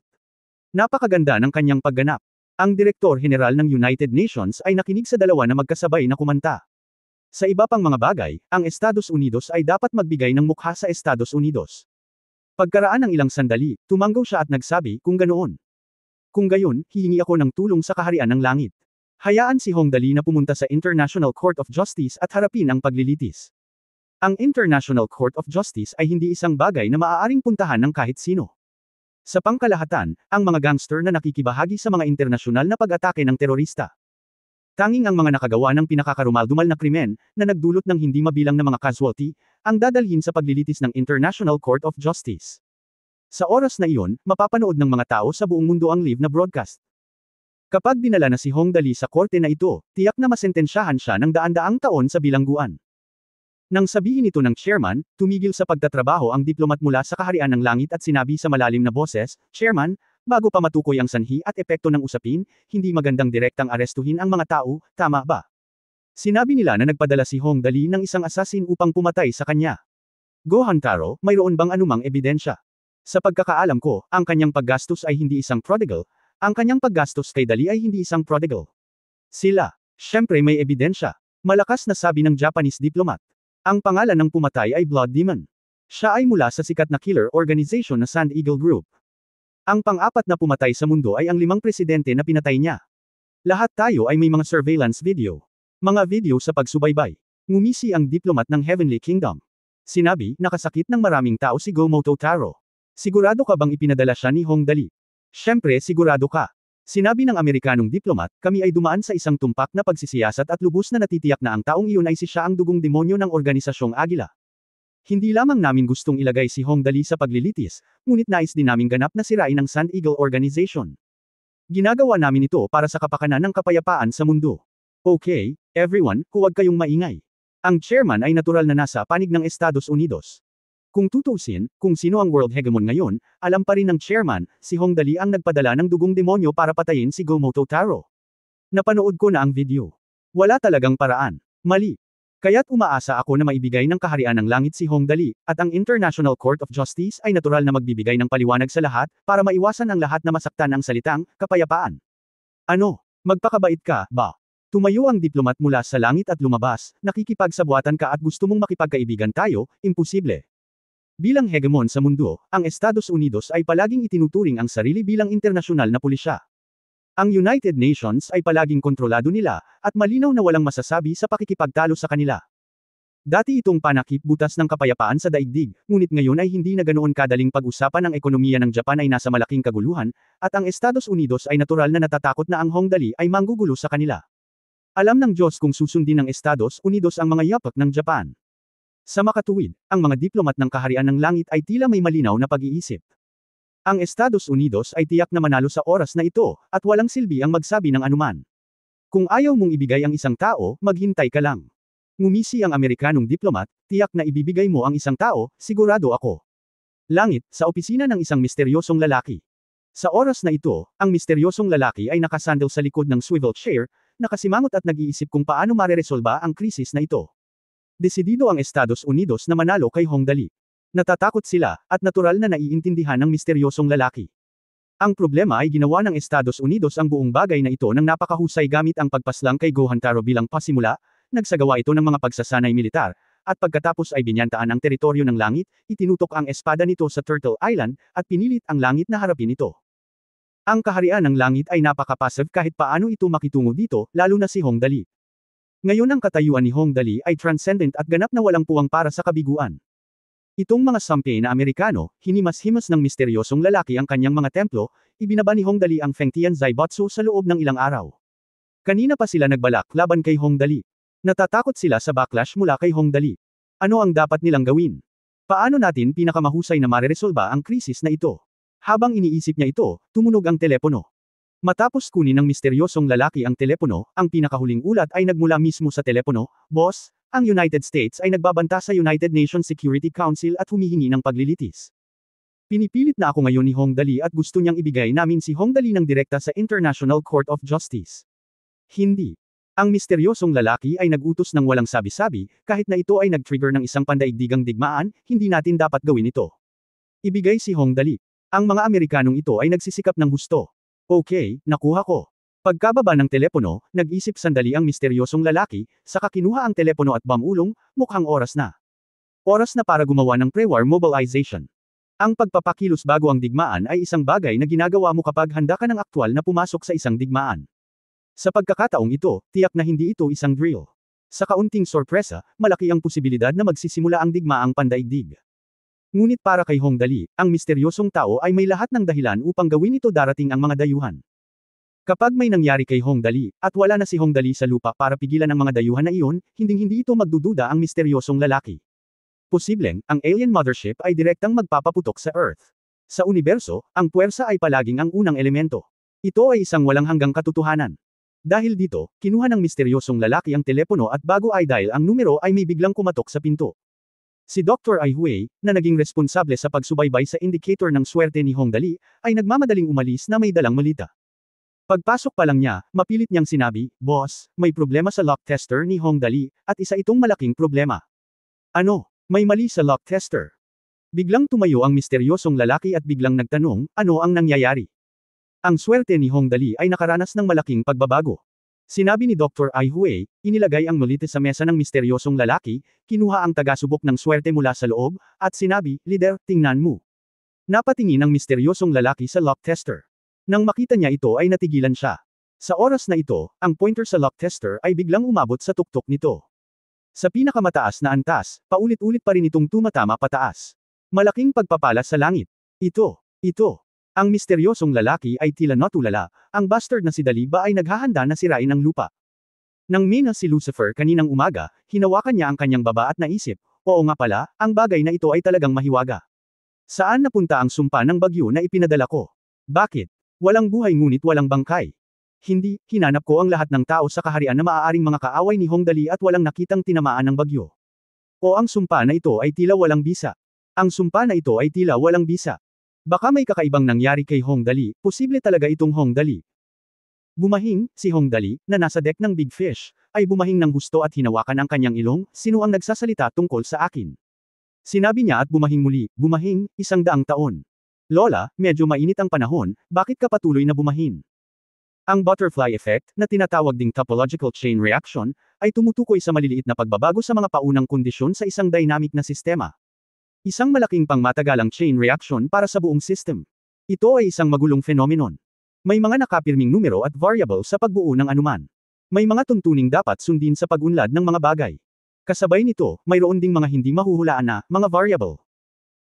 A: Napakaganda ng kanyang pagganap. Ang Direktor General ng United Nations ay nakinig sa dalawa na magkasabay na kumanta. Sa iba pang mga bagay, ang Estados Unidos ay dapat magbigay ng mukha sa Estados Unidos. Pagkaraan ng ilang sandali, tumanggaw siya at nagsabi, kung ganoon. Kung gayon, hihingi ako ng tulong sa kaharian ng langit. Hayaan si Hong Dali na pumunta sa International Court of Justice at harapin ang paglilitis. Ang International Court of Justice ay hindi isang bagay na maaaring puntahan ng kahit sino. Sa pangkalahatan, ang mga gangster na nakikibahagi sa mga internasyonal na pag-atake ng terorista. Tanging ang mga nakagawa ng pinakakarumaldumal na krimen, na nagdulot ng hindi mabilang na mga casualty, ang dadalhin sa paglilitis ng International Court of Justice. Sa oras na iyon, mapapanood ng mga tao sa buong mundo ang live na broadcast. Kapag dinala na si Hong Dali sa korte na ito, tiyak na masentensyahan siya ng daan-daang taon sa bilangguan. Nang sabihin ito ng chairman, tumigil sa pagtatrabaho ang diplomat mula sa kaharian ng langit at sinabi sa malalim na boses, Chairman, bago pa matukoy ang sanhi at epekto ng usapin, hindi magandang direktang arestuhin ang mga tao, tama ba? Sinabi nila na nagpadala si Hong Dali ng isang assassin upang pumatay sa kanya. Gohan Taro, mayroon bang anumang ebidensya? Sa pagkakaalam ko, ang kanyang paggastos ay hindi isang prodigal, ang kanyang paggastos kay Dali ay hindi isang prodigal. Sila, syempre may ebidensya. Malakas na sabi ng Japanese diplomat. Ang pangalan ng pumatay ay Blood Demon. Siya ay mula sa sikat na killer organization na Sand Eagle Group. Ang pang-apat na pumatay sa mundo ay ang 5 presidente na pinatay niya. Lahat tayo ay may mga surveillance video. Mga video sa pagsubaybay. Ngumisi ang diplomat ng Heavenly Kingdom. Sinabi, nakasakit ng maraming tao si Gomoto Taro. Sigurado ka bang ipinadala siya ni Hong Dali? Syempre sigurado ka. Sinabi ng Amerikanong diplomat, kami ay dumaan sa isang tumpak na pagsisiyasat at lubos na natitiyak na ang taong iyon ay si siya ang dugong demonyo ng organisasyong Agila. Hindi lamang namin gustong ilagay si Hong Dali sa paglilitis, ngunit nais din namin ganap na sirain ang Sand Eagle Organization. Ginagawa namin ito para sa kapakanan ng kapayapaan sa mundo. Okay, everyone, huwag kayong maingay. Ang chairman ay natural na nasa panig ng Estados Unidos. Kung tutuusin, kung sino ang world hegemon ngayon, alam pa rin ng chairman, si Hong Dali ang nagpadala ng dugong demonyo para patayin si Gomoto Taro. Napanood ko na ang video. Wala talagang paraan. Mali. Kaya't umaasa ako na maibigay ng kaharian ng langit si Hong Dali, at ang International Court of Justice ay natural na magbibigay ng paliwanag sa lahat, para maiwasan ang lahat na masaktan ang salitang, kapayapaan. Ano? Magpakabait ka, ba? Tumayo ang diplomat mula sa langit at lumabas, nakikipagsabwatan ka at gusto mong makipagkaibigan tayo, imposible. Bilang hegemon sa mundo, ang Estados Unidos ay palaging itinuturing ang sarili bilang internasyonal na pulisya. Ang United Nations ay palaging kontrolado nila, at malinaw na walang masasabi sa pakikipagtalo sa kanila. Dati itong panakip butas ng kapayapaan sa daigdig, ngunit ngayon ay hindi na ganoon kadaling pag-usapan ang ekonomiya ng Japan ay nasa malaking kaguluhan, at ang Estados Unidos ay natural na natatakot na ang Hong Dali ay manggugulo sa kanila. Alam ng Diyos kung susundin ng Estados Unidos ang mga yapak ng Japan. Sa makatuwid, ang mga diplomat ng kaharian ng langit ay tila may malinaw na pag-iisip. Ang Estados Unidos ay tiyak na manalo sa oras na ito, at walang silbi ang magsabi ng anuman. Kung ayaw mong ibigay ang isang tao, maghintay ka lang. Ngumisi ang Amerikanong diplomat, tiyak na ibibigay mo ang isang tao, sigurado ako. Langit, sa opisina ng isang misteryosong lalaki. Sa oras na ito, ang misteryosong lalaki ay nakasandal sa likod ng swivel chair, nakasimangot at nag-iisip kung paano mareresolba ang krisis na ito. Desidido ang Estados Unidos na manalo kay Hong Dali. Natatakot sila, at natural na naiintindihan ng misteryosong lalaki. Ang problema ay ginawa ng Estados Unidos ang buong bagay na ito nang napakahusay gamit ang pagpaslang kay Gohan Taro bilang pasimula, nagsagawa ito ng mga pagsasanay militar, at pagkatapos ay binyantaan ang teritoryo ng langit, itinutok ang espada nito sa Turtle Island, at pinilit ang langit na harapin ito. Ang kaharian ng langit ay napaka-passive kahit paano ito makitungo dito, lalo na si Hong Dali. Ngayon ang katayuan ni Hong Dali ay transcendent at ganap na walang puwang para sa kabiguan. Itong mga sampi na Amerikano, hinimas-himas ng misteryosong lalaki ang kanyang mga templo, ibinaba ni Hong Dali ang Fengtian Zaibutsu sa loob ng ilang araw. Kanina pa sila nagbalak laban kay Hong Dali. Natatakot sila sa backlash mula kay Hong Dali. Ano ang dapat nilang gawin? Paano natin pinakamahusay na mareresolba ang krisis na ito? Habang iniisip niya ito, tumunog ang telepono. Matapos kunin ng misteryosong lalaki ang telepono, ang pinakahuling ulat ay nagmula mismo sa telepono, Boss, ang United States ay nagbabanta sa United Nations Security Council at humihingi ng paglilitis. Pinipilit na ako ngayon ni Hong Dali at gusto niyang ibigay namin si Hong Dali ng direkta sa International Court of Justice. Hindi. Ang misteryosong lalaki ay nagutos ng walang sabi-sabi, kahit na ito ay nag-trigger ng isang pandaigdigang digmaan, hindi natin dapat gawin ito. Ibigay si Hong Dali. Ang mga Amerikanong ito ay nagsisikap ng husto. Okay, nakuha ko. Pagkababa ng telepono, nag-isip sandali ang misteryosong lalaki, saka kinuha ang telepono at bamulong, mukhang oras na. Oras na para gumawa ng pre-war mobilization. Ang pagpapakilos bago ang digmaan ay isang bagay na ginagawa mo kapag handa ka ng aktwal na pumasok sa isang digmaan. Sa pagkakataong ito, tiyak na hindi ito isang drill. Sa kaunting sorpresa, malaki ang posibilidad na magsisimula ang digmaang pandaigdig. Ngunit para kay Hong Dali, ang misteryosong tao ay may lahat ng dahilan upang gawin ito darating ang mga dayuhan. Kapag may nangyari kay Hong Dali, at wala na si Hong Dali sa lupa para pigilan ang mga dayuhan na iyon, hinding-hindi ito magdududa ang misteryosong lalaki. Posibleng, ang alien mothership ay direktang magpapaputok sa Earth. Sa universo, ang puwersa ay palaging ang unang elemento. Ito ay isang walang hanggang katotohanan. Dahil dito, kinuha ng misteryosong lalaki ang telepono at bago i-dial ang numero ay may biglang kumatok sa pinto. Si Dr. Ai Hui, na naging responsable sa pagsubaybay sa indicator ng swerte ni Hong Dali, ay nagmamadaling umalis na may dalang malita. Pagpasok pa lang niya, mapilit niyang sinabi, "Boss, may problema sa lock tester ni Hong Dali, at isa itong malaking problema." "Ano? May mali sa lock tester?" Biglang tumayo ang misteryosong lalaki at biglang nagtanong, "Ano ang nangyayari?" Ang swerte ni Hong Dali ay nakaranas ng malaking pagbabago. Sinabi ni Dr. Ai Hui, inilagay ang malita sa mesa ng misteryosong lalaki, kinuha ang tagasubok ng swerte mula sa loob, at sinabi, "Lider, tingnan mo." Napatingin ang misteryosong lalaki sa lock tester. Nang makita niya ito ay natigilan siya. Sa oras na ito, ang pointer sa lock tester ay biglang umabot sa tuktok nito. Sa pinakamataas na antas, paulit-ulit pa rin itong tumatama pataas. Malaking pagpapala sa langit. Ito. Ang misteryosong lalaki ay tila natulala, ang bastard na si Dali ba ay naghahanda na sirain ang lupa. Nang mina si Lucifer kaninang umaga, hinawakan niya ang kanyang baba at naisip, oo nga pala, ang bagay na ito ay talagang mahiwaga. Saan napunta ang sumpa ng bagyo na ipinadala ko? Bakit? Walang buhay ngunit walang bangkay. Hindi, hinanap ko ang lahat ng tao sa kaharian na maaaring mga kaaway ni Hong Dali at walang nakitang tinamaan ng bagyo. O ang sumpa na ito ay tila walang bisa. Ang sumpa na ito ay tila walang bisa. Baka may kakaibang nangyari kay Hong Dali, posible talaga itong Hong Dali. Bumahing, si Hong Dali, na nasa deck ng Big Fish, ay bumahing ng husto at hinawakan ang kanyang ilong, sino ang nagsasalita tungkol sa akin? Sinabi niya at bumahing muli, bumahing, 100 taon. Lola, medyo mainit ang panahon, bakit ka patuloy na bumahin? Ang butterfly effect, na tinatawag ding topological chain reaction, ay tumutukoy sa maliliit na pagbabago sa mga paunang kondisyon sa isang dynamic na sistema. Isang malaking pangmatagalang chain reaction para sa buong system. Ito ay isang magulong phenomenon. May mga nakapirming numero at variable sa pagbuo ng anuman. May mga tuntuning dapat sundin sa pag-unlad ng mga bagay. Kasabay nito, mayroon ding mga hindi mahuhulaan na, mga variable.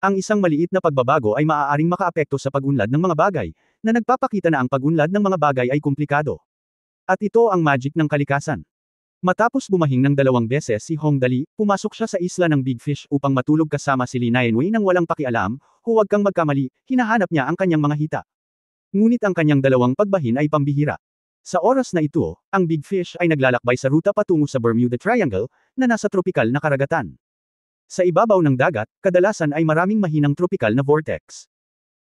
A: Ang isang maliit na pagbabago ay maaaring makaapekto sa pag-unlad ng mga bagay, na nagpapakita na ang pag-unlad ng mga bagay ay komplikado. At ito ang magic ng kalikasan. Matapos bumahing ng 2 beses si Hong Dali, pumasok siya sa isla ng Big Fish upang matulog kasama si Li Nianwei nang walang pakialam, huwag kang magkamali, hinahanap niya ang kanyang mga hita. Ngunit ang kanyang 2 pagbahin ay pambihira. Sa oras na ito, ang Big Fish ay naglalakbay sa ruta patungo sa Bermuda Triangle, na nasa tropikal na karagatan. Sa ibabaw ng dagat, kadalasan ay maraming mahinang tropikal na vortex.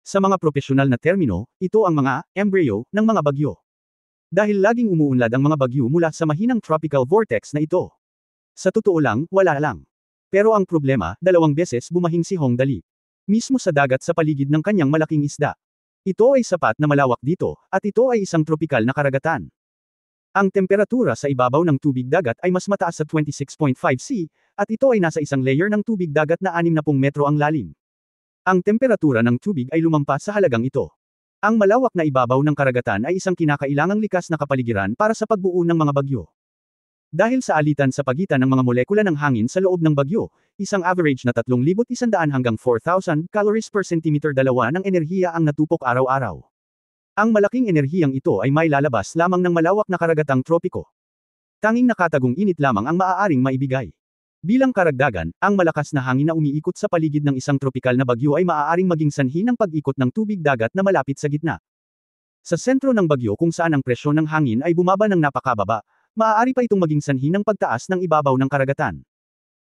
A: Sa mga propesyonal na termino, ito ang mga embryo ng mga bagyo. Dahil laging umuunlad ang mga bagyo mula sa mahinang tropical vortex na ito. Sa totoo lang, wala lang. Pero ang problema, 2 beses bumahing si Hong Dali. Mismo sa dagat sa paligid ng kanyang malaking isda. Ito ay sapat na malawak dito, at ito ay isang tropikal na karagatan. Ang temperatura sa ibabaw ng tubig dagat ay mas mataas sa 26.5 C, at ito ay nasa isang layer ng tubig dagat na 60 metro ang lalim. Ang temperatura ng tubig ay lumampas sa halagang ito. Ang malawak na ibabaw ng karagatan ay isang kinakailangang likas na kapaligiran para sa pagbuo ng mga bagyo. Dahil sa alitan sa pagitan ng mga molekula ng hangin sa loob ng bagyo, isang average na 3,100 hanggang 4,000 calories per centimeter dalawa ng enerhiya ang natupok araw-araw. Ang malaking enerhiyang ito ay may lalabas lamang ng malawak na karagatang tropiko. Tanging nakatagong init lamang ang maaaring maibigay. Bilang karagdagan, ang malakas na hangin na umiikot sa paligid ng isang tropikal na bagyo ay maaaring maging sanhi ng pag-ikot ng tubig dagat na malapit sa gitna. Sa sentro ng bagyo kung saan ang presyon ng hangin ay bumaba ng napakababa, maaari pa itong maging sanhi ng pagtaas ng ibabaw ng karagatan.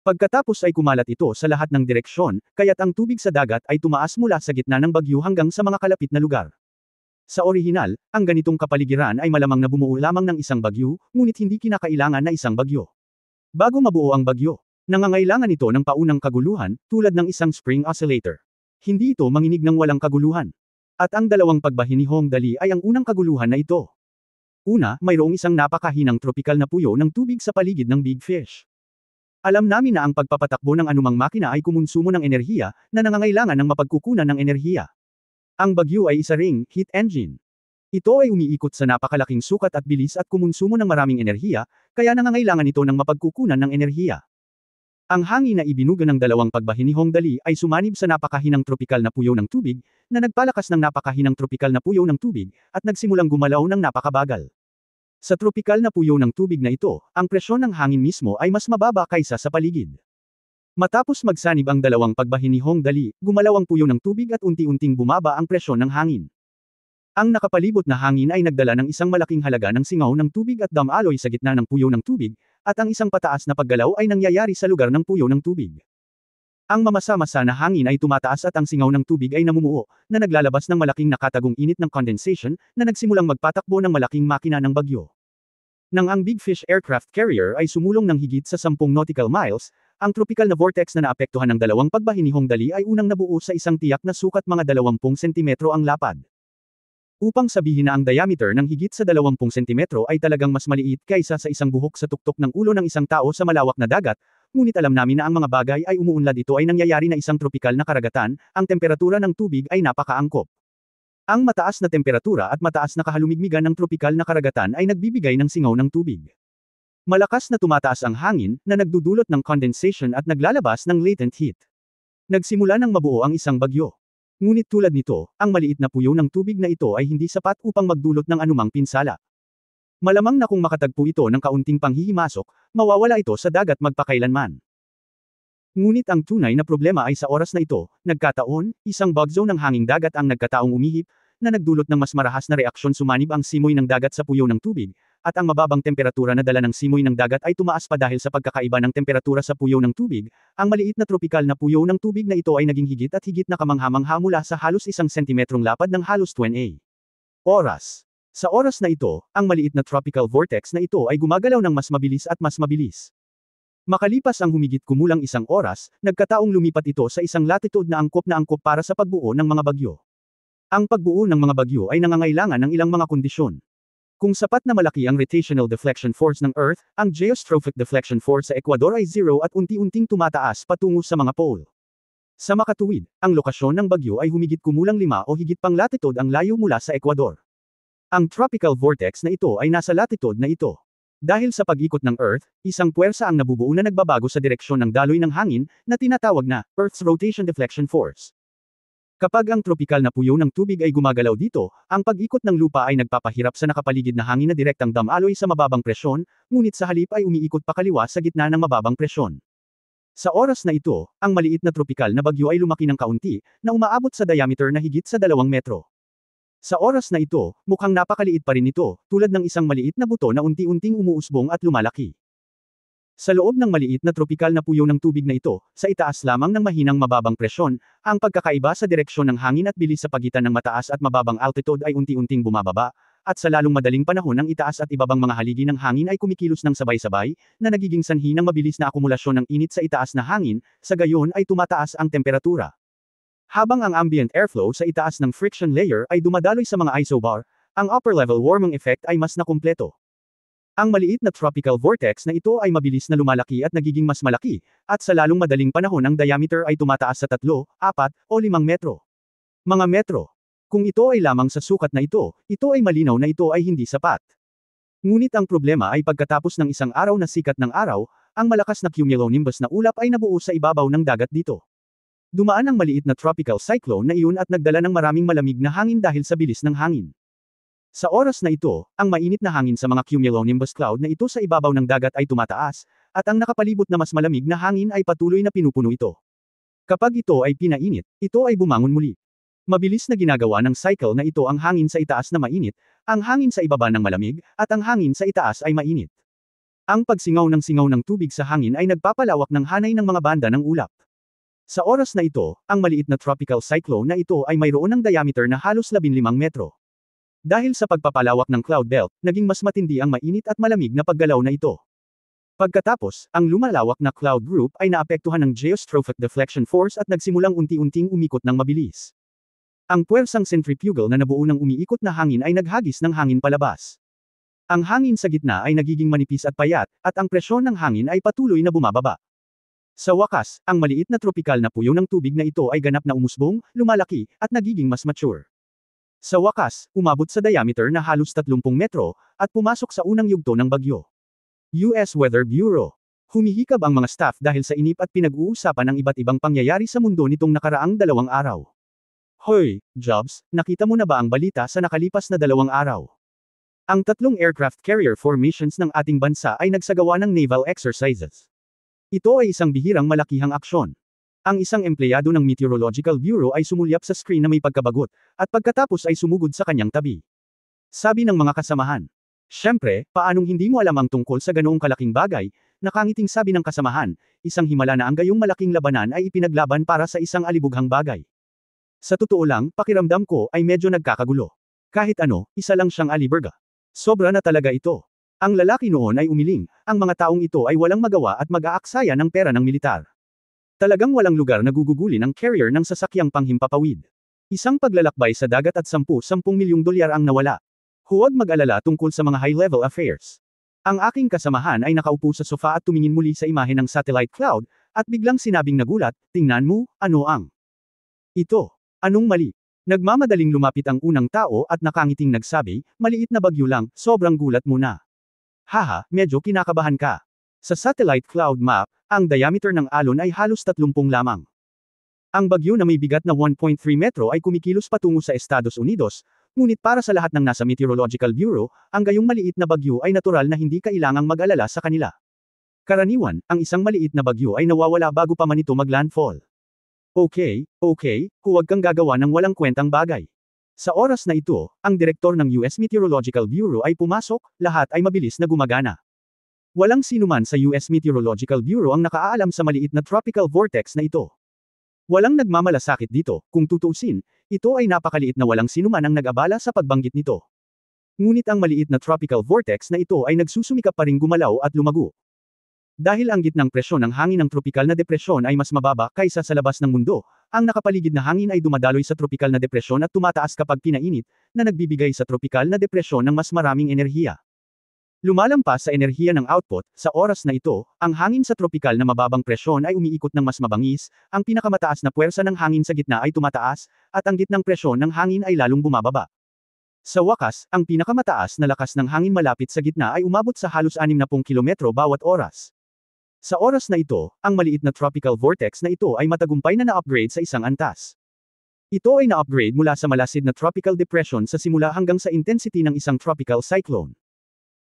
A: Pagkatapos ay kumalat ito sa lahat ng direksyon, kaya't ang tubig sa dagat ay tumaas mula sa gitna ng bagyo hanggang sa mga kalapit na lugar. Sa orihinal, ang ganitong kapaligiran ay malamang na bumuo lamang ng isang bagyo, ngunit hindi kinakailangan na isang bagyo. Bago mabuo ang bagyo, nangangailangan ito ng paunang kaguluhan, tulad ng isang spring oscillator. Hindi ito manginig ng walang kaguluhan. At ang 2 pagbahin ni Hong Dali ay ang unang kaguluhan na ito. Una, mayroong isang napakahinang tropikal na puyo ng tubig sa paligid ng Big Fish. Alam namin na ang pagpapatakbo ng anumang makina ay kumonsumo ng enerhiya, na nangangailangan ng mapagkukunan ng enerhiya. Ang bagyo ay isa ring heat engine. Ito ay umiikot sa napakalaking sukat at bilis at kumonsumo ng maraming enerhiya, kaya nangangailangan ito ng mapagkukunan ng enerhiya. Ang hangin na ibinuga ng dalawang pagbahinihong dali ay sumanib sa napakahinang tropikal na puyaw ng tubig, na nagpalakas ng napakahinang tropikal na puyaw ng tubig, at nagsimulang gumalaw ng napakabagal. Sa tropikal na puyaw ng tubig na ito, ang presyon ng hangin mismo ay mas mababa kaysa sa paligid. Matapos magsanib ang dalawang pagbahinihong dali, gumalaw ang puyaw ng tubig at unti-unting bumaba ang presyon ng hangin. Ang nakapalibot na hangin ay nagdala ng isang malaking halaga ng singaw ng tubig at dam-aloy sa gitna ng puyaw ng tubig, at ang isang pataas na paggalaw ay nangyayari sa lugar ng puyaw ng tubig. Ang mamasa-masa na hangin ay tumataas at ang singaw ng tubig ay namumuo, na naglalabas ng malaking nakatagong init ng condensation, na nagsimulang magpatakbo ng malaking makina ng bagyo. Nang ang Big Fish aircraft carrier ay sumulong ng higit sa 10 nautical miles, ang tropical na vortex na naapektuhan ng dalawang pagbahinihong dali ay unang nabuo sa isang tiyak na sukat mga 20 sentimetro ang lapad. Upang sabihin na ang diameter ng higit sa 20 sentimetro ay talagang mas maliit kaysa sa isang buhok sa tuktok ng ulo ng isang tao sa malawak na dagat, ngunit alam namin na ang mga bagay ay umuunlad, ito ay nangyayari na isang tropikal na karagatan, ang temperatura ng tubig ay napakaangkop. Ang mataas na temperatura at mataas na kahalumigmigan ng tropikal na karagatan ay nagbibigay ng singaw ng tubig. Malakas na tumataas ang hangin, na nagdudulot ng condensation at naglalabas ng latent heat. Nagsimula ng mabuo ang isang bagyo. Ngunit tulad nito, ang maliit na puyaw ng tubig na ito ay hindi sapat upang magdulot ng anumang pinsala. Malamang na kung makatagpo ito ng kaunting panghihimasok, mawawala ito sa dagat magpakailanman. Ngunit ang tunay na problema ay sa oras na ito, nagkataon, isang bug zone ng hanging dagat ang nagkataong umihip, na nagdulot ng mas marahas na reaksyon, sumanib ang simoy ng dagat sa puyaw ng tubig, at ang mababang temperatura na dala ng simoy ng dagat ay tumaas pa dahil sa pagkakaiba ng temperatura sa puyaw ng tubig. Ang maliit na tropikal na puyaw ng tubig na ito ay naging higit at higit na kamangha-mangha mula sa halos 1 sentimetrong lapad ng halos 20 oras. Sa oras na ito, ang maliit na tropical vortex na ito ay gumagalaw ng mas mabilis at mas mabilis. Makalipas ang humigit kumulang 1 oras, nagkataong lumipat ito sa isang latitude na angkop para sa pagbuo ng mga bagyo. Ang pagbuo ng mga bagyo ay nangangailangan ng ilang mga kondisyon. Kung sapat na malaki ang rotational deflection force ng Earth, ang geostrophic deflection force sa Ecuador ay 0 at unti-unting tumataas patungo sa mga pole. Sa makatuwid, ang lokasyon ng bagyo ay humigit kumulang 5 o higit pang latitude ang layo mula sa Ecuador. Ang tropical vortex na ito ay nasa latitude na ito. Dahil sa pag-ikot ng Earth, isang puwersa ang nabubuo na nagbabago sa direksyon ng daloy ng hangin, na tinatawag na Earth's rotation deflection force. Kapag ang tropikal na puyaw ng tubig ay gumagalaw dito, ang pag-ikot ng lupa ay nagpapahirap sa nakapaligid na hangin na direktang dam-aloy sa mababang presyon, ngunit sa halip ay umiikot pakaliwa sa gitna ng mababang presyon. Sa oras na ito, ang maliit na tropikal na bagyo ay lumaki ng kaunti, na umaabot sa diameter na higit sa 2 metro. Sa oras na ito, mukhang napakaliit pa rin ito, tulad ng isang maliit na buto na unti-unting umuusbong at lumalaki. Sa loob ng maliit na tropikal na puyaw ng tubig na ito, sa itaas lamang ng mahinang mababang presyon, ang pagkakaiba sa direksyon ng hangin at bilis sa pagitan ng mataas at mababang altitude ay unti-unting bumababa, at sa lalong madaling panahon ang itaas at ibabang mga haligi ng hangin ay kumikilos ng sabay-sabay, na nagiging sanhi ng mabilis na akumulasyon ng init sa itaas na hangin, sa gayon ay tumataas ang temperatura. Habang ang ambient airflow sa itaas ng friction layer ay dumadaloy sa mga isobar, ang upper-level warming effect ay mas nakumpleto. Ang maliit na tropical vortex na ito ay mabilis na lumalaki at nagiging mas malaki, at sa lalong madaling panahon ang diameter ay tumataas sa 3, 4, o 5 metro. Mga metro. Kung ito ay lamang sa sukat na ito ay malinaw na ito ay hindi sapat. Ngunit ang problema ay pagkatapos ng isang araw na sikat ng araw, ang malakas na cumulonimbus na ulap ay nabuo sa ibabaw ng dagat dito. Dumaan ang maliit na tropical cyclone na iyon at nagdala ng maraming malamig na hangin dahil sa bilis ng hangin. Sa oras na ito, ang mainit na hangin sa mga cumulonimbus cloud na ito sa ibabaw ng dagat ay tumataas, at ang nakapalibot na mas malamig na hangin ay patuloy na pinupuno ito. Kapag ito ay pinainit, ito ay bumangon muli. Mabilis na ginagawa ng cycle na ito ang hangin sa itaas na mainit, ang hangin sa ibaba ng malamig, at ang hangin sa itaas ay mainit. Ang pagsingaw ng tubig sa hangin ay nagpapalawak ng hanay ng mga banda ng ulap. Sa oras na ito, ang maliit na tropical cyclone na ito ay mayroon ng diameter na halos 15 metro. Dahil sa pagpapalawak ng cloud belt, naging mas matindi ang mainit at malamig na paggalaw na ito. Pagkatapos, ang lumalawak na cloud group ay naapektuhan ng geostrophic deflection force at nagsimulang unti-unting umikot ng mabilis. Ang puwersang centrifugal na nabuo ng umiikot na hangin ay naghagis ng hangin palabas. Ang hangin sa gitna ay nagiging manipis at payat, at ang presyon ng hangin ay patuloy na bumababa. Sa wakas, ang maliit na tropikal na puyo ng tubig na ito ay ganap na umusbong, lumalaki, at nagiging mas mature. Sa wakas, umabot sa diameter na halos 30 metro, at pumasok sa unang yugto ng bagyo. US Weather Bureau. Humihikab ang mga staff dahil sa inip at pinag-uusapan ang iba't ibang pangyayari sa mundo nitong nakaraang 2 araw. Hoy, Jobs, nakita mo na ba ang balita sa nakalipas na 2 araw? Ang 3 aircraft carrier formations ng ating bansa ay nagsagawa ng naval exercises. Ito ay isang bihirang malakihang aksyon. Ang isang empleyado ng Meteorological Bureau ay sumulyap sa screen na may pagkabagot, at pagkatapos ay sumugod sa kanyang tabi. Sabi ng mga kasamahan. Siyempre, paanong hindi mo alam ang tungkol sa ganoong kalaking bagay? Nakangiting sabi ng kasamahan, isang himala na ang gayong malaking labanan ay ipinaglaban para sa isang alibughang bagay. Sa totoo lang, pakiramdam ko ay medyo nagkakagulo. Kahit ano, isa lang siyang aliberga. Sobra na talaga ito. Ang lalaki noon ay umiling, ang mga taong ito ay walang magawa at mag-aaksaya ng pera ng militar. Talagang walang lugar na gugugulin ang carrier ng sasakyang panghimpapawid. Isang paglalakbay sa dagat at 10 milyong dolyar ang nawala. Huwag mag-alala tungkol sa mga high-level affairs. Ang aking kasamahan ay nakaupo sa sofa at tumingin muli sa imahe ng satellite cloud, at biglang sinabing nagulat, tingnan mo, ano ang ito? Anong mali? Nagmamadaling lumapit ang unang tao at nakangiting nagsabi, maliit na bagyo lang, sobrang gulat mo na. Haha, medyo kinakabahan ka. Sa satellite cloud map, ang diameter ng alon ay halos 30 lamang. Ang bagyo na may bigat na 1.3 metro ay kumikilos patungo sa Estados Unidos, ngunit para sa lahat ng nasa Meteorological Bureau, ang gayong maliit na bagyo ay natural na hindi kailangang mag-alala sa kanila. Karaniwan, ang isang maliit na bagyo ay nawawala bago pa man ito mag-landfall. Okay, huwag kang gagawa ng walang kwentang bagay. Sa oras na ito, ang direktor ng US Meteorological Bureau ay pumasok, lahat ay mabilis na gumagana. Walang sinuman sa US Meteorological Bureau ang nakaalam sa maliit na tropical vortex na ito. Walang nagmamalasakit dito, kung tutuusin, ito ay napakaliit na walang sinuman ang nag-abala sa pagbanggit nito. Ngunit ang maliit na tropical vortex na ito ay nagsusumikap pa ring gumalaw at lumago. Dahil ang gitnang presyon ng hangin ng tropikal na depresyon ay mas mababa kaysa sa labas ng mundo, ang nakapaligid na hangin ay dumadaloy sa tropikal na depresyon at tumataas kapag pinainit, na nagbibigay sa tropikal na depresyon ng mas maraming enerhiya. Lumalampas sa enerhiya ng output, sa oras na ito, ang hangin sa tropikal na mababang presyon ay umiikot ng mas mabangis, ang pinakamataas na puwersa ng hangin sa gitna ay tumataas, at ang gitnang presyon ng hangin ay lalong bumababa. Sa wakas, ang pinakamataas na lakas ng hangin malapit sa gitna ay umabot sa halos 60 kilometro bawat oras. Sa oras na ito, ang maliit na tropical vortex na ito ay matagumpay na na-upgrade sa isang antas. Ito ay na-upgrade mula sa malasid na tropical depression sa simula hanggang sa intensity ng isang tropical cyclone.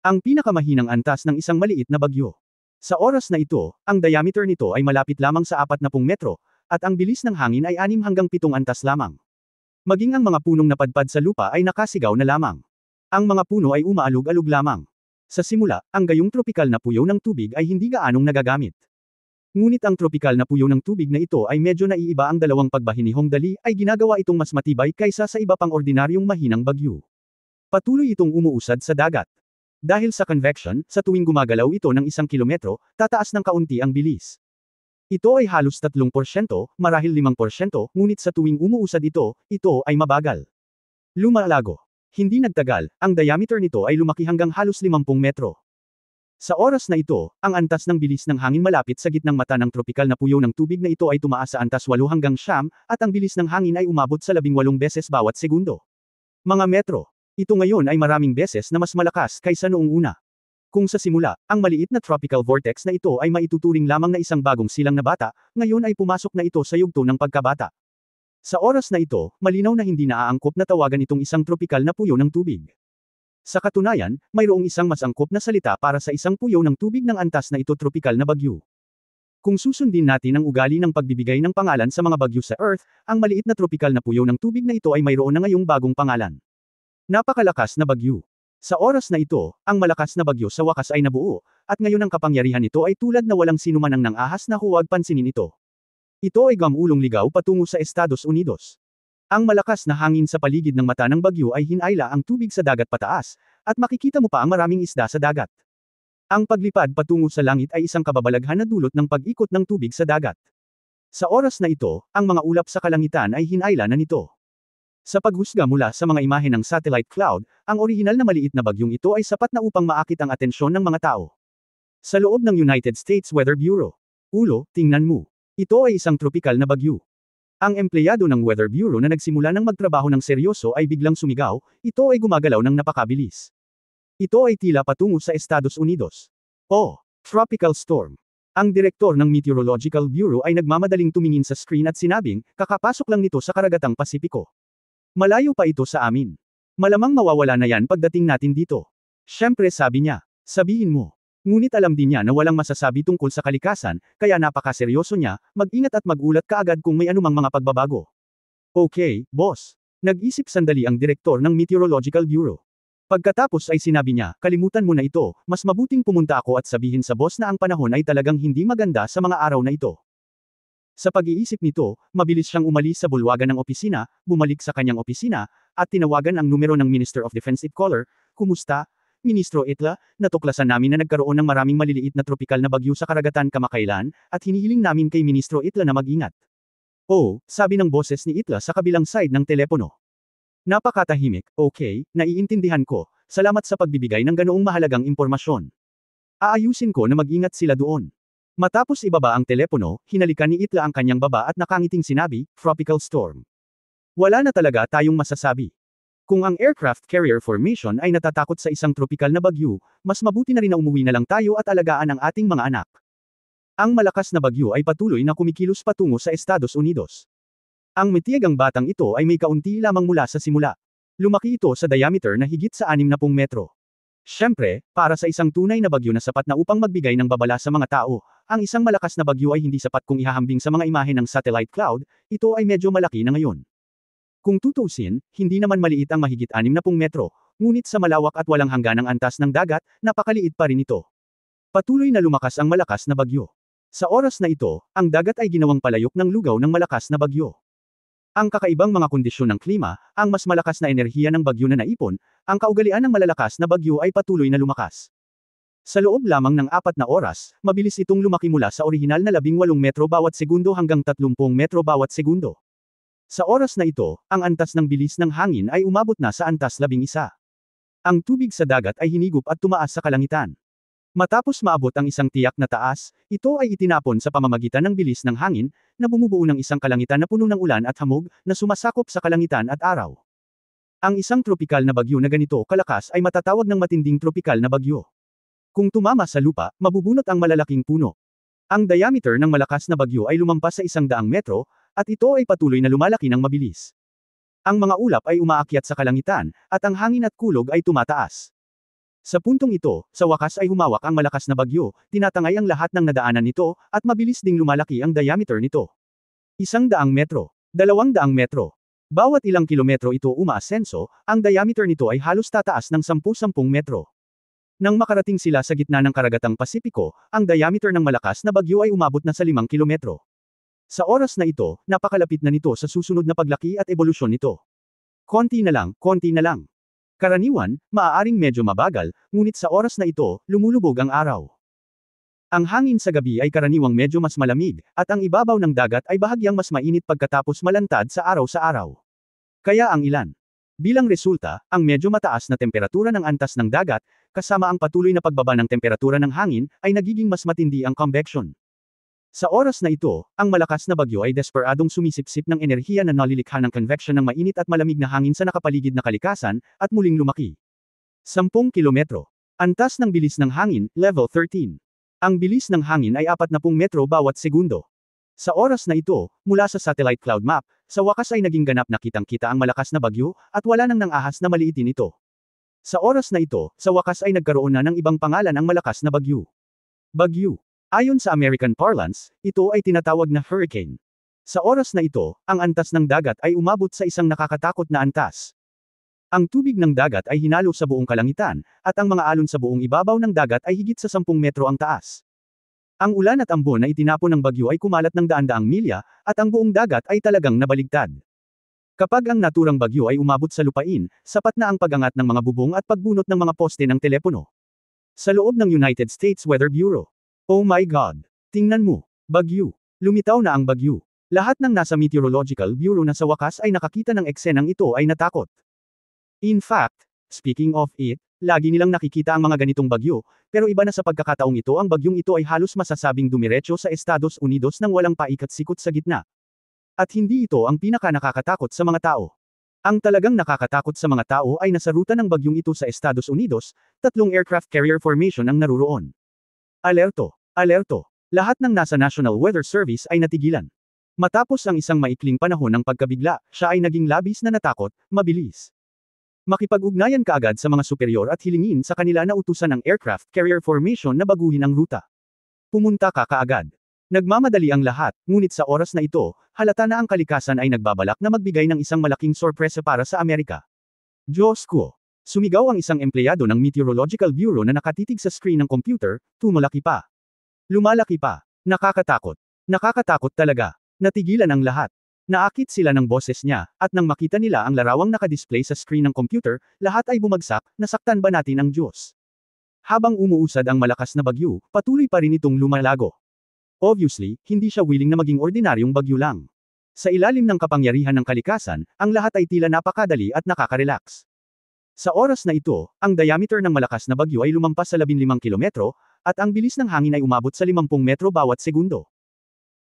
A: Ang pinakamahinang antas ng isang maliit na bagyo. Sa oras na ito, ang diameter nito ay malapit lamang sa 40 metro, at ang bilis ng hangin ay 6 hanggang 7 antas lamang. Maging ang mga punong napadpad sa lupa ay nakasigaw na lamang. Ang mga puno ay umaalog-alog lamang. Sa simula, ang gayong tropikal na puyo ng tubig ay hindi gaanong nagagamit. Ngunit ang tropikal na puyo ng tubig na ito ay medyo naiiba. Ang dalawang pagbahinihong dali ay ginagawa itong mas matibay kaysa sa iba pang ordinaryong mahinang bagyo. Patuloy itong umuusad sa dagat. Dahil sa convection, sa tuwing gumagalaw ito ng 1 kilometro, tataas ng kaunti ang bilis. Ito ay halos 3%, marahil 5%, ngunit sa tuwing umuusad ito ay mabagal. Lumalago. Hindi nagtagal, ang diameter nito ay lumaki hanggang halos 50 metro. Sa oras na ito, ang antas ng bilis ng hangin malapit sa gitnang mata ng tropikal na puyo ng tubig na ito ay tumaas sa antas 8 hanggang 9, at ang bilis ng hangin ay umabot sa 18 beses bawat segundo. Mga metro. Ito ngayon ay maraming beses na mas malakas kaysa noong una. Kung sa simula, ang maliit na tropical vortex na ito ay maituturing lamang na isang bagong silang na bata, ngayon ay pumasok na ito sa yugto ng pagkabata. Sa oras na ito, malinaw na hindi naaangkop na tawagan itong isang tropikal na puyo ng tubig. Sa katunayan, mayroong isang mas angkop na salita para sa isang puyo ng tubig ng antas na ito tropikal na bagyo. Kung susundin natin ang ugali ng pagbibigay ng pangalan sa mga bagyo sa Earth, ang maliit na tropikal na puyo ng tubig na ito ay mayroon na ngayong bagong pangalan. Napakalakas na bagyo. Sa oras na ito, ang malakas na bagyo sa wakas ay nabuo, at ngayon ang kapangyarihan nito ay tulad na walang sinuman ang nang-ahas na huwag pansinin ito. Ito ay gamulong ligaw patungo sa Estados Unidos. Ang malakas na hangin sa paligid ng mata ng bagyo ay hinayla ang tubig sa dagat pataas, at makikita mo pa ang maraming isda sa dagat. Ang paglipad patungo sa langit ay isang kababalaghan na dulot ng pag-ikot ng tubig sa dagat. Sa oras na ito, ang mga ulap sa kalangitan ay hinayla na nito. Sa paghusga mula sa mga imahe ng satellite cloud, ang orihinal na maliit na bagyong ito ay sapat na upang maakit ang atensyon ng mga tao. Sa loob ng United States Weather Bureau, Ulo, tingnan mo. Ito ay isang tropikal na bagyo. Ang empleyado ng Weather Bureau na nagsimula ng magtrabaho ng seryoso ay biglang sumigaw, ito ay gumagalaw ng napakabilis. Ito ay tila patungo sa Estados Unidos. Oh, tropical storm. Ang direktor ng Meteorological Bureau ay nagmamadaling tumingin sa screen at sinabing, kakapasok lang nito sa karagatang Pasipiko. Malayo pa ito sa amin. Malamang mawawala na yan pagdating natin dito. Siyempre sabi niya, sabihin mo. Ngunit alam din niya na walang masasabi tungkol sa kalikasan, kaya napakaseryoso niya, mag-ingat at magulat kaagad kung may anumang mga pagbabago. Okay, boss. Nag-isip sandali ang direktor ng Meteorological Bureau. Pagkatapos ay sinabi niya, kalimutan mo na ito, mas mabuting pumunta ako at sabihin sa boss na ang panahon ay talagang hindi maganda sa mga araw na ito. Sa pag-iisip nito, mabilis siyang umalis sa bulwagan ng opisina, bumalik sa kanyang opisina, at tinawagan ang numero ng Minister of Defense at caller, kumusta? Ministro Itla, natuklasan namin na nagkaroon ng maraming maliliit na tropikal na bagyo sa karagatan kamakailan, at hinihiling namin kay Ministro Itla na mag-ingat. Oh, sabi ng boses ni Itla sa kabilang side ng telepono. Napakatahimik, okay, naiintindihan ko, salamat sa pagbibigay ng ganoong mahalagang impormasyon. Aayusin ko na mag-ingat sila doon. Matapos ibaba ang telepono, hinalikan ni Itla ang kanyang baba at nakangiting sinabi, tropical storm. Wala na talaga tayong masasabi. Kung ang aircraft carrier formation ay natatakot sa isang tropikal na bagyo, mas mabuti na rin na umuwi na lang tayo at alagaan ang ating mga anak. Ang malakas na bagyo ay patuloy na kumikilos patungo sa Estados Unidos. Ang matiyagang batang ito ay may kaunti lamang mula sa simula. Lumaki ito sa diameter na higit sa 60 metro. Siyempre, para sa isang tunay na bagyo na sapat na upang magbigay ng babala sa mga tao, ang isang malakas na bagyo ay hindi sapat kung ihahambing sa mga imahe ng satellite cloud, ito ay medyo malaki na ngayon. Kung tutuusin, hindi naman maliit ang mahigit 60 metro, ngunit sa malawak at walang hangganang antas ng dagat, napakaliit pa rin ito. Patuloy na lumakas ang malakas na bagyo. Sa oras na ito, ang dagat ay ginawang palayok ng lugaw ng malakas na bagyo. Ang kakaibang mga kondisyon ng klima, ang mas malakas na enerhiya ng bagyo na naipon, ang kaugalian ng malalakas na bagyo ay patuloy na lumakas. Sa loob lamang ng 4 na oras, mabilis itong lumaki mula sa orihinal na 18 metro bawat segundo hanggang 30 metro bawat segundo. Sa oras na ito, ang antas ng bilis ng hangin ay umabot na sa antas 11. Ang tubig sa dagat ay hinigop at tumaas sa kalangitan. Matapos maabot ang isang tiyak na taas, ito ay itinapon sa pamamagitan ng bilis ng hangin, na bumubuo ng isang kalangitan na puno ng ulan at hamog, na sumasakop sa kalangitan at araw. Ang isang tropikal na bagyo na ganito kalakas ay matatawag ng matinding tropikal na bagyo. Kung tumama sa lupa, mabubunot ang malalaking puno. Ang diameter ng malakas na bagyo ay lumampas sa 100 metro, at ito ay patuloy na lumalaki ng mabilis. Ang mga ulap ay umaakyat sa kalangitan, at ang hangin at kulog ay tumataas. Sa puntong ito, sa wakas ay humawak ang malakas na bagyo, tinatangay ang lahat ng nadaanan nito, at mabilis ding lumalaki ang diameter nito. 100 metro. 200 metro. Bawat ilang kilometro ito umaasenso, ang diameter nito ay halos tataas ng 10-10 metro. Nang makarating sila sa gitna ng karagatang Pasipiko, ang diameter ng malakas na bagyo ay umabot na sa 5 kilometro. Sa oras na ito, napakalapit na nito sa susunod na paglaki at ebolusyon nito. Konti na lang. Karaniwan, maaaring medyo mabagal, ngunit sa oras na ito, lumulubog ang araw. Ang hangin sa gabi ay karaniwang medyo mas malamig, at ang ibabaw ng dagat ay bahagyang mas mainit pagkatapos malantad sa araw. Kaya ang ilan. Bilang resulta, ang medyo mataas na temperatura ng antas ng dagat, kasama ang patuloy na pagbaba ng temperatura ng hangin, ay nagiging mas matindi ang convection. Sa oras na ito, ang malakas na bagyo ay desperadong sumisipsip ng enerhiya na nalilikha ng convection ng mainit at malamig na hangin sa nakapaligid na kalikasan, at muling lumaki. 10 kilometro. Antas ng bilis ng hangin, level 13. Ang bilis ng hangin ay 40 metro bawat segundo. Sa oras na ito, mula sa satellite cloud map, sa wakas ay naging ganap na kitang-kita ang malakas na bagyo, at wala nang ahas na maliitin ito. Sa oras na ito, sa wakas ay nagkaroon na ng ibang pangalan ang malakas na bagyo. Bagyo. Ayon sa American parlance, ito ay tinatawag na hurricane. Sa oras na ito, ang antas ng dagat ay umabot sa isang nakakatakot na antas. Ang tubig ng dagat ay hinalo sa buong kalangitan, at ang mga alon sa buong ibabaw ng dagat ay higit sa 10 metro ang taas. Ang ulan at ambon na itinapon ng bagyo ay kumalat ng daan-daang milya, at ang buong dagat ay talagang nabaligtad. Kapag ang naturang bagyo ay umabot sa lupain, sapat na ang pag-angat ng mga bubong at pagbunot ng mga poste ng telepono. Sa loob ng United States Weather Bureau. Oh my God! Tingnan mo! Bagyo! Lumitaw na ang bagyo. Lahat ng nasa Meteorological Bureau na sa wakas ay nakakita ng eksenang ito ay natakot. In fact, speaking of it, Lagi nilang nakikita ang mga ganitong bagyo, pero iba na sa pagkakataong ito ang bagyong ito ay halos masasabing dumiretso sa Estados Unidos nang walang paikot-sikot sa gitna. At hindi ito ang pinaka-nakakatakot sa mga tao. Ang talagang nakakatakot sa mga tao ay nasa ruta ng bagyong ito sa Estados Unidos, 3 aircraft carrier formation ang naruroon. Alerto! Alerto! Lahat ng nasa National Weather Service ay natigilan. Matapos ang isang maikling panahon ng pagkabigla, siya ay naging labis na natakot, mabilis. Makipag-ugnayan kaagad sa mga superior at hilingin sa kanila na utusan ng aircraft carrier formation na baguhin ang ruta. Pumunta ka kaagad. Nagmamadali ang lahat, ngunit sa oras na ito, halata na ang kalikasan ay nagbabalak na magbigay ng isang malaking sorpresa para sa Amerika. Diyos ko! Sumigaw ang isang empleyado ng Meteorological Bureau na nakatitig sa screen ng computer, tumalaki pa. Lumalaki pa. Nakakatakot. Nakakatakot talaga. Natigilan ang lahat. Naakit sila ng boses niya, at nang makita nila ang larawang nakadisplay sa screen ng computer, lahat ay bumagsak, nasaktan ba natin ang Diyos? Habang umuusad ang malakas na bagyo, patuloy pa rin itong lumalago. Obviously, hindi siya willing na maging ordinaryong bagyo lang. Sa ilalim ng kapangyarihan ng kalikasan, ang lahat ay tila napakadali at nakaka-relax. Sa oras na ito, ang diameter ng malakas na bagyo ay lumampas sa 15 kilometro, at ang bilis ng hangin ay umabot sa 50 metro bawat segundo.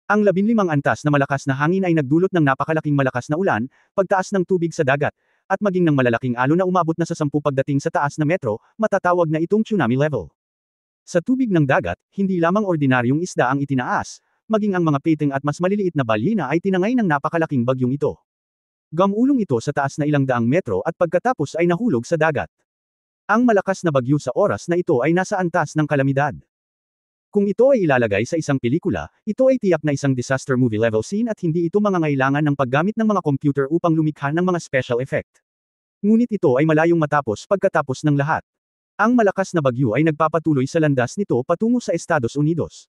A: Ang 15 antas na malakas na hangin ay nagdulot ng napakalaking malakas na ulan, pagtaas ng tubig sa dagat, at maging ng malalaking alon na umabot na sa 10 pagdating sa taas na metro, matatawag na itong tsunami level. Sa tubig ng dagat, hindi lamang ordinaryong isda ang itinaas, maging ang mga peteng at mas maliliit na balyena ay tinangay ng napakalaking bagyong ito. Gamulong ito sa taas na ilang daang metro at pagkatapos ay nahulog sa dagat. Ang malakas na bagyo sa oras na ito ay nasa antas ng kalamidad. Kung ito ay ilalagay sa isang pelikula, ito ay tiyak na isang disaster movie level scene at hindi ito mangangailangan ng paggamit ng mga computer upang lumikha ng mga special effect. Ngunit ito ay malayong matapos pagkatapos ng lahat. Ang malakas na bagyo ay nagpapatuloy sa landas nito patungo sa Estados Unidos.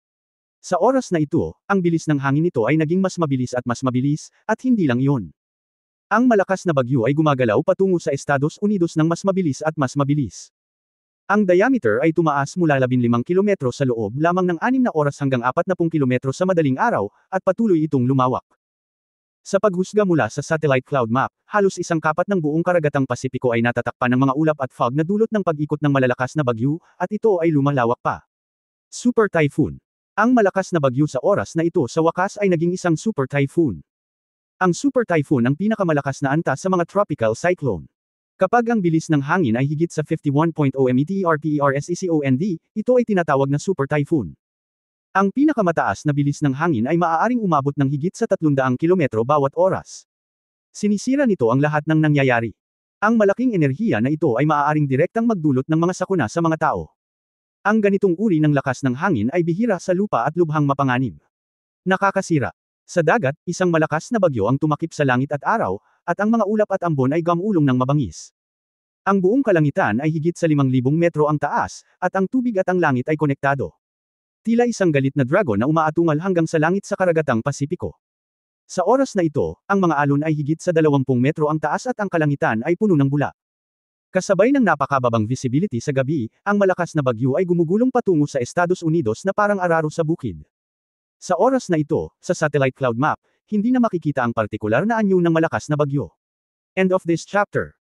A: Sa oras na ito, ang bilis ng hangin nito ay naging mas mabilis, at hindi lang iyon. Ang malakas na bagyo ay gumagalaw patungo sa Estados Unidos ng mas mabilis. Ang diameter ay tumaas mula 15 kilometro sa loob lamang ng 6 na oras hanggang 40 kilometro sa madaling araw, at patuloy itong lumawak. Sa paghusga mula sa satellite cloud map, halos isang kapat ng buong karagatang Pasipiko ay natatakpan ng mga ulap at fog na dulot ng pag-ikot ng malalakas na bagyo, at ito ay lumalawak pa. Super Typhoon. Ang malakas na bagyo sa oras na ito sa wakas ay naging isang Super Typhoon. Ang Super Typhoon ang pinakamalakas na antas sa mga tropical cyclone. Kapag ang bilis ng hangin ay higit sa 51.0 mph/s/second, ito ay tinatawag na super typhoon. Ang pinakamataas na bilis ng hangin ay maaaring umabot ng higit sa 300 kilometro bawat oras. Sinisira nito ang lahat ng nangyayari. Ang malaking enerhiya na ito ay maaaring direktang magdulot ng mga sakuna sa mga tao. Ang ganitong uri ng lakas ng hangin ay bihira sa lupa at lubhang mapanganib. Nakakasira. Sa dagat, isang malakas na bagyo ang tumakip sa langit at araw, at ang mga ulap at ambon ay gamulong ng mabangis. Ang buong kalangitan ay higit sa 5,000 metro ang taas, at ang tubig at ang langit ay konektado. Tila isang galit na dragon na umaatungal hanggang sa langit sa karagatang Pasipiko. Sa oras na ito, ang mga alon ay higit sa 20 metro ang taas at ang kalangitan ay puno ng bula. Kasabay ng napakababang visibility sa gabi, ang malakas na bagyo ay gumugulong patungo sa Estados Unidos na parang araro sa bukid. Sa oras na ito, sa satellite cloud map, hindi na makikita ang partikular na anyo ng malakas na bagyo. End of this chapter.